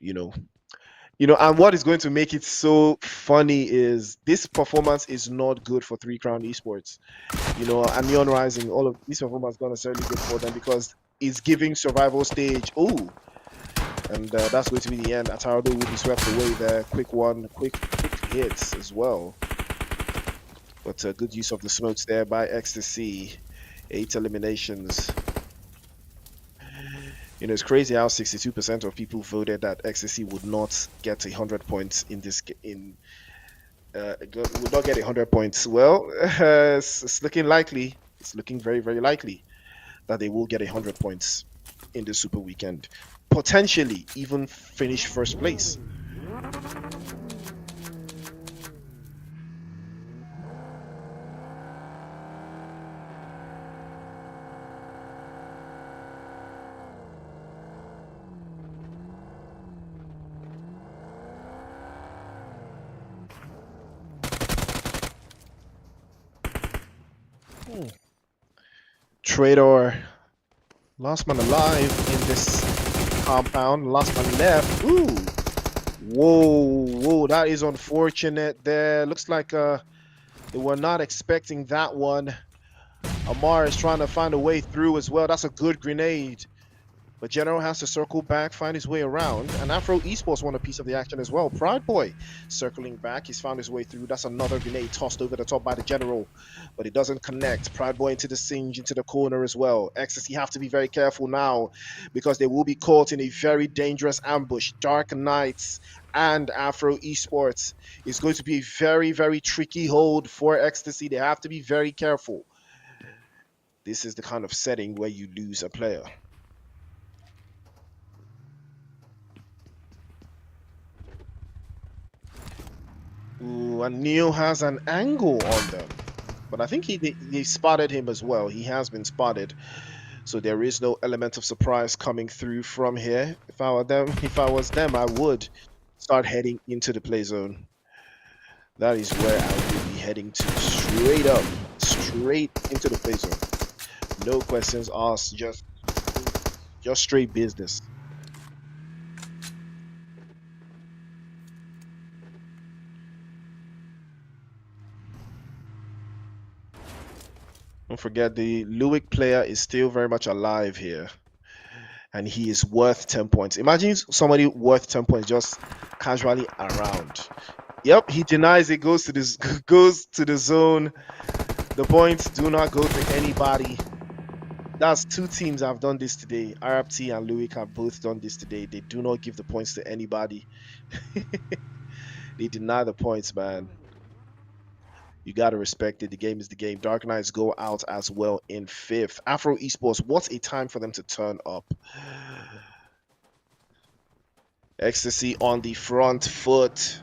and what is going to make it so funny is this performance is not good for Three Crown Esports. And Neon Rising, all of these performances not necessarily good for them because it's giving survival stage. Oh, and that's going to be the end. Atarado will be swept away there. Quick hits as well. But good use of the smokes there by Ecstasy. 8 eliminations. It's crazy how 62% of people voted that Ecstasy would not get 100 points in this would not get 100 points. Well, it's looking likely. It's looking very, very likely that they will get 100 points in the Super Weekend. Potentially even finish first place. Trader, last man alive in this compound. Last man left. Ooh, whoa, that is unfortunate. There looks like they were not expecting that one. Amar is trying to find a way through as well. That's a good grenade. But General has to circle back, find his way around. And Afro Esports want a piece of the action as well. Pride Boy circling back. He's found his way through. That's another grenade tossed over the top by the General. But it doesn't connect. Pride Boy into the singe, into the corner as well. Ecstasy have to be very careful now because they will be caught in a very dangerous ambush. Dark Knights and Afro Esports is going to be a very, very tricky hold for Ecstasy. They have to be very careful. This is the kind of setting where you lose a player. Ooh, and Neo has an angle on them. But I think they spotted him as well. He has been spotted. So there is no element of surprise coming through from here. If I was them, I would start heading into the play zone. That is where I would be heading to. Straight into the play zone. No questions asked, just straight business. Don't forget the Lewick player is still very much alive here. And he is worth 10 points. Imagine somebody worth 10 points just casually around. Yep, he denies it, goes to this goes to the zone. The points do not go to anybody. That's two teams have done this today. RFT and Lewick have both done this today. They do not give the points to anybody. They deny the points, man. You got to respect it. The game is the game. Dark Knights go out as well in 5th. Afro Esports, what a time for them to turn up. Ecstasy on the front foot.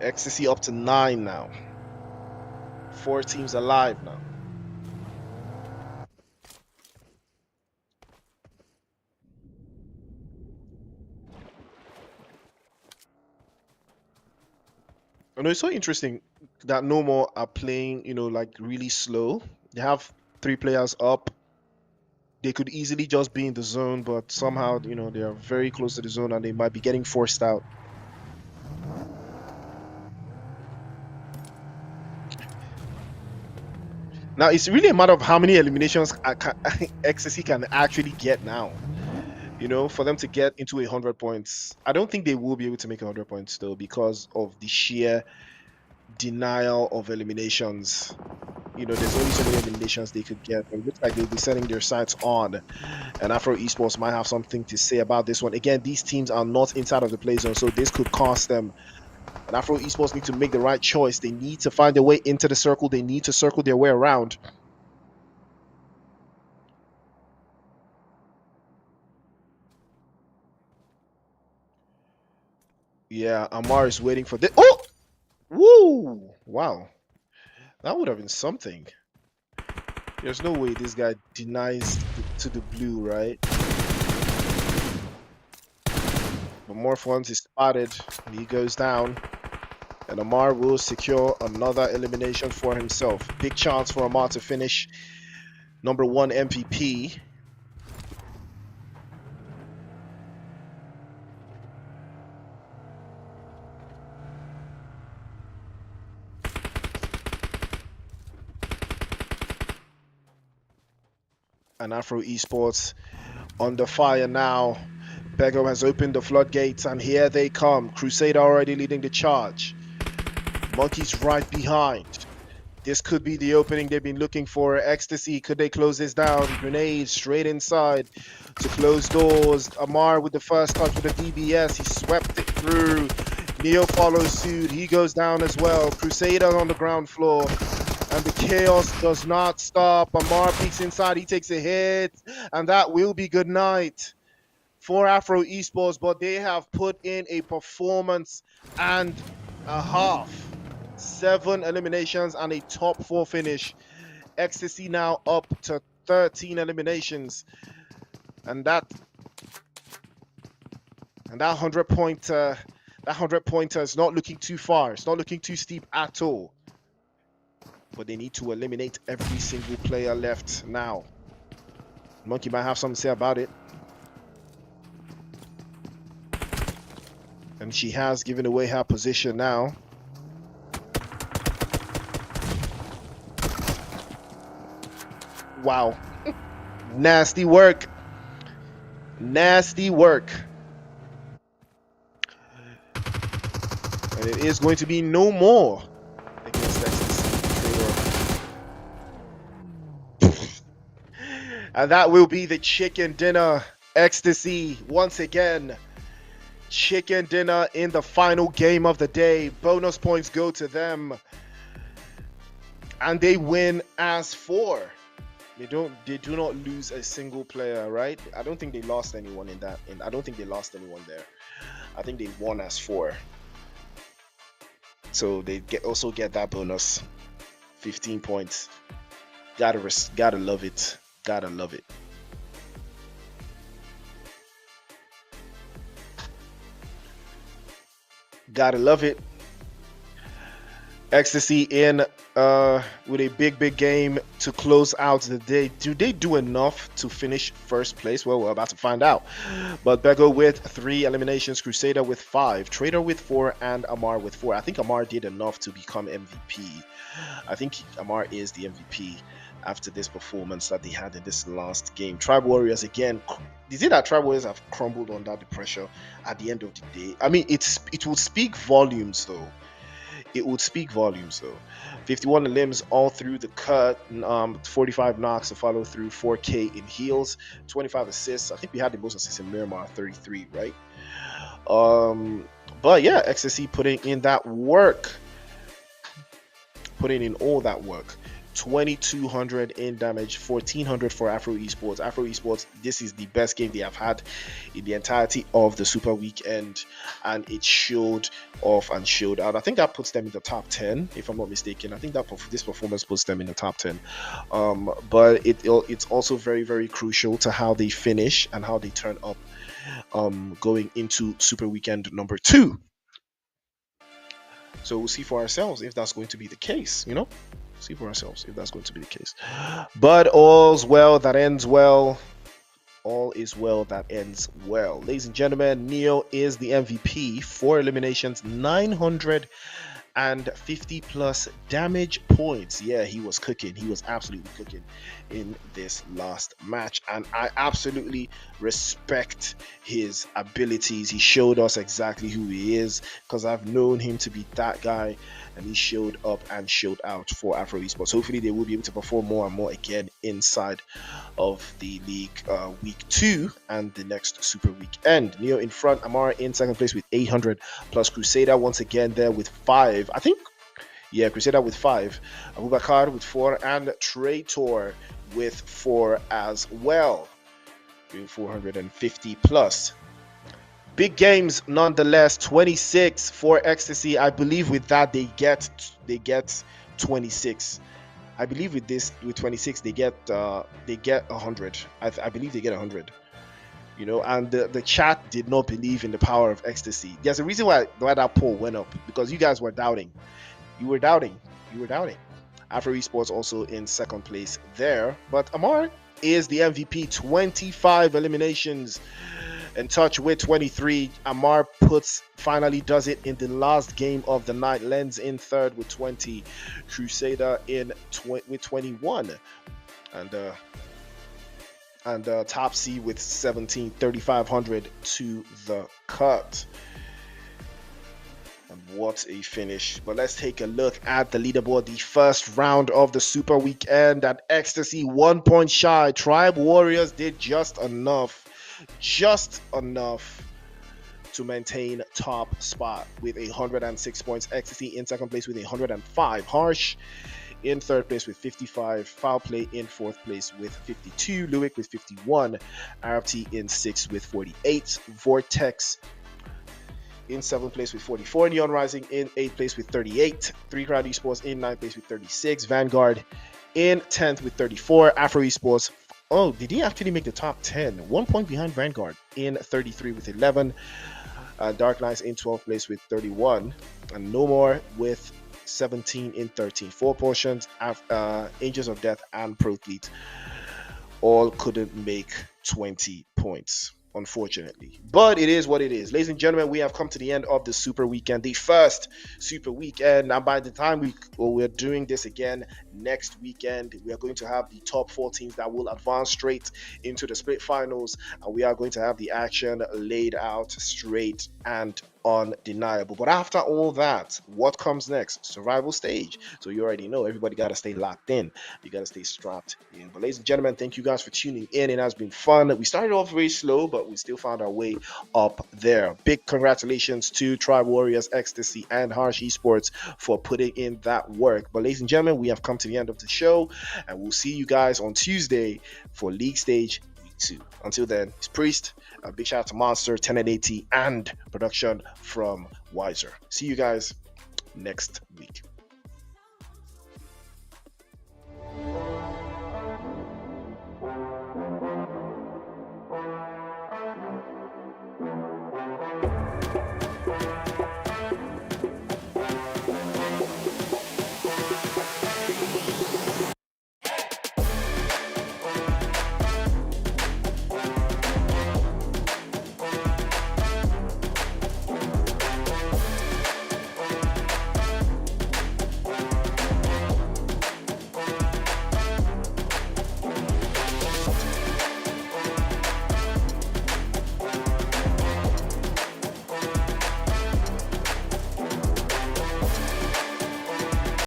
Ecstasy up to 9 now. 4 teams alive now. I know it's so interesting that no more are playing, like really slow. They have 3 players up. They could easily just be in the zone, but somehow, they are very close to the zone and they might be getting forced out. Now, it's really a matter of how many eliminations Ecstasy can actually get now. For them to get into 100 points. I don't think they will be able to make 100 points, though, because of the sheer denial of eliminations. There's only so many eliminations they could get. It looks like they'll be setting their sights on. And Afro Esports might have something to say about this one. Again, these teams are not inside of the play zone, so this could cost them. And Afro Esports need to make the right choice. They need to find their way into the circle. They need to circle their way around. Yeah, Amar is waiting for this. Oh! Woo! Wow. That would have been something. There's no way this guy denies to the blue, right? But Morph once is spotted, he goes down. And Amar will secure another elimination for himself. Big chance for Amar to finish number 1 MVP. And Afro Esports under fire now. Bego has opened the floodgates and here they come. Crusader already leading the charge. Monkey's right behind. This could be the opening they've been looking for. Ecstasy, could they close this down? Grenade straight inside to close doors. Amar with the first touch with the DBS. He swept it through. Neo follows suit. He goes down as well. Crusader on the ground floor. And the chaos does not stop. Amar peeks inside. He takes a hit. And that will be good night for Afro Esports. But they have put in a performance and a half. 7 eliminations and a top 4 finish. Ecstasy now up to 13 eliminations. And that 100 pointer is not looking too far. It's not looking too steep at all. But they need to eliminate every single player left now. Monkey might have something to say about it. And she has given away her position now. Wow. Nasty work. Nasty work. And it is going to be no more against Ecstasy. And that will be the chicken dinner. Ecstasy once again. Chicken dinner in the final game of the day. Bonus points go to them. And they win as 4. They do not lose a single player, right? I don't think they lost anyone in that. I don't think they lost anyone there. I think they won as 4. So they also get that bonus. 15 points. Gotta love it. Gotta love it. Gotta love it. Ecstasy in with a big game to close out the day. Do they do enough to finish first place? Well, we're about to find out. But Bego with 3 eliminations, Crusader with 5, Trader with 4, and Amar with 4. I think Amar did enough to become MVP. I think Amar is the MVP after this performance that they had in this last game. Tribe Warriors again. Is it that Tribe Warriors have crumbled under the pressure at the end of the day? I mean, it will speak volumes though. It would speak volumes though. 51 limbs all through the cut, 45 knocks to follow through, 4K in heals, 25 assists. I think we had the most assists in Miramar, 33, right? But yeah, XSC putting in that work, putting in all that work. 2200 in damage, 1400 for Afro Esports. Afro Esports, this is the best game they have had in the entirety of the Super Weekend, and it showed off and showed out. I think that puts them in the top 10, if I'm not mistaken. I think that this performance puts them in the top 10. But it's also very crucial to how they finish and how they turn up going into Super Weekend number 2. So we'll see for ourselves if that's going to be the case, you know? See for ourselves if that's going to be the case. But all's well that ends well. All is well that ends well. Ladies and gentlemen, Neo is the MVP. 4 eliminations, 950 plus damage points. Yeah, he was cooking. He was absolutely cooking in this last match, and I absolutely respect his abilities. He showed us exactly who he is, because I've known him to be that guy, and he showed up and showed out for Afro Esports. Hopefully they will be able to perform more and more again inside of the league week 2 and the next Super Weekend. Neo in front, Amara in second place with 800 plus Crusader once again there with 5. I think, yeah, Crusader with 5, Abubakar with 4, and Traitor with 4 as well, doing 450 plus. Big games nonetheless. 26 for Ecstasy. I believe with that they get 26. I believe with this, with 26 they get 100. I believe they get 100. You know, and the chat did not believe in the power of Ecstasy. There's a reason why that poll went up, because you guys were doubting. You were doubting. Afro Esports also in second place there, but Amar is the MVP. 25 eliminations. In touch with 23, Amar finally does it in the last game of the night. Lens in third with 20, Crusader with 21, and Top C with 17, 3,500 to the cut. And what a finish. But let's take a look at the leaderboard. The first round of the Super Weekend at Ecstasy, 1 point shy. Tribe Warriors did just enough to maintain top spot with 106 points. Ecstasy in second place with 105. Harsh in third place with 55. Foul Play in fourth place with 52. Luick with 51. RFT in sixth with 48. Vortex in 7th place with 44. Neon Rising in 8th place with 38. 3 Crowd Esports in 9th place with 36. Vanguard in 10th with 34. Afro Esports, oh, did he actually make the top 10? 1 point behind Vanguard in 33 with 11. Dark Knights in 12th place with 31. And No More with 17 in 13. 4 portions, Angels of Death and Prothlete all couldn't make 20 points, unfortunately. But it is what it is. Ladies and gentlemen, we have come to the end of the Super Weekend, the first Super Weekend. Now, by the time we're doing this again next weekend, we are going to have the top 4 teams that will advance straight into the split finals, and we are going to have the action laid out straight and undeniable. But after all that, what comes next? Survival stage. So you already know, everybody got to stay locked in. You got to stay strapped in. But ladies and gentlemen, thank you guys for tuning in. It has been fun. We started off very slow, but we still found our way up there. Big congratulations to Tribe Warriors, Ecstasy, and Harsh Esports for putting in that work. But ladies and gentlemen, we have come to the end of the show, and we'll see you guys on Tuesday for League Stage Week 2. Until then, it's Priest. A big shout out to Monster, 1080, and production from Wiser. See you guys next week.